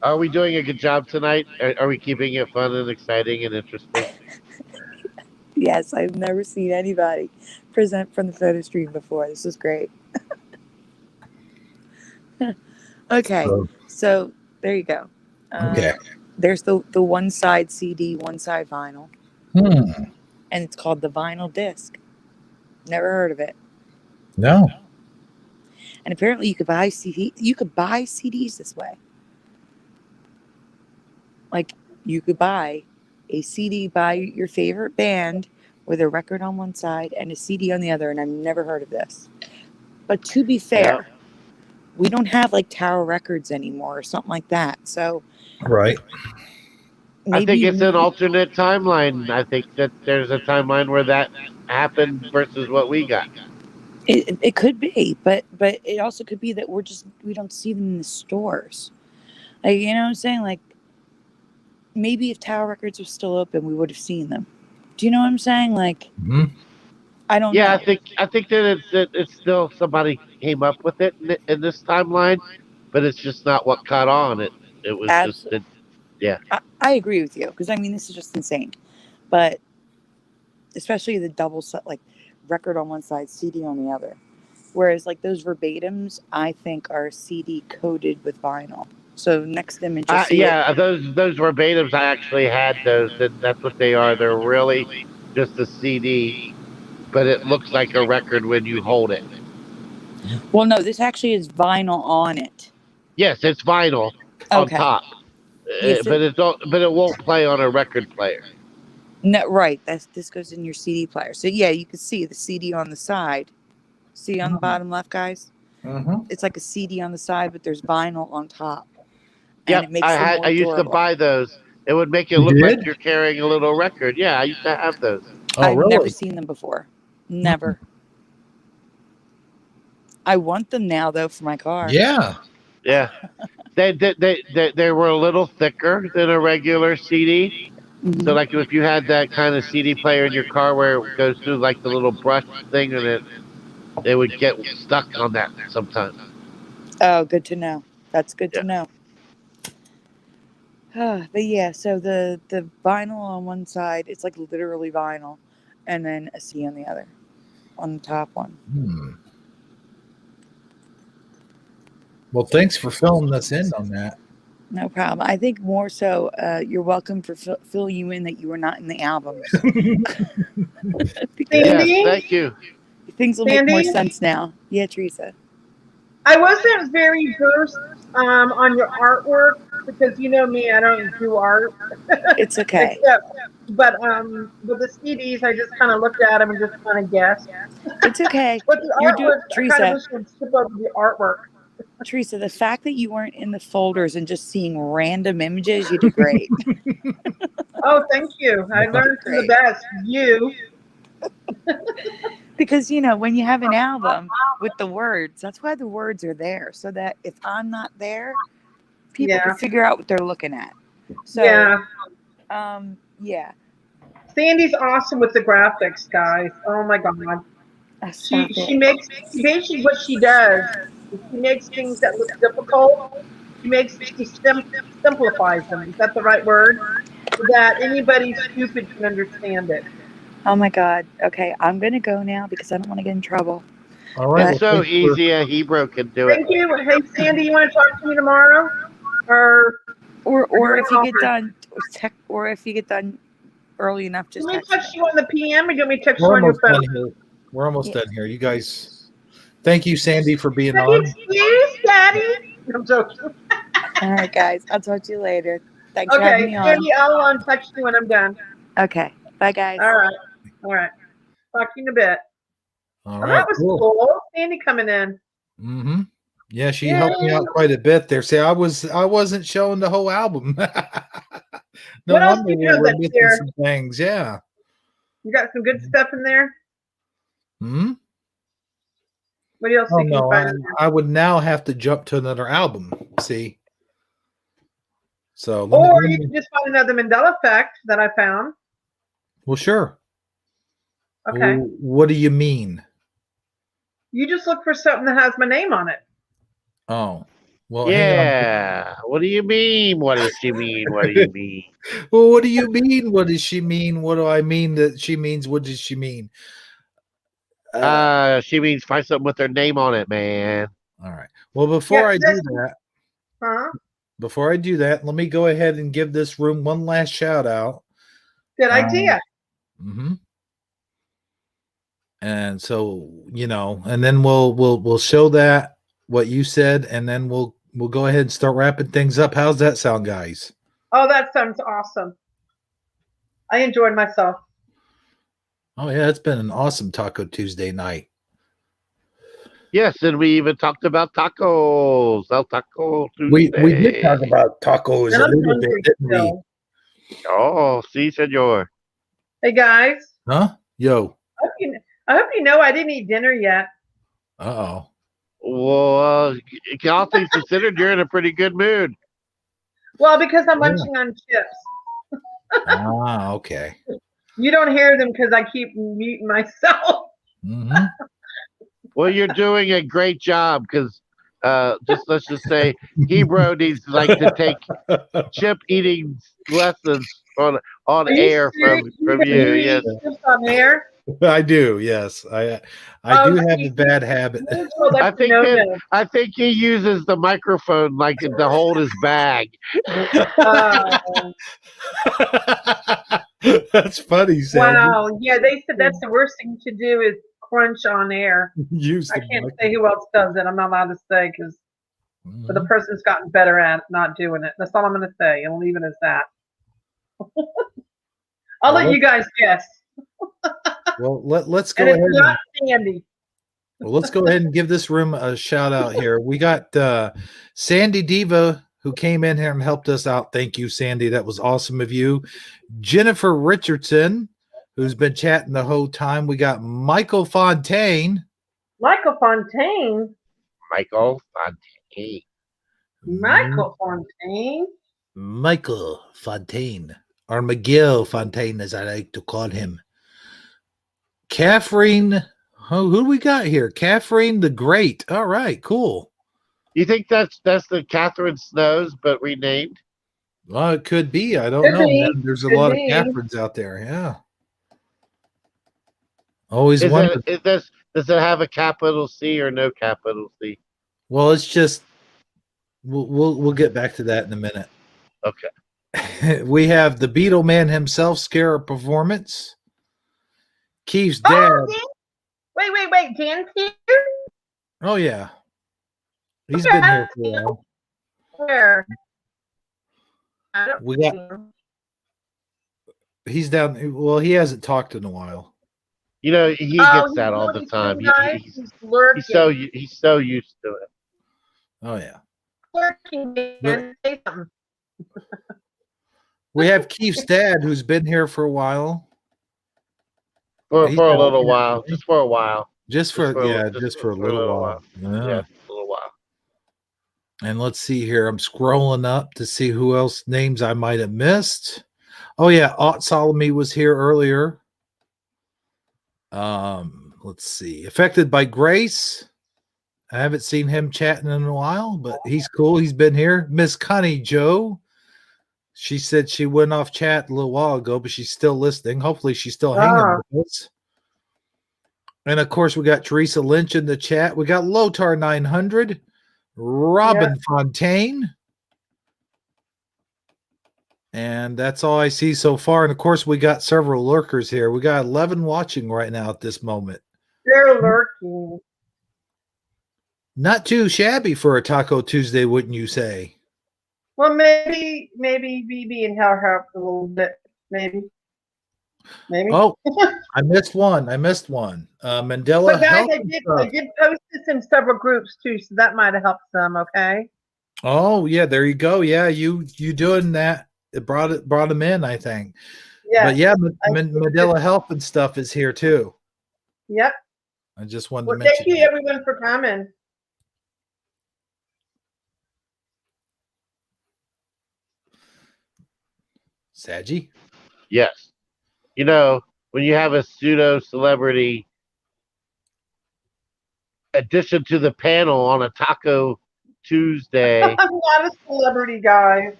Are we doing a good job tonight? Are we keeping it fun and exciting and interesting? Yes, I've never seen anybody present from the photo stream before. This is great. Okay, so there you go. Okay. There's the one side CD, one side vinyl, Hmm. and it's called the vinyl disc. Never heard of it. No. And apparently, you could buy CDs this way. Like, you could buy a CD by your favorite band with a record on one side and a CD on the other, and I've never heard of this. But to be fair, we don't have like Tower Records anymore or something like that. So Right. I think it's an alternate timeline. I think that there's a timeline where that happened versus what we got. It could be, but it also could be that we don't see them in the stores. Like, you know what I'm saying? Like, maybe if Tower Records was still open, we would have seen them. Do you know what I'm saying? Like, I don't know. Yeah, I think that it's still somebody came up with it in this timeline, but it's just not what caught on. It was Absolutely. just yeah. I agree with you because I mean this is just insane, but especially the double set, like record on one side, CD on the other. Whereas like those verbatims, I think are CD coated with vinyl. So next image, you'll see those verbatims. I actually had those. That's what they are. They're really just a CD, but it looks like a record when you hold it. Well, no, this actually is vinyl on it. Yes, it's vinyl on top, but it won't play on a record player. No, right. This goes in your CD player. So yeah, you can see the CD on the side. See on the bottom left, guys? It's like a CD on the side, but there's vinyl on top. Yep, And it makes them more I used to durable. buy those. It would make it look like you're carrying a little record. Yeah, I used to have those. Oh, I've really? never seen them before. Never. I want them now, though, for my car. Yeah. Yeah. They were a little thicker than a regular CD. So, like, if you had that kind of CD player in your car where it goes through like the little brush thing, and it would get stuck on that sometimes. Oh, good to know. That's good to know. But yeah, so the vinyl on one side, it's like literally vinyl, and then a C on the other, on the top one. Well, thanks for filling us in on that. No problem. I think more so, you're welcome for fill you in that you were not in the albums. Yes, thank you. Things will make more sense now. Yeah, Teresa. I wasn't very versed on your artwork because you know me, I don't do art. It's okay. But with the CDs, I just kind of looked at them and just kind of guessed. It's okay. But the artwork, I kind of wish you'd skip over the artwork. Teresa, the fact that you weren't in the folders and just seeing random images, you did great. Oh, thank you. I learned from the best. You. Because, you know, when you have an album with the words, that's why the words are there. So that if I'm not there, people can figure out what they're looking at. So, yeah. Sandy's awesome with the graphics, guys. Oh, my God. She makes, basically what she does is she makes things that look difficult. She simplifies them. Is that the right word? So that anybody stupid can understand it. Oh my God. Okay, I'm gonna go now because I don't want to get in trouble. All right. It's so easy a Hebrew can do it. Thank you. Hey Sandy, you want to talk to me tomorrow? Or if you get done or if you get done early enough, just let me text text you on the PM or do me text you We're on your almost phone? done here. We're almost done here. You guys, thank you, Sandy, for being Have on. excuse, Daddy. I'm joking. All right, guys. I'll talk to you later. Thanks for having me on. Sandy, I'll text you when I'm done. Okay. Bye, guys. All right. Talk to you in a bit. All Well, right. that was cool. Sandy coming in. Mm-hmm. Yeah, she helped me out quite a bit there. See, I wasn't showing the whole album. No what else wonder you we doing were this missing year? some things. Yeah. You got some good stuff in there? Hmm. What else Oh you can no, find in there? I would now have to jump to another album. See. So Or you can just find another Mandela effect that I found. Well, sure. Okay. What do you mean? You just look for something that has my name on it. Oh, well, hang on. Yeah. What do you mean? What does she mean? What do you mean? Well, what do you mean? What does she mean? What do I mean that she means? What does she mean? She means find something with her name on it, man. All right. Well, Yeah, huh? before I do that, let me go ahead and give this room one last shout out. Good idea. Mm-hmm. And so, and then we'll show that what you said, and then we'll go ahead and start wrapping things up. How's that sound, guys? Oh, that sounds awesome. I enjoyed myself. Oh yeah, it's been an awesome Taco Tuesday night. Yes, and we even talked about tacos. El Taco We Tuesday. did talk about tacos And a I'm little bit, hungry didn't we? still. Oh, si, senor. Hey guys, Huh? Yo. I hope you know I didn't eat dinner yet. Uh-oh. Well, all things considered, you're in a pretty good mood. Well, because I'm Yeah. munching on chips. Okay. You don't hear them because I keep muting myself. Mm-hmm. Well, you're doing a great job because let's just say Hebrew needs to take chip eating lessons on Are you air serious? from you. Yes. Eat chips on air? I do, yes. I do have a bad habit. Well, I that's a think no-no. I think he uses the microphone to hold his bag. That's funny, Sandy. Wow. Yeah, they said that's the worst thing to do is crunch on air. Use I the can't mic- say who else does it. I'm not allowed to say because but the person's gotten better at not doing it. That's all I'm going to say. I'll leave it as that. I'll let you guys guess. Well, let's go And ahead. it's not Sandy. Well, let's go ahead and give this room a shout out here. We got Sandy Diva who came in here and helped us out. Thank you, Sandy. That was awesome of you. Jennifer Richardson, who's been chatting the whole time. We got Michael Fontaine. Michael Fontaine. Michael Fontaine. Michael Fontaine. Michael Fontaine, or Miguel Fontaine, as I like to call him. Catherine, who do we got here? Catherine the Great. All right, cool. You think that's the Catherine Snows, but renamed? Well, it could be. I don't Could know. be. Man. There's a Could lot be. of Catherines out there. Yeah. Always Is wondered. does it have a capital C or no capital C? Well, it's just we'll get back to that in a minute. Okay. We have the Beetle Man himself, Scare Performance. Keith's dad. Wait. Dan's here? Oh yeah. He's been here for a while. Where? I don't We got. He's down. Well, he hasn't talked in a while. You know, he gets that all the time. He's lurking. He's so used to it. Oh yeah. Lurking. Dan. Say something. We have Keith's dad, who's been here for a while. For a little while. Just for a while. Just for a little while. Yeah, a little while. And let's see here. I'm scrolling up to see who else names I might have missed. Oh yeah, Ot Solomon was here earlier. Let's see. Affected by Grace. I haven't seen him chatting in a while, but he's cool. He's been here. Miss Connie Joe. She said she went off chat a little while ago, but she's still listening. Hopefully she's still hanging with us. And of course, we got Teresa Lynch in the chat. We got Lotar 900, Robin Fontaine. And that's all I see so far. And of course, we got several lurkers here. We got 11 watching right now at this moment. They're lurking. Not too shabby for a Taco Tuesday, wouldn't you say? Well, maybe BB and her helped a little bit. Maybe. Oh, I missed one. Mandela. But guys, I did post this in several groups too, so that might have helped some. Okay. Oh yeah, there you go. Yeah, you doing that? It brought them in, I think. Yeah. But yeah, Mandela Help and stuff is here too. Yep. I just wanted to mention. Thank you everyone for coming. Sagi? Yes. You know, when you have a pseudo celebrity addition to the panel on a Taco Tuesday. I'm not a celebrity, guys.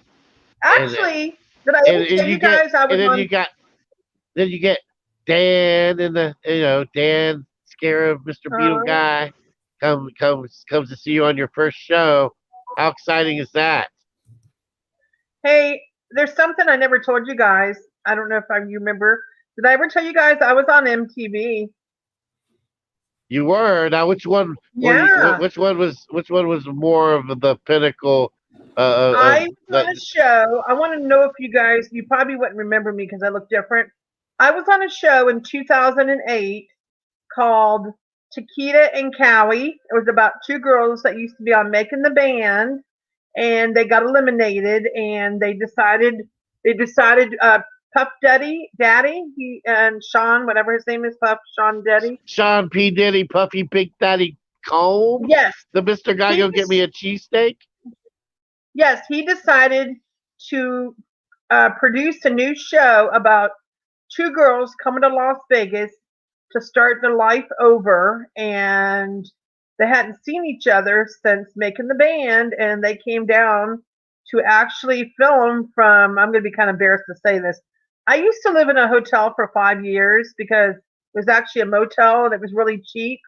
And, Actually, did I and, ever tell you you get guys I was and then on? you get Dan and Dan Scarab, Mr. Beetle Uh, guy comes to see you on your first show. How exciting is that? hey, there's something I never told you guys. I don't know if you remember. Did I ever tell you guys I was on MTV? You were. Now which one were you Yeah. which one was more of the pinnacle I was on a show. I want to know if you probably wouldn't remember me because I look different. I was on a show in 2008 called Chiquita and Cowie. It was about two girls that used to be on Making the Band, and they got eliminated, and they decided Puff Daddy, he and Sean, whatever his name is, Sean Daddy. Sean P. Diddy, Puffy Big Daddy Combs? Yes. The Mr. Guy go get me a cheesesteak? Yes, he decided to produce a new show about two girls coming to Las Vegas to start their life over, and they hadn't seen each other since Making the Band, and they came down to actually film from. I'm going to be kind of embarrassed to say this. I used to live in a hotel for 5 years because it was actually a motel and it was really cheap.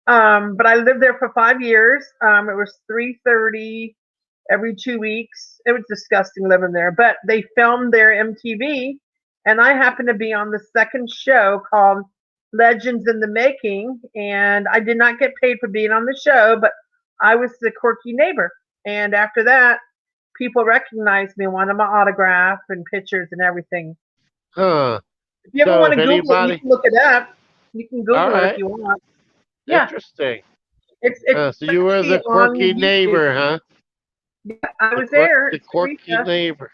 But I lived there for 5 years. It was 3:30 every 2 weeks. It was disgusting living there, but they filmed their MTV, and I happened to be on the second show called Legends in the Making, and I did not get paid for being on the show, but I was the quirky neighbor. And after that, people recognized me, wanted my autograph and pictures and everything. Huh. If you ever So want to if Google it, anybody- you can look it up. You can Google All it right. if you want. Yeah, Interesting. it's So you were the actually on quirky YouTube. neighbor, huh? I was there. The It's quirky Teresa. neighbor.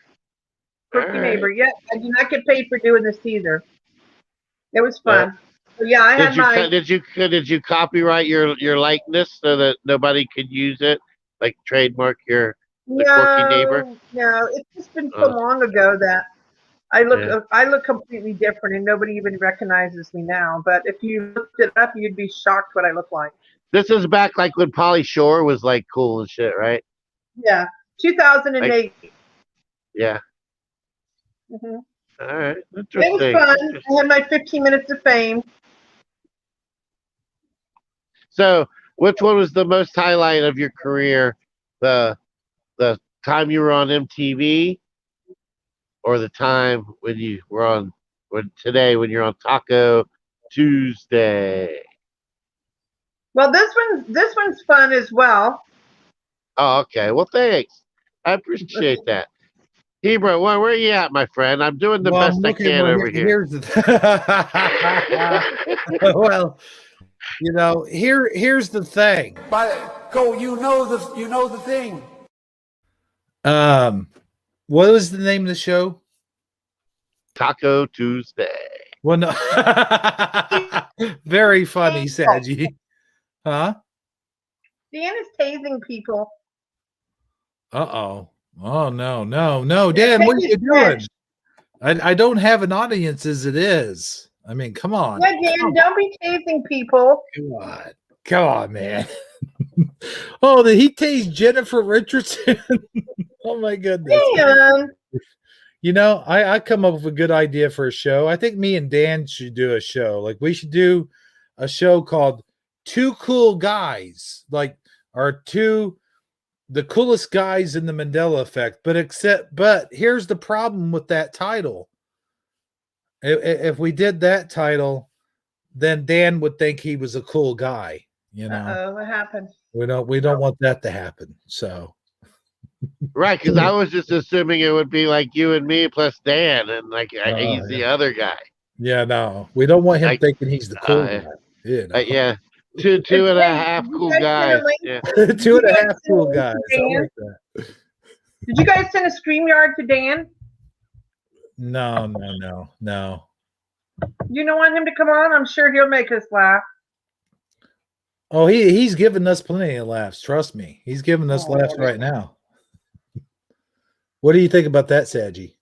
Quirky All neighbor. right. Yeah, I did not get paid for doing this either. It was Well, fun. So yeah, I had my. did you copyright your likeness so that nobody could use it, like trademark the quirky neighbor? No. It's just been so long ago that I look completely different, and nobody even recognizes me now. But if you looked it up, you'd be shocked what I look like. This is back like when Polly Shore was like cool and shit, right? Yeah, 2008. Yeah. Mhm. All right. It was Interesting. fun. I had my 15 minutes of fame. So, which one was the most highlight of your career? The time you were on MTV, or the time when you were on when you're on Taco Tuesday? Well, this one's fun as well. Oh, okay. Well, thanks. I appreciate that. Hebrew, where are you at, my friend? I'm doing the best I can over here. Here's the well, here's the thing. You know the thing. What was the name of the show? Taco Tuesday. Well, no. Very funny, Sagi. Huh? Dan is tasing people. Uh-oh. Oh, no. Dan, what are you doing? I don't have an audience as it is. I mean, come on. Yeah, Dan, don't be tasing people. Come on, man. Oh, did he tase Jennifer Richardson? Oh, my goodness. Dan. I come up with a good idea for a show. I think me and Dan should do a show. Like, we should do a show called Two Cool Guys, like, or the coolest guys in the Mandela Effect. But here's the problem with that title. If we did that title, then Dan would think he was a cool guy. What happened? We don't want that to happen. So. Right, because I was just assuming it would be like you and me plus Dan, and he's the other guy. Yeah, no, we don't want him thinking he's the cool guy. Yeah, two and a half cool guys. Yeah. 2.5 cool guys. I like that. Did you guys send a StreamYard to Dan? No. You don't want him to come on? I'm sure he'll make us laugh. Oh, he's giving us plenty of laughs. Trust me, he's giving us laughs right now. What do you think about that, Sagi?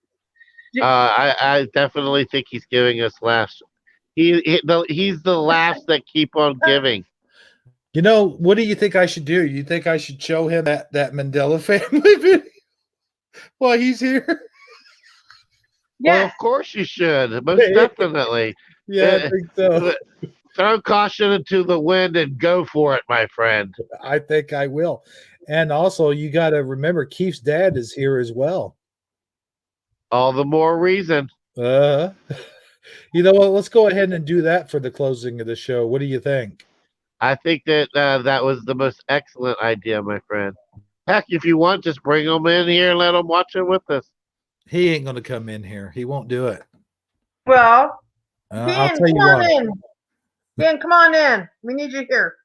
I definitely think he's giving us laughs. He's the laughs that keep on giving. You know, what do you think I should do? You think I should show him that Mandela family video while he's here? Well, Yes. of course you should. Most definitely. Yeah, I think so. Throw caution into the wind and go for it, my friend. I think I will. And also, you got to remember, Keith's dad is here as well. All the more reason. You know what? Let's go ahead and do that for the closing of the show. What do you think? I think that that was the most excellent idea, my friend. Heck, if you want, just bring him in here and let him watch it with us. He ain't going to come in here. He won't do it. Well, I'll Dan, tell come you on why. in. Dan, come on in. We need you here.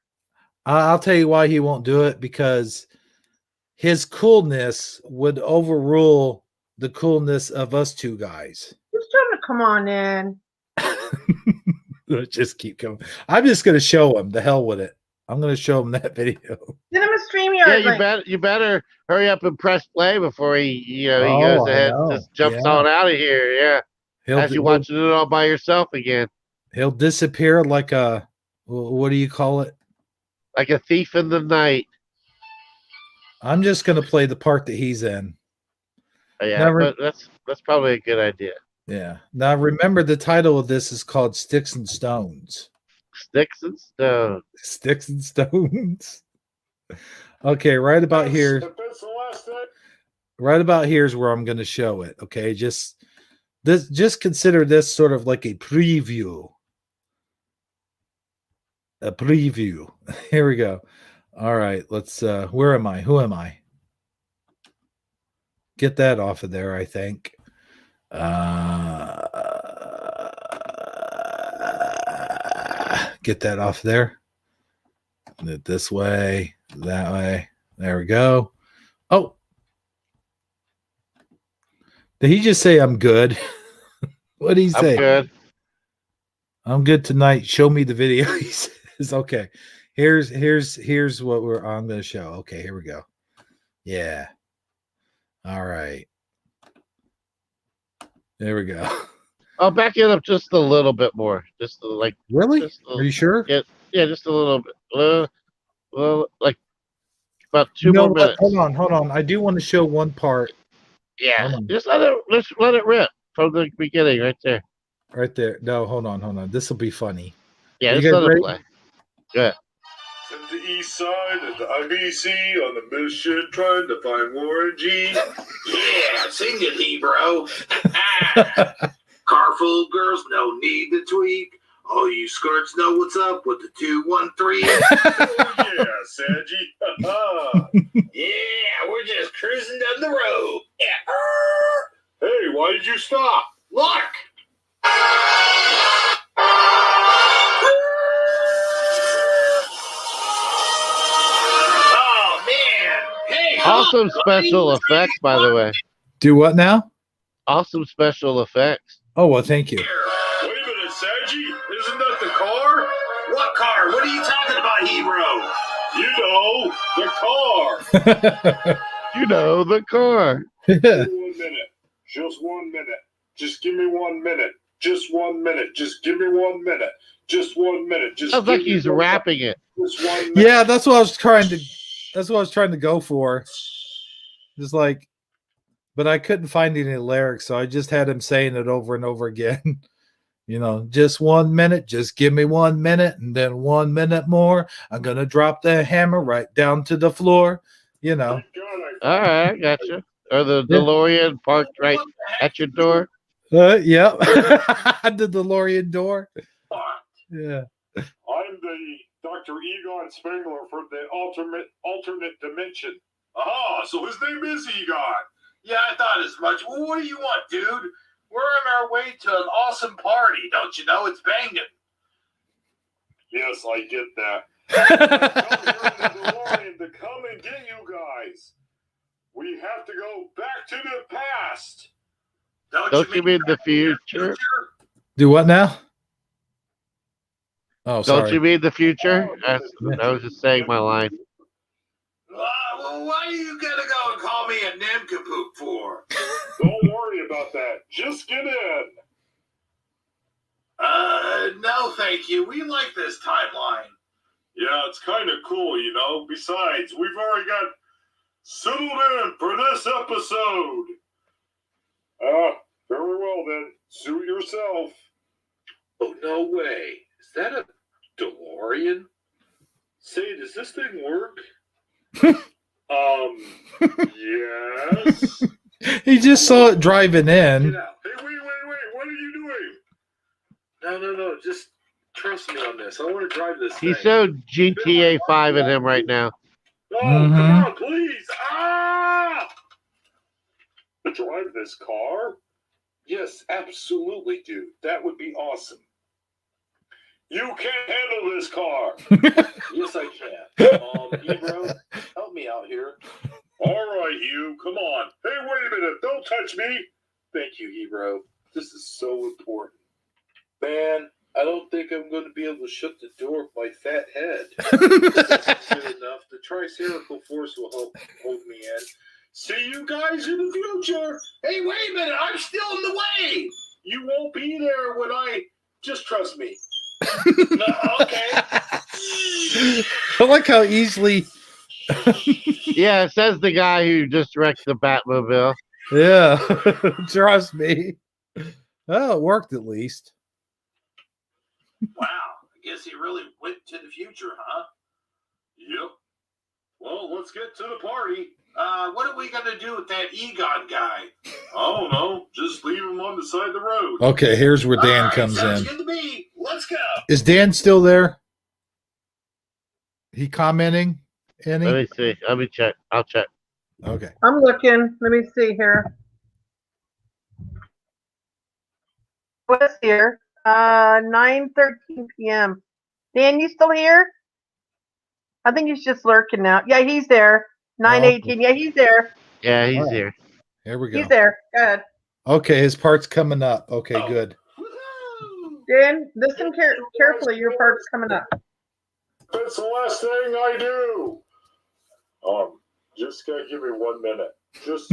I'll tell you why he won't do it, because his coolness would overrule the coolness of us two guys. Just tell him to come on in. Let's just keep coming. I'm just going to show him. The hell with it. I'm going to show him that video. Send him a StreamYard link. You better hurry up and press play before he Oh, goes I ahead know. and just jumps Yeah. on out of here. Yeah. As you're watching it all by yourself again. He'll disappear like a, what do you call it? Like a thief in the night. I'm just going to play the part that he's in. Yeah, but that's probably a good idea. Yeah. Now remember, the title of this is called Sticks and Stones. Sticks and Stones. Sticks and Stones. Okay, right about here. Right about here is where I'm going to show it. Okay, just consider this sort of like a preview. A preview. Here we go. All right, let's where am I? Who am I? Get that off of there, I think. Get that off there. This way, that way. There we go. Oh. Did he just say I'm good? What did he say? I'm good. I'm good tonight. Show me the video. He says, okay. Here's what I'm gonna show. Okay, here we go. Yeah. All right. There we go. I'll back it up just a little bit more. Just like really? Are you sure? Yeah, just a little bit. Like about two more minutes. Hold on. I do want to show one part. Yeah, just let it rip from the beginning, right there. Right there. No, hold on. This will be funny. Yeah, just let it play. Good. At the east side of the IBC on the mission trying to find Warren G. Yeah, sing it, Hebrew. Car full of girls, no need to tweak. All you skirts know what's up with the 213. Oh, yeah, Sagi. Yeah, we're just cruising down the road. Yeah. Hey, why did you stop? Look. Oh, man. Hey, awesome special effects, by the way. Do what now? Awesome special effects. Oh, well, thank you. Wait a minute, Sagi. Isn't that the car? What car? What are you talking about, Hebrew? You know, the car. You know, the car. 1 minute. Just 1 minute. Just give me 1 minute. Just 1 minute. Just give me 1 minute. Just 1 minute. Just sounds like he's rapping it. Just 1 minute. Yeah, that's what I was trying to go for. Just like, but I couldn't find any lyrics, so I just had him saying it over and over again. You know, just 1 minute, just give me 1 minute, and then 1 minute more. I'm gonna drop the hammer right down to the floor. You know. All right, I got you. Or the DeLorean parked right at your door. Yeah, the DeLorean door. Yeah. I'm the Dr. Egon Spengler from the alternate dimension. Oh, so his name is Egon. Yeah, I thought as much. Well, what do you want, dude? We're on our way to an awesome party. Don't you know? It's banging. Yes, I get that. DeLorean to come and get you guys. We have to go back to the past. Don't you mean the future? Do what now? Oh, sorry. Don't you mean the future? I was just saying my line. Well, why are you gonna go and call me a nincompoop for? Don't worry about that. Just get in. No, thank you. We like this timeline. Yeah, it's kind of cool, you know. Besides, we've already got settled in for this episode. Very well then. Suit yourself. Oh, no way. Is that a DeLorean? Say, does this thing work? Yes. He just saw it driving in. Get out. Hey, wait. What are you doing? No. Just trust me on this. I want to drive this He's thing. so GTA 5 in him right now. Oh, come on, please. Drive this car? Yes, absolutely, dude. That would be awesome. You can't handle this car. Yes, I can. Ebro, help me out here. All right, you. Come on. Hey, wait a minute. Don't touch me. Thank you, Ebro. This is so important. Man, I don't think I'm going to be able to shut the door with my fat head. That's good enough. The Triceratops force will help hold me in. See you guys in the future. Hey, wait a minute. I'm still in the way. You won't be there when I... Just trust me. No, okay. I like how easily. Yeah, it says the guy who just wrecked the Batmobile. Yeah, trust me. Well, it worked at least. Wow. I guess he really went to the future, huh? Yep. Well, let's get to the party. What are we going to do with that Egon guy? I don't know. Just leave him on the side of the road. Okay, here's where Dan All right, comes sounds in. good to me. Let's go. Is Dan still there? He commenting? Any? Let me see. Let me check. I'll check. Okay. I'm looking. Let me see here. What's here? 9:13 p.m. Dan, you still here? I think he's just lurking now. Yeah, he's there. 9:18. Yeah, he's there. Yeah, he's Alright. here. Here we go. He's there. Good. Okay, his part's coming up. Okay, good. Dan, listen carefully. Your part's coming up. That's the last thing I do. Just gotta give me 1 minute. Just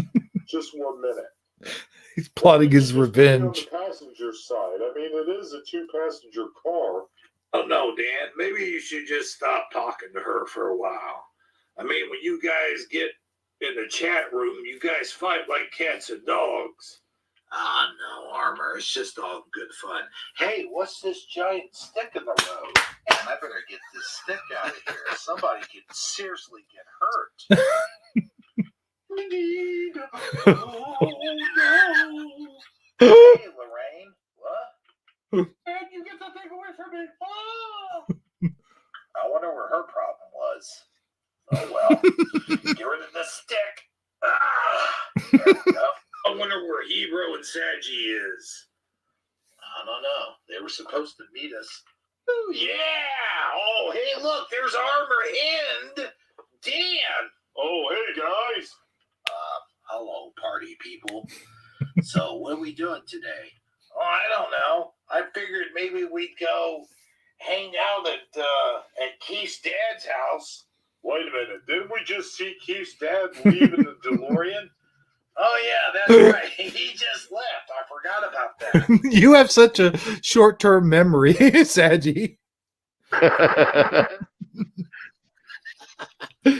1 minute. He's plotting his Just be revenge. on the passenger side. I mean, it is a 2-passenger car. Oh, no, Dan. Maybe you should just stop talking to her for a while. I mean, when you guys get in the chat room, you guys fight like cats and dogs. Ah, no, Armor. It's just all good fun. Hey, what's this giant stick in the road? Man, I better get this stick out of here. Somebody could seriously get hurt. Oh, no. Hey, Lorraine. What? Man, you get that thing away from me. Oh! I wonder where her problem was. Oh, well. Get rid of the stick. There we go. I wonder where Hebrew and Sagi is. I don't know. They were supposed to meet us. Oh, yeah. Oh, hey, look. There's Armor and Dan. Oh, hey, guys. Hello, party people. So, what are we doing today? Oh, I don't know. I figured maybe we'd go hang out at Keith's dad's house. Wait a minute. Didn't we just see Keith's dad leave in the DeLorean? Oh, yeah, that's right. He just left. I forgot about that. You have such a short-term memory, Sagi.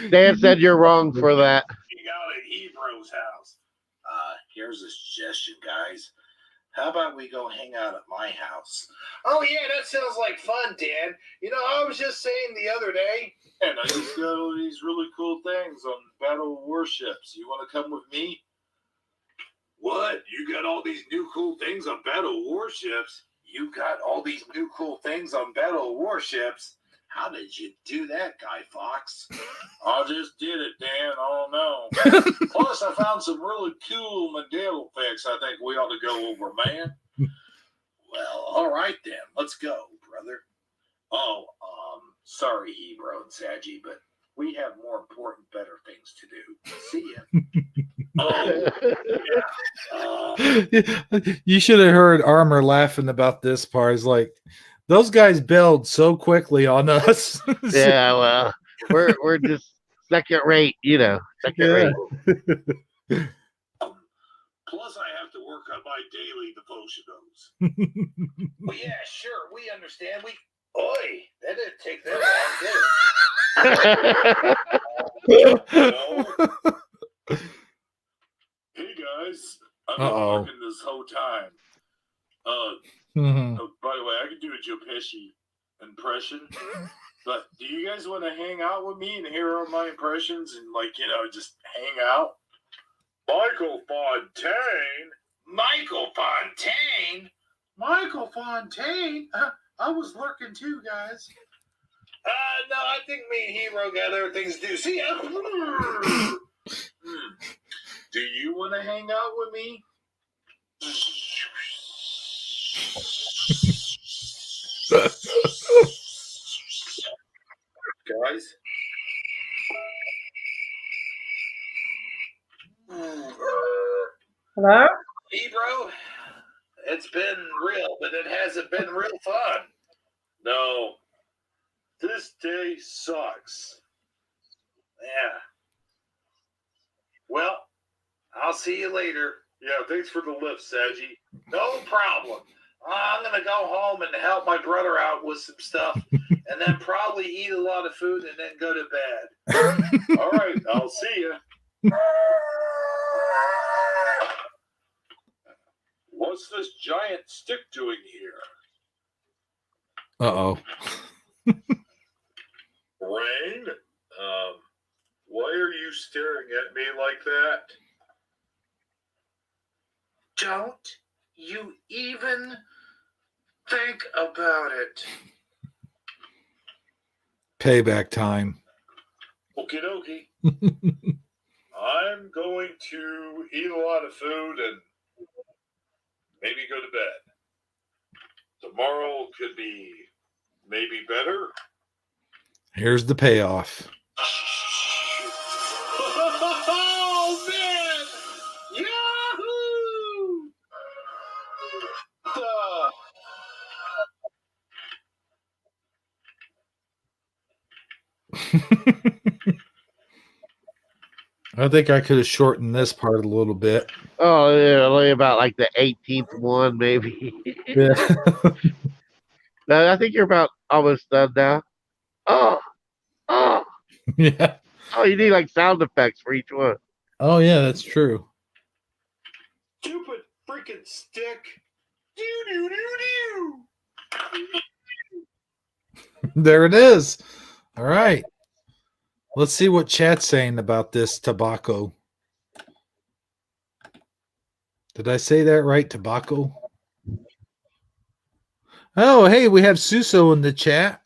Dan said you're wrong for that. Hang out at Hebrew's house. Here's a suggestion, guys. How about we go hang out at my house? Oh, yeah, that sounds like fun, Dan. You know, I was just saying the other day, And I just got all these really cool things on battle warships. You want to come with me? what? You got all these new cool things on battle warships? You got all these new cool things on battle warships? How did you do that, Guy Fawkes? I just did it, Dan. I don't know. Plus, I found some really cool Mandela effects I think we ought to go over, man. Well, all right then. Let's go, brother. Oh, sorry, Hebrew and Sagi, but we have more important, better things to do. See ya. Oh, yeah. You should have heard Armor laughing about this part. It's like, those guys bailed so quickly on us. Yeah, well, we're just second rate, second rate. Plus, I have to work my daily devotionals. Well, yeah, sure, we understand. Oi, that didn't take that long, did it? Hey guys, I've been working this whole time. By the way, I can do a Joe Pesci impression, but do you guys want to hang out with me and hear all my impressions and just hang out? Michael Fontaine. Michael Fontaine. Michael Fontaine. I was lurking too, guys. No, I think me and Hero got other things to do. See, do you want to hang out with me? Guys? Hello? Ebro, it's been real, but it hasn't been real fun. No. This day sucks. Yeah. Well, I'll see you later. Yeah, thanks for the lift, Sagi. No problem. I'm going to go home and help my brother out with some stuff and then probably eat a lot of food and then go to bed. All right, I'll see you. What's this giant stick doing here? Uh-oh. Rain? Why are you staring at me like that? Don't you even think about it. Payback time. Okie dokie. I'm going to eat a lot of food and maybe go to bed. Tomorrow could be maybe better. Here's the payoff. Oh, man! Yahoo! I think I could have shortened this part a little bit. Oh, yeah, only about like the 18th one, maybe. Yeah. No, I think you're about almost done now. Oh, Yeah. oh, you need like sound effects for each one. Oh, yeah, that's true. Stupid freaking stick. Do. There it is. All right. Let's see what chat's saying about this tobacco. Did I say that right? Tobacco? Oh, hey, we have Suso in the chat.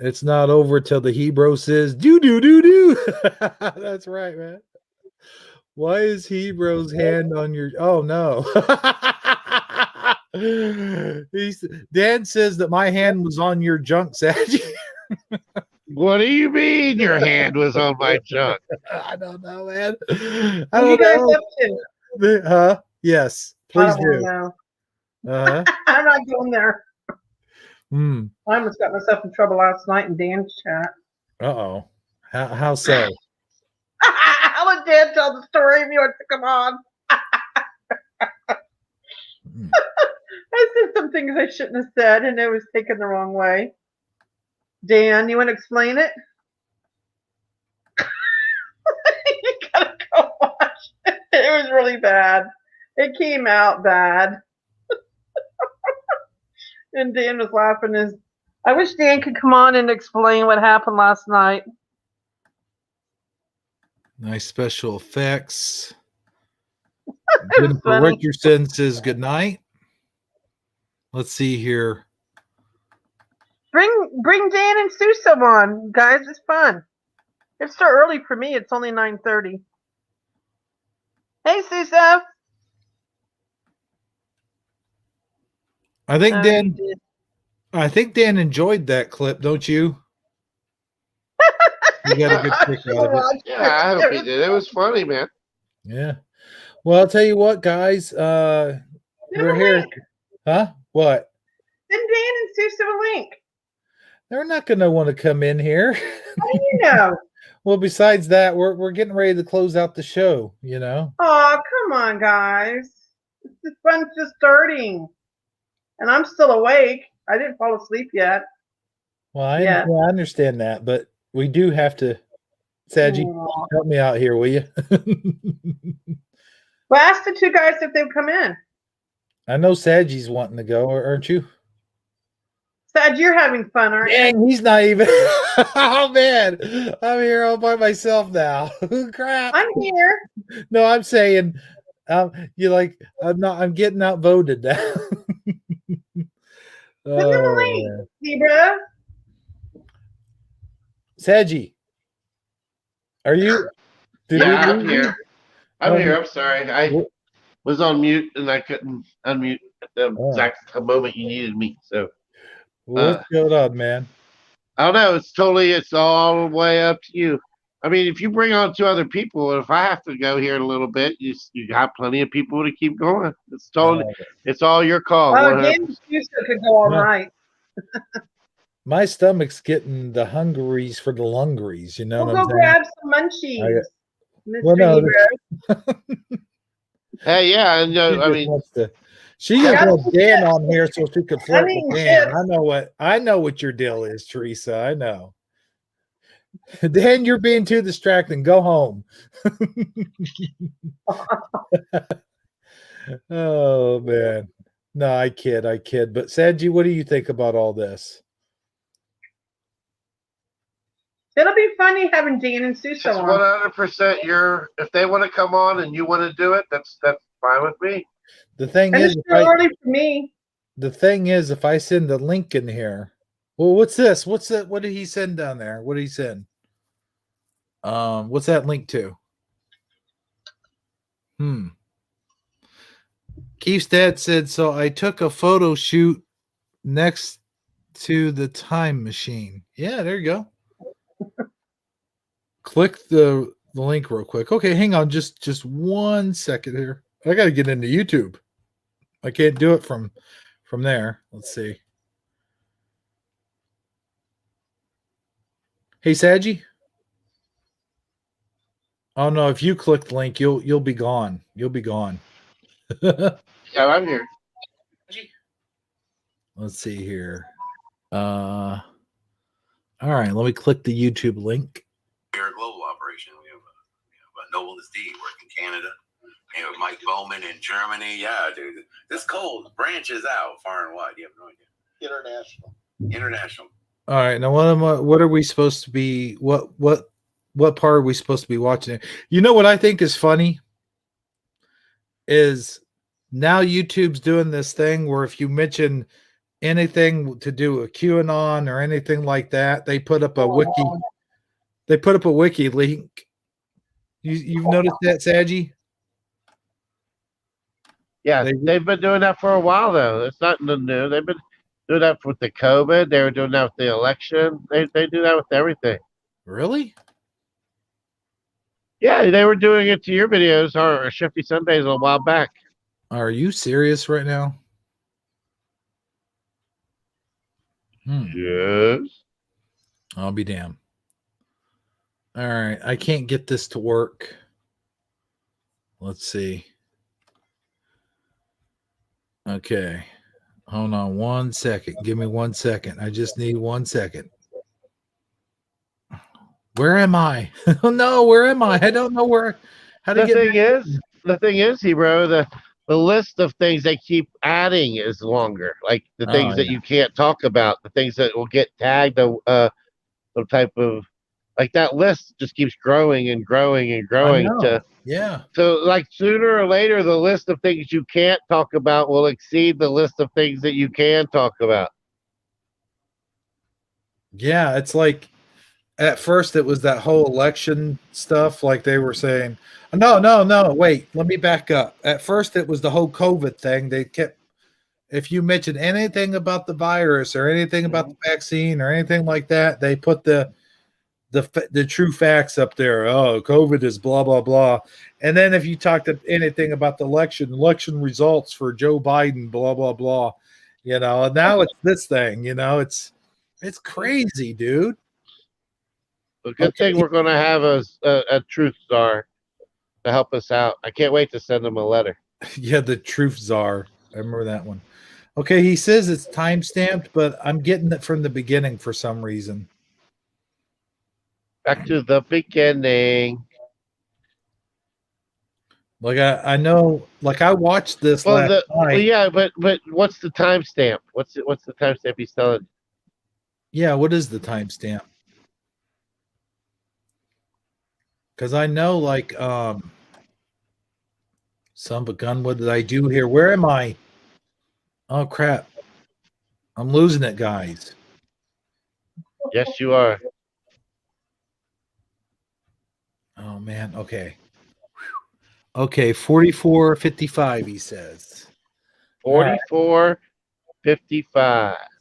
It's not over till the Hebrew says, do. That's right, man. Why is Hebrew's hand on your... Oh, no. Dan says that my hand was on your junk, Sagi. What do you mean your hand was on my junk? I don't know, man. What are you guys up to? Huh? Yes, please I don't do. know. Uh-huh. I'm not going there. Hmm. I almost got myself in trouble last night in Dan's chat. Uh-oh. How so? I'll let Dan tell the story if you want to come on. I said some things I shouldn't have said, and it was taken the wrong way. Dan, you want to explain it? You gotta go watch it. It was really bad. It came out bad. And Dan was laughing. I wish Dan could come on and explain what happened last night. Nice special effects. It was Jennifer funny. Richardson says good night. Let's see here. Bring Dan and Suso on, guys. It's fun. It's so early for me. It's only 9:30. Hey, Suso. I think Dan enjoyed that clip, don't you? You got a good kick out of it. Yeah, I hope he did. It was funny, man. Yeah. Well, I'll tell you what, guys. We're here. Huh? What? Send Dan and Suso a link. They're not going to want to come in here. How do you know? Well, besides that, we're getting ready to close out the show, you know. Oh, come on, guys. This fun's just starting, and I'm still awake. I didn't fall asleep yet. Well, I Yeah. understand that, but we do have to. Sagi, Aw. help me out here, will you? Well, ask the two guys if they've come in. I know Sagi's wanting to go, aren't you? Sad, you're having fun, aren't you? Dang, he's not even. Oh man, I'm here all by myself now. Crap. I'm here. No, I'm saying, you like. I'm getting outvoted now. Send them a Oh, link, man. Zebra. Sagi, are you? Did we I'm lose you? here. I'm here. I'm sorry. I was on mute and I couldn't unmute at the exact moment you needed me. So What's going on, man? I don't know. It's all the way up to you. I mean, if you bring on two other people, if I have to go here in a little bit, you have plenty of people to keep going. It's all your call. Oh, 100%. Dan Houston could go all night. My stomach's getting the hungaries for the lungaries. You know We'll what I'm go saying? grab some munchies, Mr. Well, no, Zebra. Hey, yeah, and I mean, she just wants Dan on here so she could flirt with Dan. chips. I know what your deal is, Teresa. I know. Dan, you're being too distracting. Go home. Oh man. No, I kid. But Sanji, what do you think about all this? It'll be funny having Dan and Suso it's on. 100%. If they want to come on and you want to do it, that's fine with me. The thing And is, it's too early for me. The thing is, if I send a link in here, well, what's this? What's that? What did he send down there? What did he send? What's that link to? Keith's dad said, so I took a photo shoot next to the time machine. Yeah, there you go. Click the link real quick. Okay, hang on just 1 second here. I got to get into YouTube. I can't do it from there. Let's see. Hey, Sagi. Oh no! If you click the link, you'll be gone. You'll be gone. Yeah, I'm here. Let's see here. All right. Let me click the YouTube link. We're a global operation. We have a Noble D working in Canada. And with Mike Bowman in Germany. Yeah, dude. This cold branches out far and wide. You have no idea. International. All right. Now, what are we supposed to be? What part are we supposed to be watching? You know what I think is funny is now YouTube's doing this thing where if you mention anything to do with QAnon or anything like that, they put up a wiki. They put up a wiki link. You've noticed that, Sagi? Yeah, they've been doing that for a while though. It's not new. They've been doing that with the COVID. They were doing that with the election. They do that with everything. Really? Yeah, they were doing it to your videos or Shifty Sundays a while back. Are you serious right now? Yes. I'll be damned. All right. I can't get this to work. Let's see. Okay. Hold on 1 second. Give me 1 second. I just need 1 second. Where am I? Oh no, where am I? I don't know where. How to The get thing is, Hebrew, the list of things they keep adding is longer. Like the things that you can't talk about, the things that will get tagged, some type of like that list just keeps growing and growing and growing. So like sooner or later, the list of things you can't talk about will exceed the list of things that you can talk about. Yeah, it's like at first it was that whole election stuff, like they were saying, no, wait, let me back up. At first it was the whole COVID thing. They kept, if you mentioned anything about the virus or anything about the vaccine or anything like that, they put the true facts up there. Oh, COVID is blah, blah, blah. And then if you talked anything about the election results for Joe Biden, blah, blah, blah, and now it's this thing, it's crazy, dude. A good thing we're going to have a truth star to help us out. I can't wait to send them a letter. Yeah, the Truth Czar. I remember that one. Okay, he says it's time stamped, but I'm getting it from the beginning for some reason. Back to the beginning. Like I know, like I watched this last night. Yeah, but what's the timestamp? What's the timestamp he's telling? Yeah, what is the timestamp? Because I know, like, son of a gun, what did I do here? Where am I? Oh crap! I'm losing it, guys. Yes, you are. Oh man. Okay. Okay. 44:55. He says. 44:55.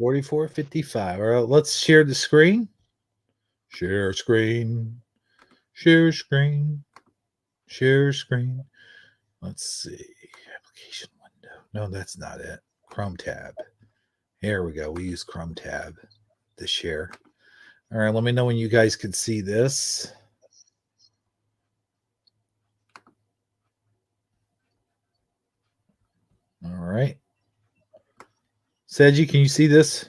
44:55. All right. Let's share the screen. Share screen. Share screen. Share screen. Let's see. Application window. No, that's not it. Chrome tab. Here we go. We use Chrome tab to share. All right. Let me know when you guys can see this. All right. Sagi, can you see this?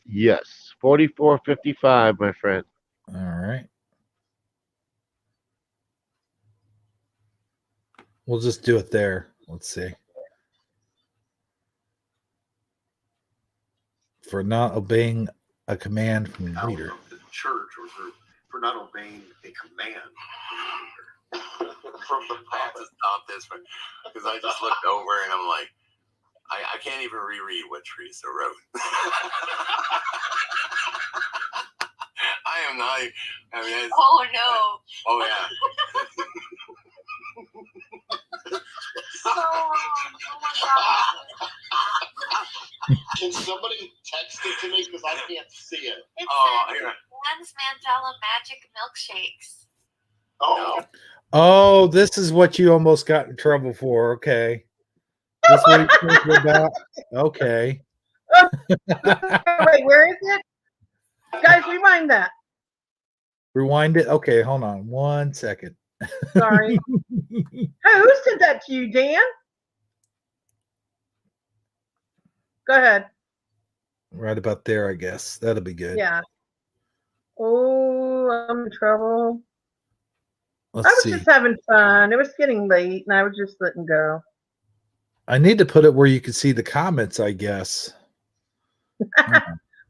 Yes. 44:55, my friend. All right. We'll just do it there. Let's see. For not obeying a command from the leader. Out of the church or for not obeying a command from the prophet. I have to stop this because I just looked over and I'm like, I can't even reread what Teresa wrote. I am not. I mean, Oh no. Oh yeah. So wrong. Oh my god. Can somebody text it to me because I can't see it? It here. says Dan's Mandela magic milkshakes. Oh. Oh, this is what you almost got in trouble for. Okay. This is what he's thinking about. Okay. Wait, where is it? Guys, rewind that. Rewind it. Okay, hold on 1 second. Sorry. Hey, who said that to you, Dan? Go ahead. Right about there, I guess. That'll be good. Yeah. Oh, I'm in trouble. Let's I was see. just having fun. It was getting late, and I was just letting go. I need to put it where you can see the comments, I guess.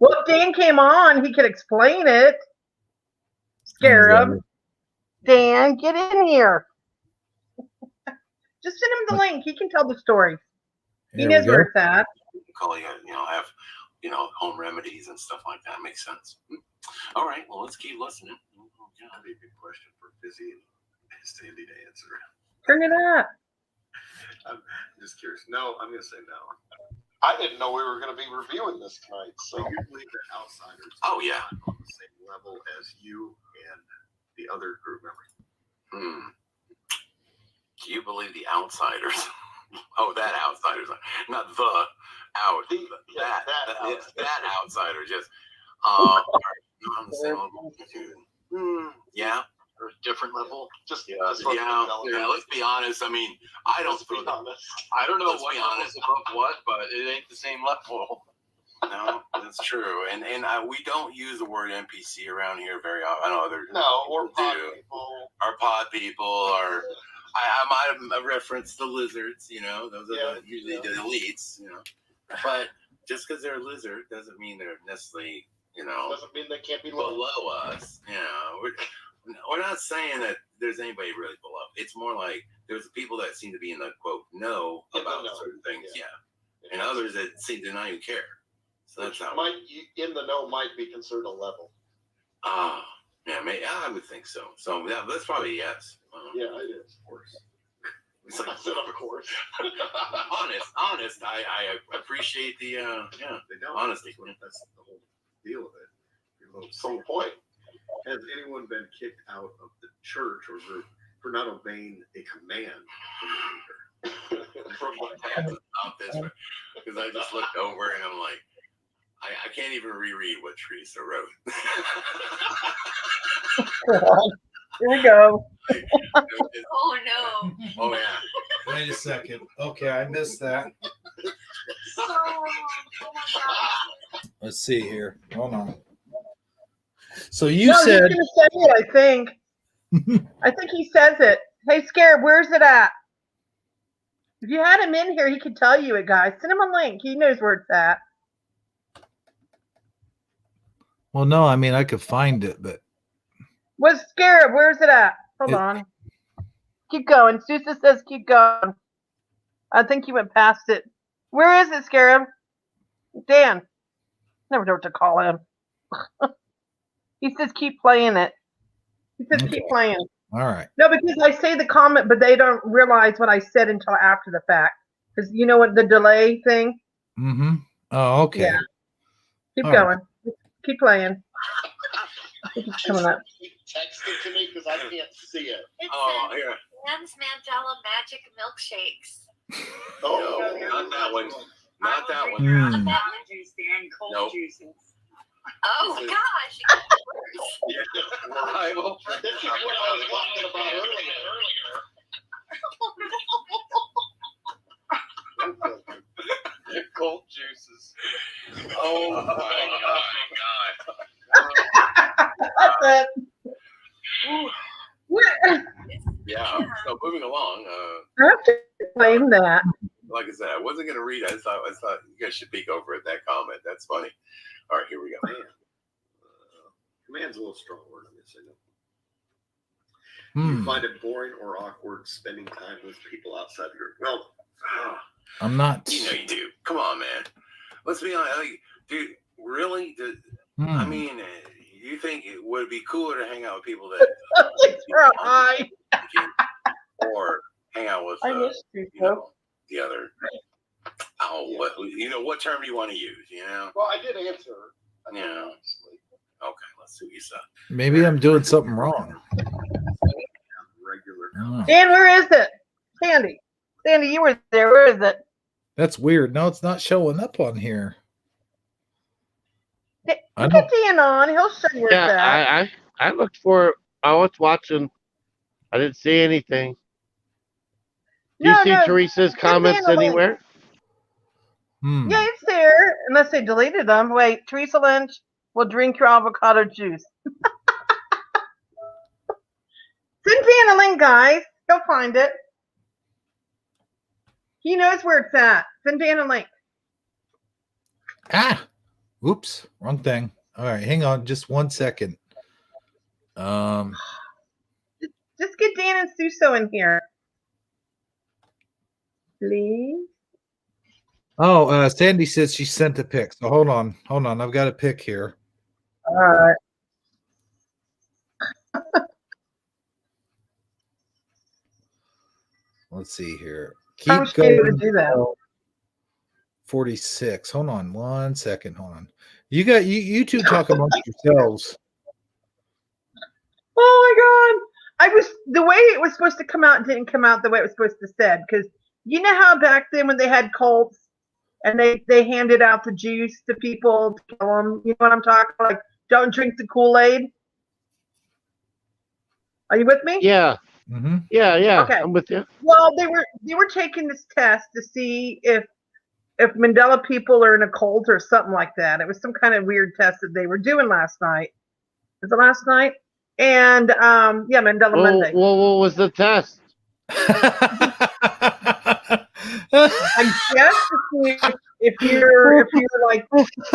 Well, if Dan came on, he could explain it. Scarab. Dan, get in here. Just send him the link. He can tell the story. He knows where it's at. Call you, have, home remedies and stuff like that. Makes sense. All right. Well, let's keep listening. That'd be a good question for Fizzy and Sandy to answer. Turn it up. I'm just curious. No, I'm going to say no. I didn't know we were going to be reviewing this tonight. So you believe that outsiders on the same level as you and the other group members? Do you believe the outsiders? Oh, that outsiders, not the out. That outsider just on the same level. Yeah. Or a different level. Just let's be honest. I mean, I don't know what's above what, but it ain't the same level. No, that's true. And we don't use the word NPC around here very often. I know others or pod people. Our pod people are. I might have referenced the lizards. Those are usually the elites. But just because they're a lizard doesn't mean they're necessarily. Doesn't mean they can't be below us. We're not saying that there's anybody really below. It's more like there's people that seem to be in the quote know about certain things, and others that seem to not even care. So that's how in the know might be considered a level. Yeah, maybe, I would think so. So that's probably yes. Yeah, it is, of course. It's like, of course. honest. I appreciate the they don't honesty. That's the whole deal of it. Some point. Has anyone been kicked out of the church or group for not obeying a command from the leader? Because I just looked over and I'm like, I can't even reread what Teresa wrote. Here we go. Oh no. Oh yeah. Wait a second. Okay, I missed that. Let's see here. Hold on. So you said he's gonna say it, I think. I think he says it. Hey, Scarab, where's it at? If you had him in here, he could tell you it, guys. Send him a link. He knows where it's at. well, no, I mean I could find it, but What's Scarab? Where's it at? Hold on. Keep going. Susa says keep going. I think he went past it. Where is it, Scarab? Dan. Never know what to call him. He says keep playing it. He says keep playing. All right. No, because I say the comment, but they don't realize what I said until after the fact. Because you know what the delay thing? Mm-hmm. Oh, okay. Yeah. Keep All going. Keep playing. I think it's coming up. Text it to me because I can't see it. It Oh, says here. Dan's Mandela Magic Milkshakes. Oh, no, not that one. Not that one. Mm. Juice and cold Nope. juices. Oh This is- gosh. I will. This is what I was talking about earlier. Cold juices. Oh my That's it. Yeah. So moving along. I have to claim that. Like I said, I wasn't gonna read it. I thought you guys should peek over at that comment. That's funny. All right, here we go. Command's a little strong word on this, I know. Hmm. Do you find it boring or awkward spending time with people outside of your? Well, I'm not. You know you do. Come on, man. Let's be honest. Like, dude, really? I mean, you think it would be cooler to hang out with people that Hi. or hang out with I missed you, the other? Oh, what term do you want to use? You know? Well, I did answer. You know. Okay, let's see what you said. Maybe I'm doing something wrong. Regular. Dan, where is it? Sandy. Sandy, you were there. Where is it? That's weird. No, it's not showing up on here. Get Dan on. He'll show you where it's at. Yeah, I looked for it. I was watching. I didn't see anything. Do you see Teresa's comments Dan a link. anywhere? Yeah, it's there. Unless they deleted them. Wait, Teresa Lynch will drink your avocado juice. Send Dan a link, guys. He'll find it. He knows where it's at. Send Dan a link. Ah, oops, wrong thing. All right, hang on, just 1 second. Just get Dan and Suso in here, please. Oh, Sandy says she sent a pic. So hold on. I've got a pic here. All right. Let's see here. How Keep was she able to going. do that? 46. Hold on 1 second. Hold on. You two talk amongst yourselves. Oh my God. The way it was supposed to come out didn't come out the way it was supposed to said. Because you know how back then when they had cults and they handed out the juice to people to kill them, you know what I'm talking about? Like, don't drink the Kool-Aid. Are you with me? Yeah. Mm-hmm. Yeah. Okay. I'm with you. Well, they were taking this test to see if Mandela people are in a cult or something like that. It was some kind of weird test that they were doing last night. Was it last night? And yeah, Mandela Monday. Well, what was the test? I guess if you're like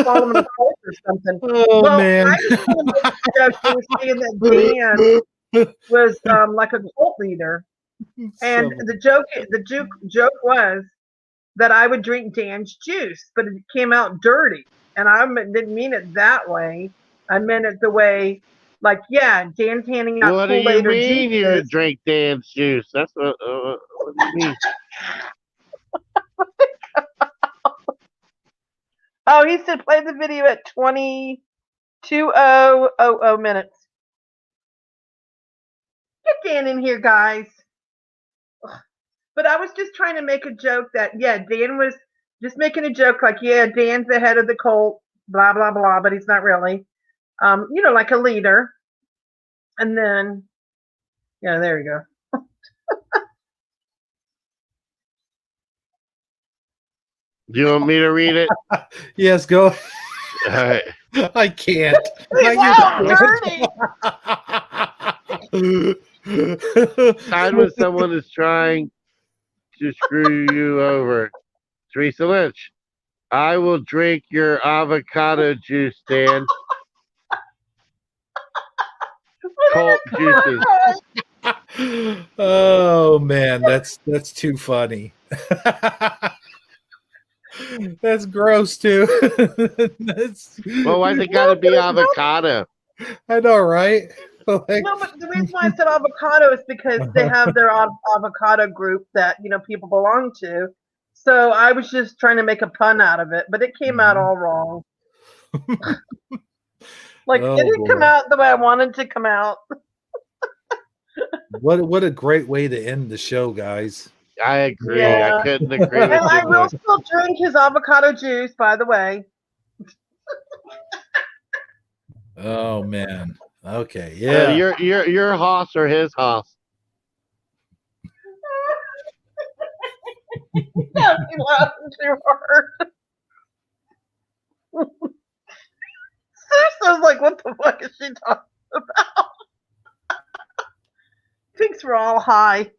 following a cult or something. Oh, well, man. I was going to make a joke. They were saying that Dan was like a cult leader, and the joke was that I would drink Dan's juice, but it came out dirty, and I didn't mean it that way. I meant it the way, like, yeah, Dan's handing out What do you Kool-Aid or mean you juices. drink Dan's juice? That's what do you mean? Oh, he said play the video at 22:00 minutes. Get Dan in here, guys. But I was just trying to make a joke that, yeah, Dan was just making a joke like, yeah, Dan's the head of the cult, blah, blah, blah, but he's not really. Like a leader. And then, yeah, there you go. Do you want me to read it? Yes, go. All right. I can't. Time when someone is trying to screw you over. Teresa Lynch. I will drink your avocado juice, Dan. Colt juices. Oh man, that's too funny. That's gross too. Well, why's it got to be avocado? I know, right? Like, No, but the reason why I said avocado is because they have their avocado group that people belong to. So I was just trying to make a pun out of it, but it came out all wrong. Like Oh, it didn't come boy. out the way I wanted to come out. What a great way to end the show, guys. I agree. Yeah. I couldn't agree And with I you will more. still drink his avocado juice, by the way. Oh man. Okay. Yeah. Your hoss or his hoss? Yeah, he laughed too hard. Susan's like, what the fuck is she talking about? Thinks we're all high.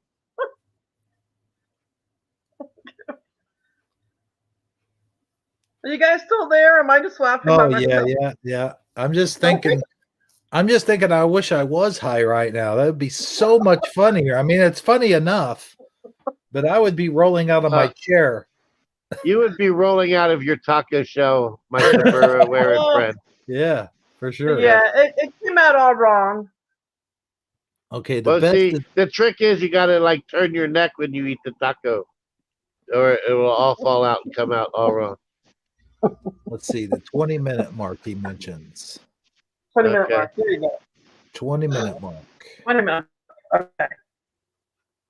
Are you guys still there? Am I just laughing by Oh myself? yeah. I'm just thinking. I wish I was high right now. That would be so much funnier. I mean, it's funny enough, but I would be rolling out of my chair. You would be rolling out of your taco shell, my super wearing friend. Yeah, for sure. Yeah, it came out all wrong. Okay, the Well, best see, is, the trick is you got to like turn your neck when you eat the taco, or it will all fall out and come out all wrong. let's see, the 20-minute mark he mentions. 20-minute mark. Here you go. 20-minute mark. 20 minutes. Okay.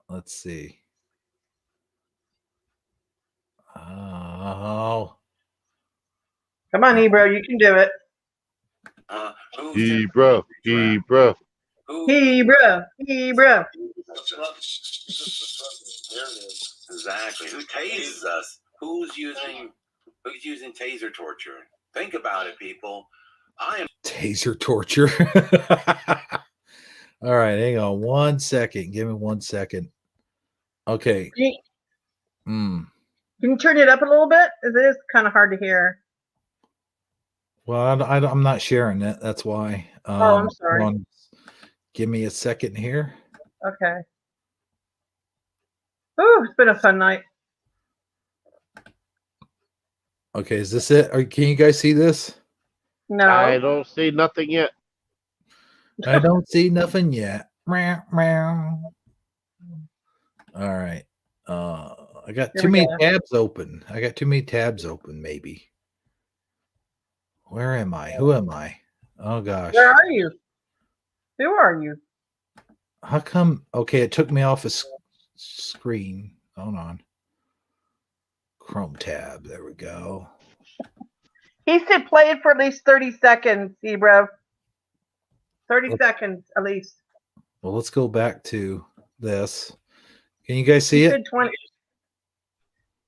Let's see. Oh. Come on, Ebro, you can do it. Ebro. Ebro. Exactly. Who tases us? Who's using taser torture? Think about it, people. I am Taser torture. All right, hang on 1 second. Give me 1 second. Okay. Can you turn it up a little bit? It is kind of hard to hear. Well, I'm not sharing it. That's why. I'm sorry. hold on. Give me a second here. Okay. Ooh, it's been a fun night. Okay, is this it? Can you guys see this? No. I don't see nothing yet. I don't see nothing yet. Meow, meow. All right. I got Here too we many go. tabs open. Maybe. Where am I? Who am I? Oh gosh. Where are you? Who are you? How come? Okay, it took me off a screen. Hold on. Chrome tab. There we go. He said play it for at least 30 seconds, Ebro. 30 seconds at least. Well, let's go back to this. Can you guys see He it? said 20.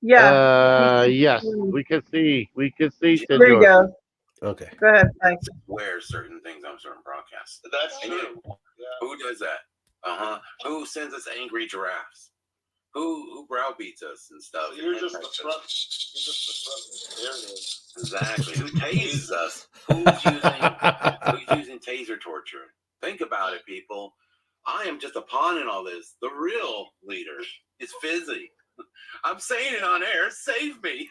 Yeah. Yes, we can see. We can see, senor. There you go. Okay. Go ahead. Thanks. wear certain things on certain broadcasts. That's And true. who does that? Who sends us angry giraffes? Who browbeats us and stuff? You're just the front. There it is. Exactly. Who tases us? Who's using taser torture? Think about it, people. I am just a pawn in all this. The real leader is Fizzy. I'm saying it on air. Save me.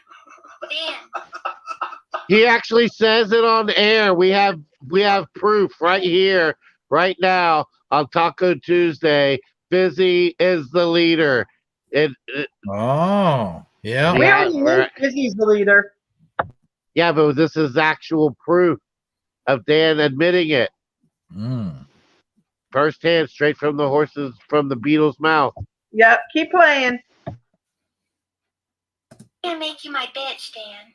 He actually says it on air. We have proof right here, right now on Taco Tuesday. Fizzy is the leader. Oh, yeah. We already knew Fizzy's the leader. Yeah, but this is actual proof of Dan admitting it. Firsthand, straight from the Beatles' mouth. Yep. Keep playing. I'm gonna make you my bitch, Dan.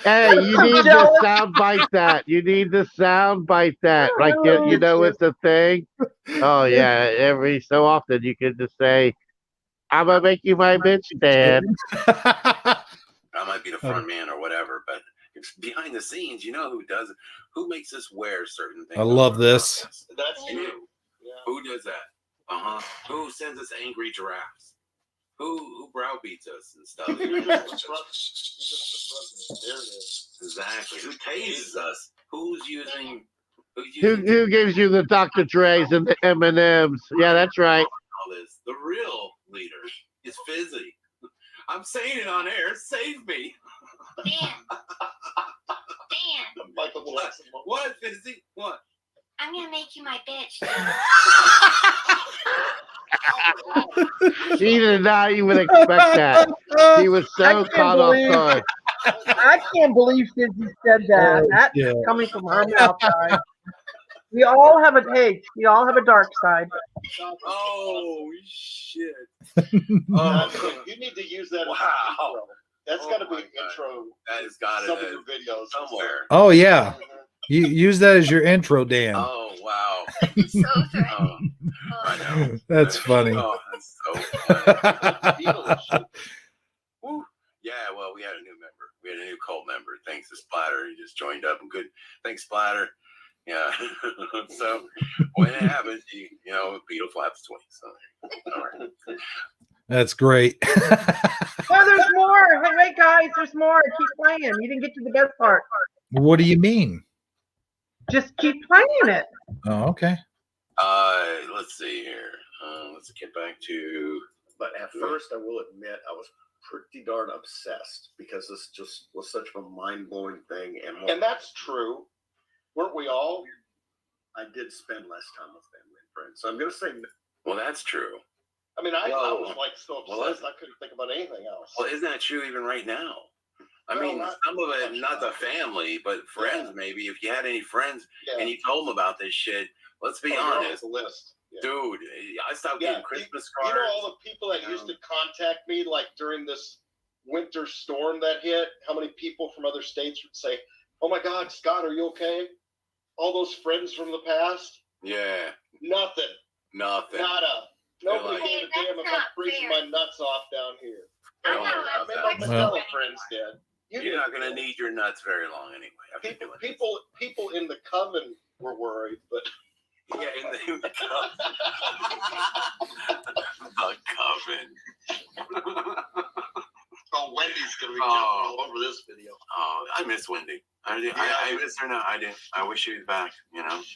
Hey, you need to sound bite that. You need to sound bite that. Like, you know, it's a thing. Oh, yeah. Every so often you can just say, I'm gonna make you my bitch, Dad. I might be the front man or whatever, but it's behind the scenes, you know who does it? Who makes us wear certain things? I love this. That's You. true. Yeah. Who does that? Who sends us angry giraffes? Who browbeats us and stuff? There it is. Exactly. Who tases us? Who's using? Who gives you the Dr. Dre's and the M&Ms? Yeah, that's right. All this. The real leader is Fizzy. I'm saying it on air. Save me. Dan. Michael What, Fizzy? What? I'm gonna make you my bitch. She did not even expect that. She was so caught off guard. I can't believe Fizzy said that. Oh, That's yeah. coming from her mouth, guys. We all have a we all have a dark side. Oh shit! You need to use that. Wow. As an intro. That's got to be an God. intro. That has got Some of it your videos somewhere. Oh yeah. You use that as your intro, Dan. Oh wow! So sorry. Oh, I know. That's funny. Oh, that's so funny. Woo. Yeah, well, we had a new member. We had a new cult member. Thanks to Splatter. He just joined up. Good. Thanks, Splatter. Yeah. So when it happens, Beetle flaps twice. So, all right. That's great. Oh, there's more. Wait, guys, there's more. Keep playing. You didn't get to the best part. What do you mean? Just keep playing it. Oh, okay. Let's see here. Let's get back to. But at first, I will admit, I was pretty darn obsessed because this just was such a mind-blowing thing. And that's true. Weren't we all? I did spend less time with family and friends. So I'm going to say. Well, that's true. I mean, I was like so obsessed, I couldn't think about anything else. Well, isn't that true even right now? I mean, some of it, not the family, but friends, maybe. If you had any friends and you told them about this shit, let's be honest. The list. Dude, I stopped getting Christmas cards. You know all the people that used to contact me, like during this winter storm that hit, how many people from other states would say, "Oh my God, Scott, are you okay?" All those friends from the past? Yeah. Nothing. Nothing. Nada. Nobody like, gave a damn if I'm freezing my nuts off down here. I know. I mean, my Manila friends did. You're not going to need your nuts very long anyway. People in the coven were worried, but yeah, in the coven. The coven. Oh, Wendy's gonna be all over this video. Oh, I miss Wendy. I miss her now. I do. I wish she was back.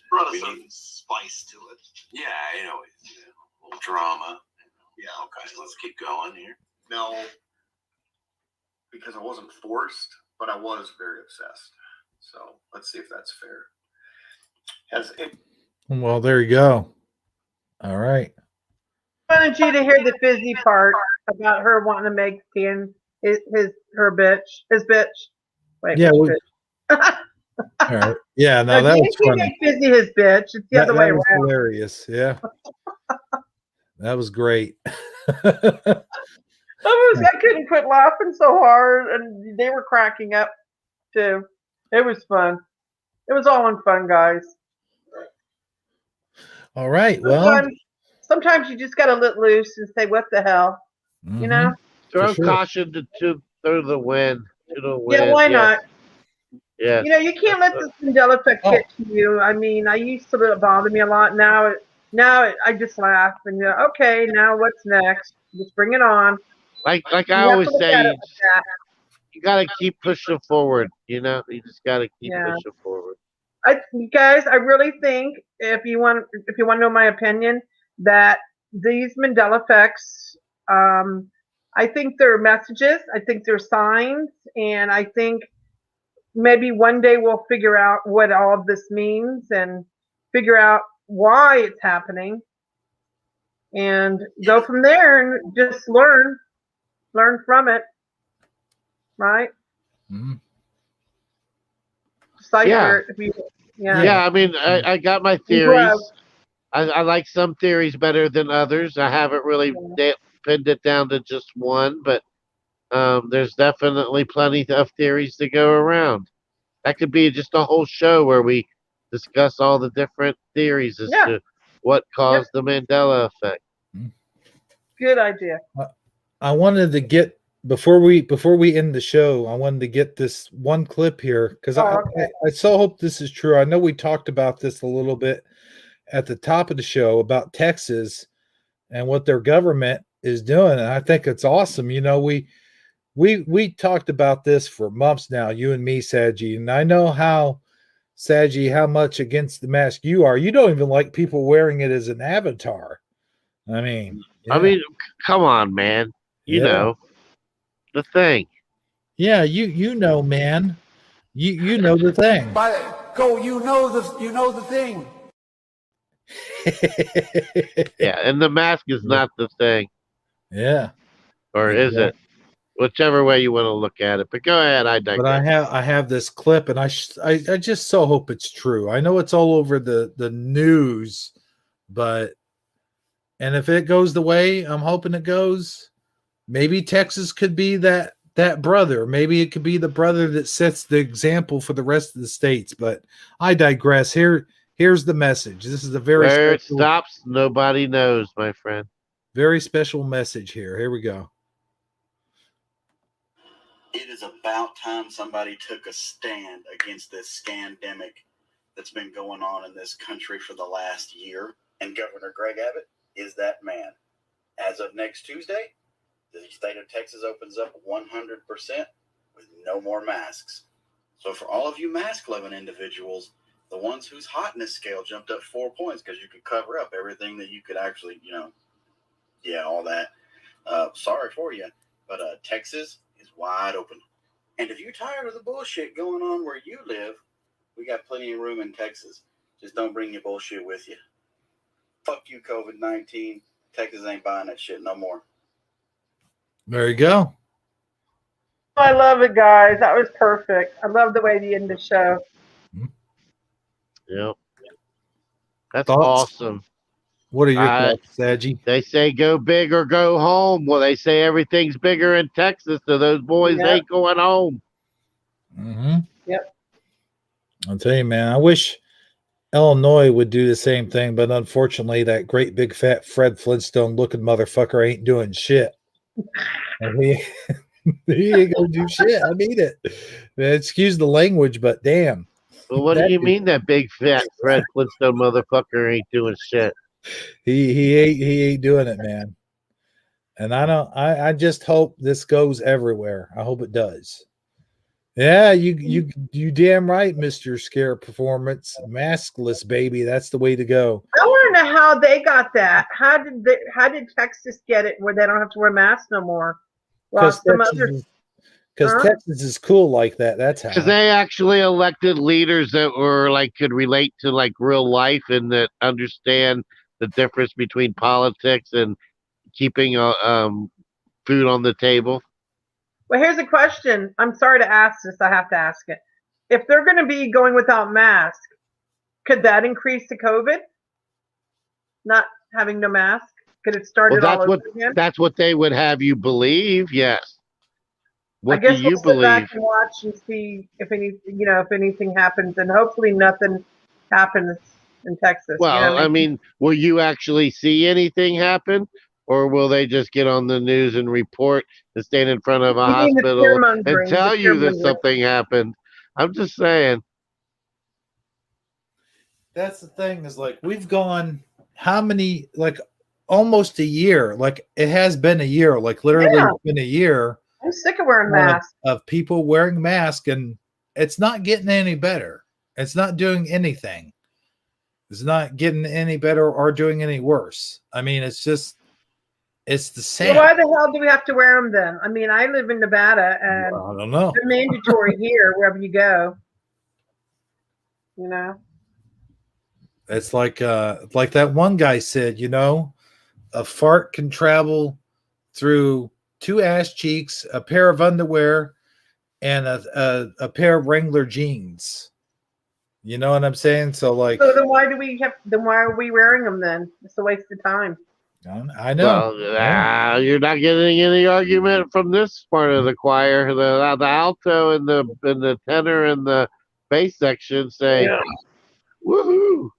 Brought some spice to it. Yeah, a little drama. Yeah. Okay, let's keep going here. No, because I wasn't forced, but I was very obsessed. So let's see if that's fair. Well, there you go. All right. I wanted you to hear the Fizzy part about her wanting to make Dan his bitch. Wait, Yeah. bitch? All right. Yeah. No, No, that Dan was can't funny. make Fizzy his bitch. It's the other way That was around. hilarious. Yeah. That was great. I couldn't quit laughing so hard, and they were cracking up too. It was fun. It was all in fun, guys. All right. Well, sometimes you just got to let loose and say, "What the hell?" You know. Throw caution to the wind. Yeah, why not? Yeah. You can't let this Mandela effect get to you. I mean, I used to let it bother me a lot. Now I just laugh and okay, now what's next? Just bring it on. Like I always say, you gotta keep pushing forward. You just gotta keep pushing forward. Guys, I really think if you want to know my opinion, that these Mandela effects, I think they're messages. I think they're signs, and I think maybe one day we'll figure out what all of this means and figure out why it's happening, and go from there and just learn from it, right? Mm-hmm. Cipher Yeah. it. Yeah, I mean, I got my theories. I like some theories better than others. I haven't really pinned it down to just one, but there's definitely plenty of theories to go around. That could be just a whole show where we discuss all the different theories as to what caused the Mandela effect. Good idea. I wanted to get before we end the show. I wanted to get this one clip here because I so hope this is true. I know we talked about this a little bit at the top of the show about Texas and what their government is doing, and I think it's awesome. You know, we talked about this for months now, you and me, Sagi, and I know how much against the mask you are. You don't even like people wearing it as an avatar. I mean, come on, man. You know the thing. Yeah, you know, man. You know the thing. You know the thing. Yeah, and the mask is not the thing. Yeah. Or is it? Whichever way you want to look at it. But go ahead, I digress. But I have this clip, and I just so hope it's true. I know it's all over the news, but and if it goes the way I'm hoping it goes, maybe Texas could be that brother. Maybe it could be the brother that sets the example for the rest of the states. But I digress. Here's the message. This is a very Where it special, stops, nobody knows, my friend. very special message here. Here we go. It is about time somebody took a stand against this scandemic that's been going on in this country for the last year. And Governor Greg Abbott is that man. As of next Tuesday, the state of Texas opens up 100% with no more masks. So for all of you mask-loving individuals, the ones whose hotness scale jumped up 4 points because you could cover up everything that you could actually, all that. Sorry for you, but Texas is wide open. And if you're tired of the bullshit going on where you live, we got plenty of room in Texas. Just don't bring your bullshit with you. Fuck you, COVID-19. Texas ain't buying that shit no more. There you go. I love it, guys. That was perfect. I love the way you end the show. Yep. That's Thoughts? awesome. What are your thoughts, Sagi? They say go big or go home. Well, they say everything's bigger in Texas, so those boys ain't going home. Mm-hmm. Yep. I'll tell you, man, I wish Illinois would do the same thing, but unfortunately, that great big fat Fred Flintstone looking motherfucker ain't doing shit. And he ain't gonna do shit. I mean it. Man, excuse the language, but damn. Well, what do you mean that big fat Fred Flintstone motherfucker ain't doing shit? He ain't doing it, man. And I just hope this goes everywhere. I hope it does. Yeah, you damn right, Mr. Scare Performance. Maskless, baby. That's the way to go. I want to know how they got that. How did Texas get it where they don't have to wear masks no more? Well, Because Texas is cool like that. That's how. Because they actually elected leaders that were could relate to real life and that understand the difference between politics and keeping food on the table. Well, here's a question. I'm sorry to ask this. I have to ask it. If they're going to be going without masks, could that increase the COVID? Not having no mask? Could it start it all over again? That's what they would have you believe. Yes. What I guess do you we'll believe? sit back and watch and see if anything happens, and hopefully nothing happens in Texas. Well, I mean, will you actually see anything happen, or will they just get on the news and report and stand in front of a hospital and tell you that something happened? I'm just saying. That's the thing is we've gone how many almost a year. It has been a year. Literally it's been a year. I'm sick of wearing masks. Of people wearing masks, and it's not getting any better. It's not doing anything. It's not getting any better or doing any worse. I mean, it's the same. Well, why the hell do we have to wear them then? I mean, I live in Nevada, and I don't know. They're mandatory here wherever you go. It's like that one guy said, a fart can travel through 2 ass cheeks, a pair of underwear, and a pair of Wrangler jeans. You know what I'm saying? So then why are we wearing them then? It's a waste of time. I know. Well, you're not getting any argument from this part of the choir. The alto and the tenor and the bass section say, "Woohoo!"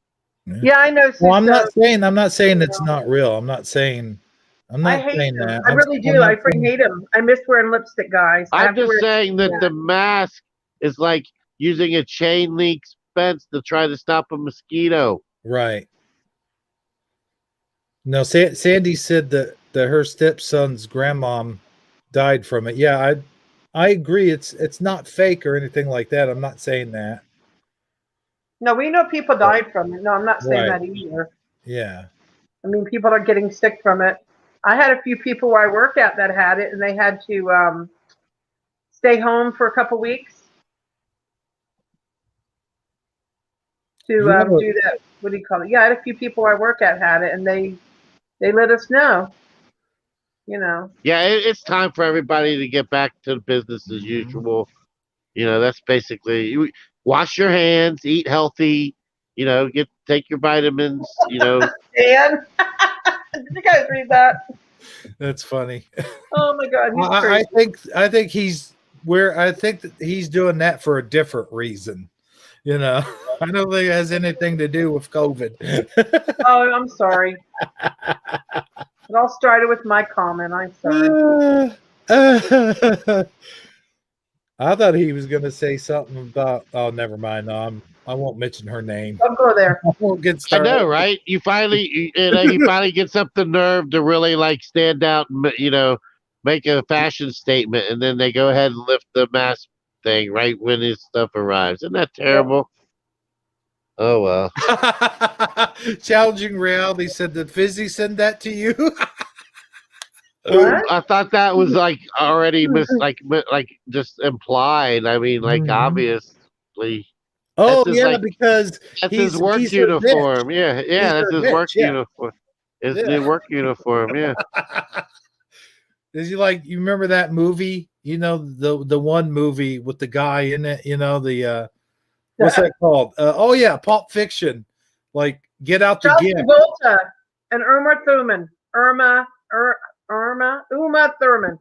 Yeah, I know. Well, I'm not saying it's not real. I'm not saying I'm I not hate saying them. that. I really do. I freaking hate them. I miss wearing lipstick, guys. I I'm have to just wear saying that yeah. the mask is like using a chain link fence to try to stop a mosquito. Right. No, Sandy said that her stepson's grandmom died from it. Yeah, I agree. It's not fake or anything like that. I'm not saying that. No, we know people died from it. No, I'm not saying Right. that either. Yeah. I mean, people are getting sick from it. I had a few people where I work at that had it, and they had to stay home for a couple weeks to You have do that. What do you call it? Yeah, I had a few people where I work at had it, and they let us know. You know. Yeah, it's time for everybody to get back to business as usual. You know, that's basically wash your hands, eat healthy. You know, take your vitamins. You know, Dan, did you guys read that? That's funny. Oh my God, he's I crazy. think I think that he's doing that for a different reason. You know, I don't think it has anything to do with COVID. Oh, I'm sorry. It all started with my comment. I'm sorry. I thought he was going to say something about. Oh, never mind. No, I won't mention her name. Don't go there. I won't get I started. know, right? He finally gets up the nerve to really like stand out and make a fashion statement, and then they go ahead and lift the mask thing right when his stuff arrives. Isn't that terrible? Oh well. Challenging Reality said, "Did Fizzy send that to you?" What? I thought that was like already just implied. I mean, like obviously. Oh That's yeah, like because that's his work he's her uniform. bitch. Yeah, He's that's her his bitch. work Yeah. uniform. His Yeah. new work uniform. Yeah. Is you remember that movie? You know the one movie with the guy in it. You know the what's that called? Oh yeah, Pulp Fiction. Like Get Out the John Gift. Travolta and Uma Thurman. Uma Thurman.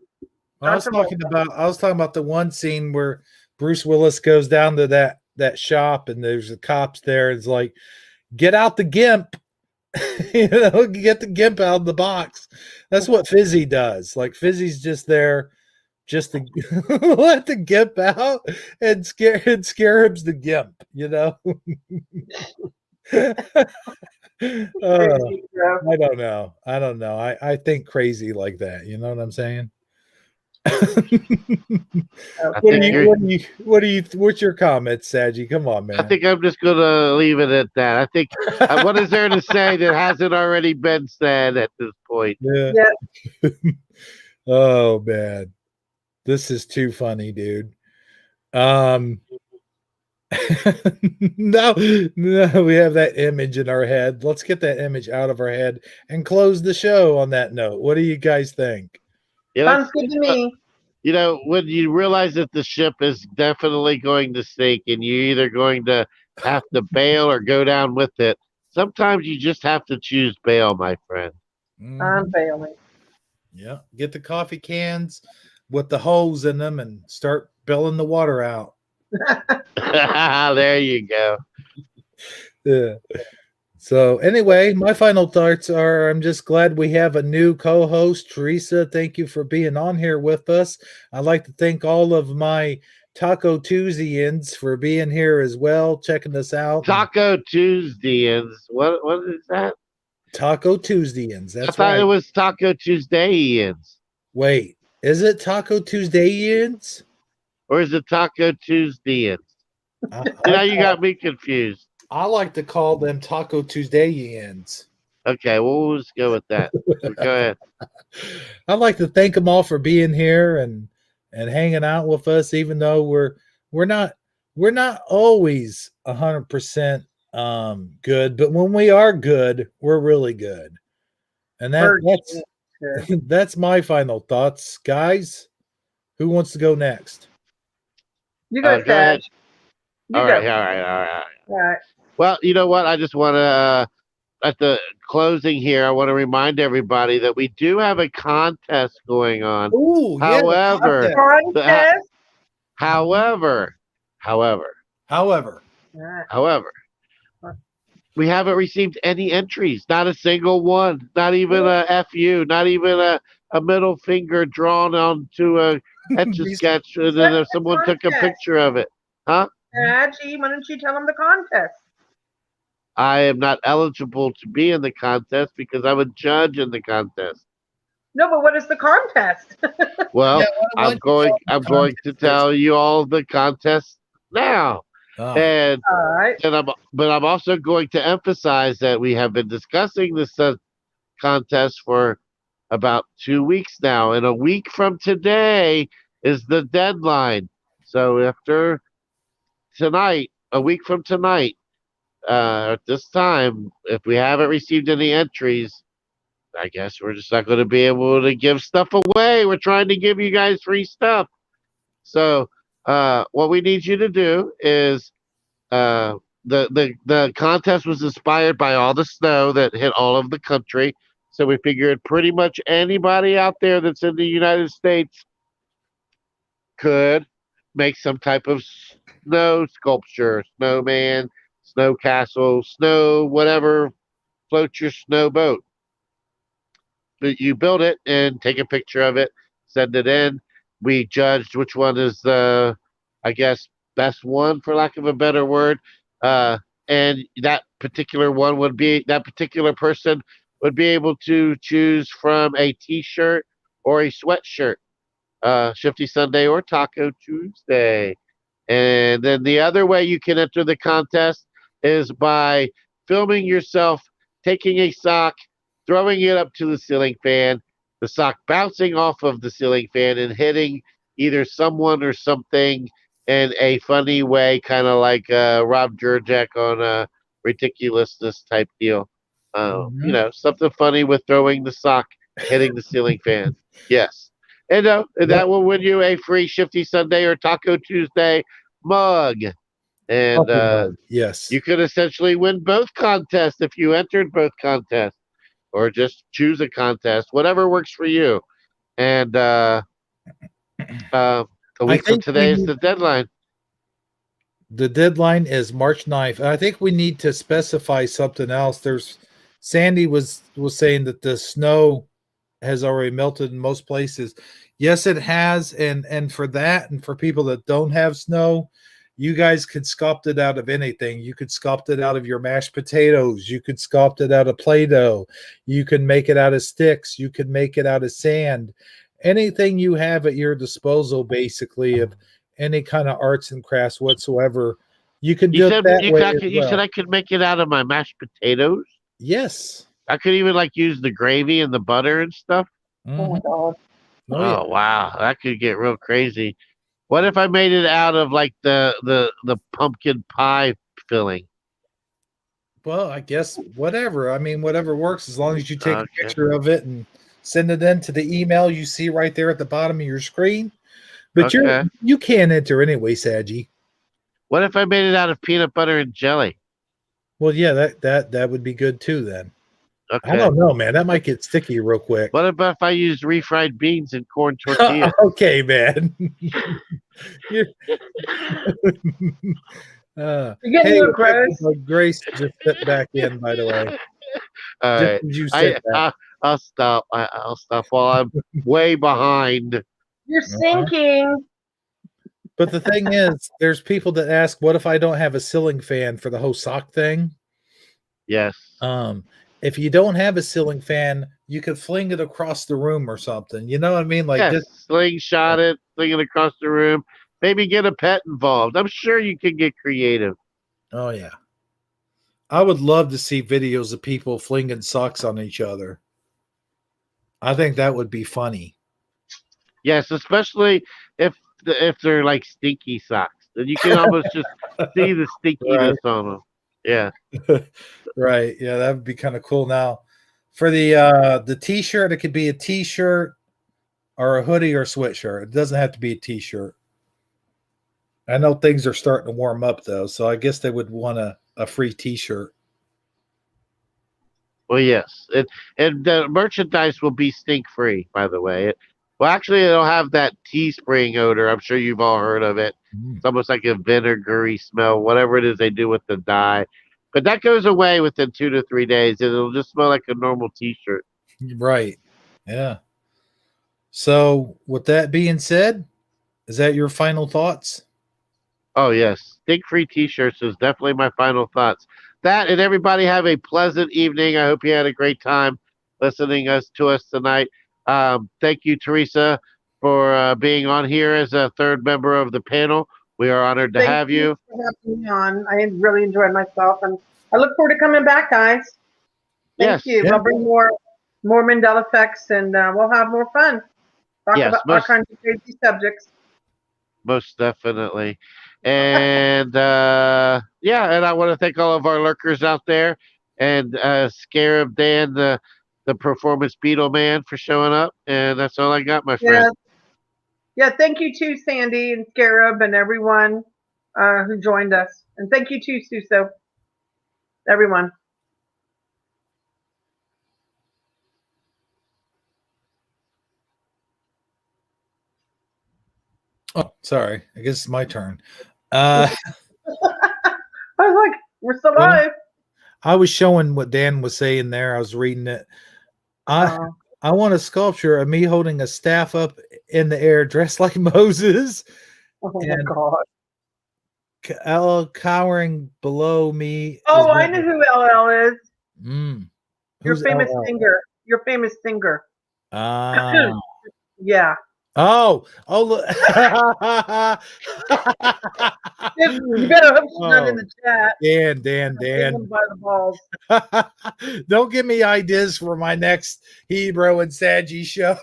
I was talking about the one scene where Bruce Willis goes down to that shop and there's the cops there. It's like, get out the gimp. Get the gimp out of the box. That's what Fizzy does. Like Fizzy's just there just to let the gimp out and scare him's the gimp, I don't know. I think crazy like that. You know what I'm saying? What's your comment, Sagi? Come on, man. I think I'm just gonna leave it at that. I think what is there to say that hasn't already been said at this point? Yeah. Oh man, this is too funny, dude. No, we have that image in our head. Let's get that image out of our head and close the show on that note. What do you guys think? Sounds good to me. When you realize that the ship is definitely going to sink and you're either going to have to bail or go down with it, sometimes you just have to choose bail, my friend. I'm bailing. Yeah, get the coffee cans with the holes in them and start bailing the water out. There you go. Yeah. So anyway, my final thoughts are I'm just glad we have a new co-host, Teresa. Thank you for being on here with us. I'd like to thank all of my Taco Tuesdayans for being here as well, checking us out. Taco Tuesdayans. What is that? Taco Tuesdayans. That's I thought right. it was Taco Tuesdayans. Wait, is it Taco Tuesdayans? Or is it Taco Tuesdayans? Now you got me confused. I like to call them Taco Tuesdayans. Okay, well, we'll just go with that. Go ahead. I'd like to thank them all for being here and hanging out with us, even though we're not always 100% good, but when we are good, we're really good. And that's my final thoughts, guys. Who wants to go next? You go, go ahead. All right. Well, you know what? I just want to, at the closing here, I want to remind everybody that we do have a contest going on. Ooh, however, however, We haven't received any entries. Not a single one. Not even a FU. Not even a middle finger drawn onto a etch a sketch, and then if someone took a picture of it. Huh? Sagi, why don't you tell them the contest? I am not eligible to be in the contest because I'm a judge in the contest. No, but what is the contest? Well, Yeah, I'm going to tell you all the contest now. Oh. And All right. but I'm also going to emphasize that we have been discussing this contest for about 2 weeks now, and a week from today is the deadline. So after tonight, a week from tonight, at this time, if we haven't received any entries, I guess we're just not going to be able to give stuff away. We're trying to give you guys free stuff. So what we need you to do is the contest was inspired by all the snow that hit all of the country. So we figured pretty much anybody out there that's in the United States could make some type of snow sculpture, snowman, snow castle, snow whatever, float your snow boat. But you build it and take a picture of it, send it in. We judged which one is the, I guess, best one for lack of a better word. And that particular one would be that particular person would be able to choose from a T-shirt or a sweatshirt, Shifty Sunday or Taco Tuesday. And then the other way you can enter the contest is by filming yourself taking a sock, throwing it up to the ceiling fan, the sock bouncing off of the ceiling fan and hitting either someone or something in a funny way, kind of like Rob Jurjak on a ridiculousness type deal. You know, something funny with throwing the sock, hitting the ceiling fan. Yes. And that will win you a free Shifty Sunday or Taco Tuesday mug. And yes, you could essentially win both contests if you entered both contests, or just choose a contest, whatever works for you. And a week from today is the deadline. The deadline is March 9th. And I think we need to specify something else. Sandy was saying that the snow has already melted in most places. Yes, it has. And for that, and for people that don't have snow, you guys could sculpt it out of anything. You could sculpt it out of your mashed potatoes. You could sculpt it out of Play-Doh. You can make it out of sticks. You could make it out of sand. Anything you have at your disposal, basically, of any kind of arts and crafts whatsoever, you can do it that way as You said well. I could make it out of my mashed potatoes? Yes. I could even like use the gravy and the butter and stuff. Oh my god. Oh wow, that could get real crazy. What if I made it out of like the pumpkin pie filling? Well, I guess whatever. I mean, whatever works as long as you take a picture of it and send it in to the email you see right there at the bottom of your screen. But you can't enter anyway, Sagi. What if I made it out of peanut butter and jelly? Well, yeah, that would be good too then. Okay. I don't know, man. That might get sticky real quick. What about if I used refried beans and corn tortillas? Okay, man. You're getting gross. Grace just stepped back in, by the way. All right. You said that. I'll stop. I'll stop while I'm way behind. You're sinking. But the thing is, there's people that ask, what if I don't have a ceiling fan for the whole sock thing? Yes. If you don't have a ceiling fan, you could fling it across the room or something. You know what I mean? Like just slingshot it, fling it across the room. Maybe get a pet involved. I'm sure you can get creative. Oh yeah. I would love to see videos of people flinging socks on each other. I think that would be funny. Yes, especially if they're like stinky socks. Then you can almost just see the stinkiness on them. Yeah. Right. Yeah, that would be kind of cool. Now, for the T-shirt, it could be a T-shirt or a hoodie or sweatshirt. It doesn't have to be a T-shirt. I know things are starting to warm up though, so I guess they would want a free T-shirt. Well, yes, and the merchandise will be stink free. By the way, actually, it'll have that Teespring odor. I'm sure you've all heard of it. It's almost like a vinegary smell, whatever it is they do with the dye. But that goes away within 2 to 3 days. It'll just smell like a normal T-shirt. Right. Yeah. So, with that being said, is that your final thoughts? Oh, yes. Stink-free T-shirts is definitely my final thoughts. That, and everybody have a pleasant evening. I hope you had a great time listening to us tonight. Thank you, Teresa, for being on here as a third member of the panel. We are honored to have you. For having me on. I really enjoyed myself, and I look forward to coming back, guys. Thank you. Yeah. I'll bring more Mandela effects, and we'll have more fun. Talk Yes, about all kinds of crazy subjects. Most definitely. And yeah, and I want to thank all of our lurkers out there, and Scarab Dan, the performance Beetle man, for showing up. And that's all I got, my friend. Yeah, thank you too, Sandy and Scarab and everyone who joined us. And thank you too, Suso. Everyone. Oh, sorry. I guess it's my turn. I was like, we're still live. I was showing what Dan was saying there. I was reading it. I want a sculpture of me holding a staff up in the air, dressed like Moses. Oh my God. LL cowering below me. Oh, I know who LL is. Your Who's famous LL? singer. Your famous singer. Yeah. Oh, look. You better hope she's not in the chat. Dan. By the balls. Don't give me ideas for my next Hebrew and Sagi show.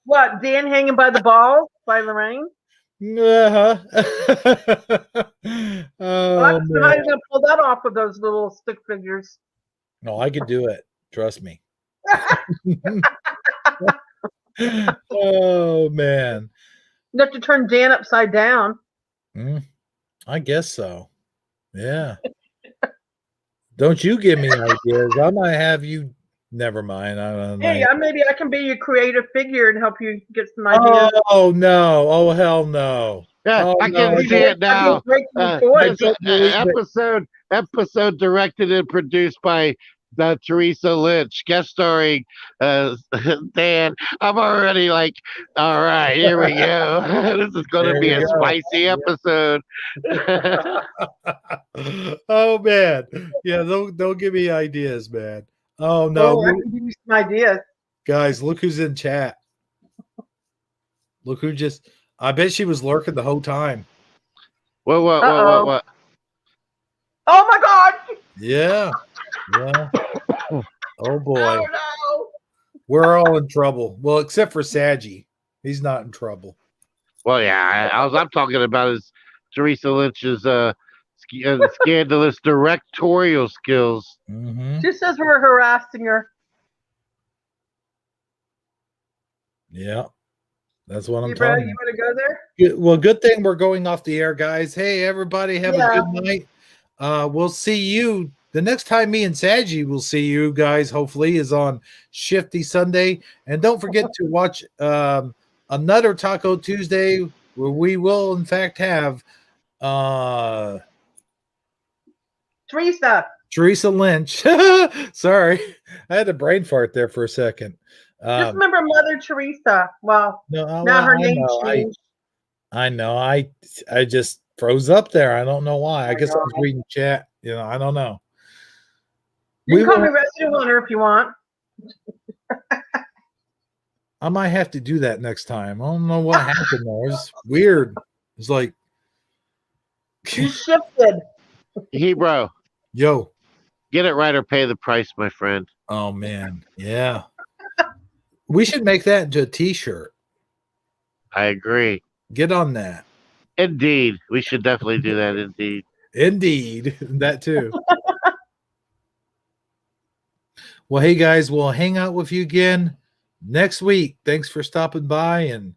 What, Dan hanging by the balls by Lorraine? Oh, Well, how are you man. going to pull that off with those little stick figures? No, I could do it. Trust me. Oh, man. You have to turn Dan upside down. I guess so. Yeah. Don't you give me ideas. I might have you. Never mind. I don't know. Hey, maybe I can be your creative figure and help you get some ideas. Oh, no. Oh, hell no. Yeah, Oh, I can see it now. Episode directed and produced by Teresa Lynch, guest starring Dan. I'm already like, all right, here we go. This is going to be a spicy episode. Oh, man. Yeah, don't give me ideas, man. Oh, no. I can give you some ideas. Guys, look who's in chat. Look who just, I bet she was lurking the whole time. What? Oh my God. Yeah. Oh boy. Oh no. We're all in trouble. Well, except for Sagi. He's not in trouble. Well, yeah. I'm talking about is Teresa Lynch's scandalous directorial skills. She says we're harassing her. Yeah. That's what I'm Bro, talking you want to go there? Well, good thing we're going off the air, guys. Hey, everybody, have a good night. We'll see you the next time me and Sagi will see you guys, hopefully, is on Shifty Sunday. And don't forget to watch another Taco Tuesday where we will, in fact, have Teresa Lynch. Sorry. I had a brain fart there for a second. Just remember Mother Teresa. Well, now her name changed. I know. I just froze up there. I don't know why. I guess I was reading chat. I don't know. You can call me Resident Hunter if you want. I might have to do that next time. I don't know what happened there. It's weird. It's like you shifted. Hebrew. Yo. Get it right or pay the price, my friend. Oh man. Yeah. We should make that into a t-shirt. I agree. Get on that. Indeed. We should definitely do that. Indeed. That too. Well, hey guys, we'll hang out with you again next week. Thanks for stopping by. And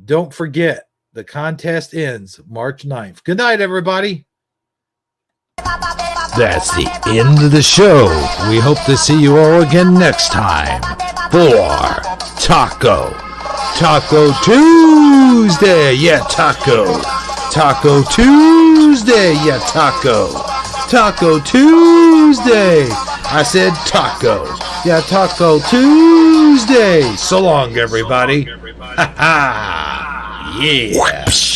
don't forget, the contest ends March 9th. Good night, everybody. That's the end of the show. We hope to see you all again next time for Taco Tuesday. Yeah, Taco Tuesday. Yeah, Taco Taco Tuesday. I said taco. Yeah, Taco Tuesday. So long, everybody. Ha ha. Yeah.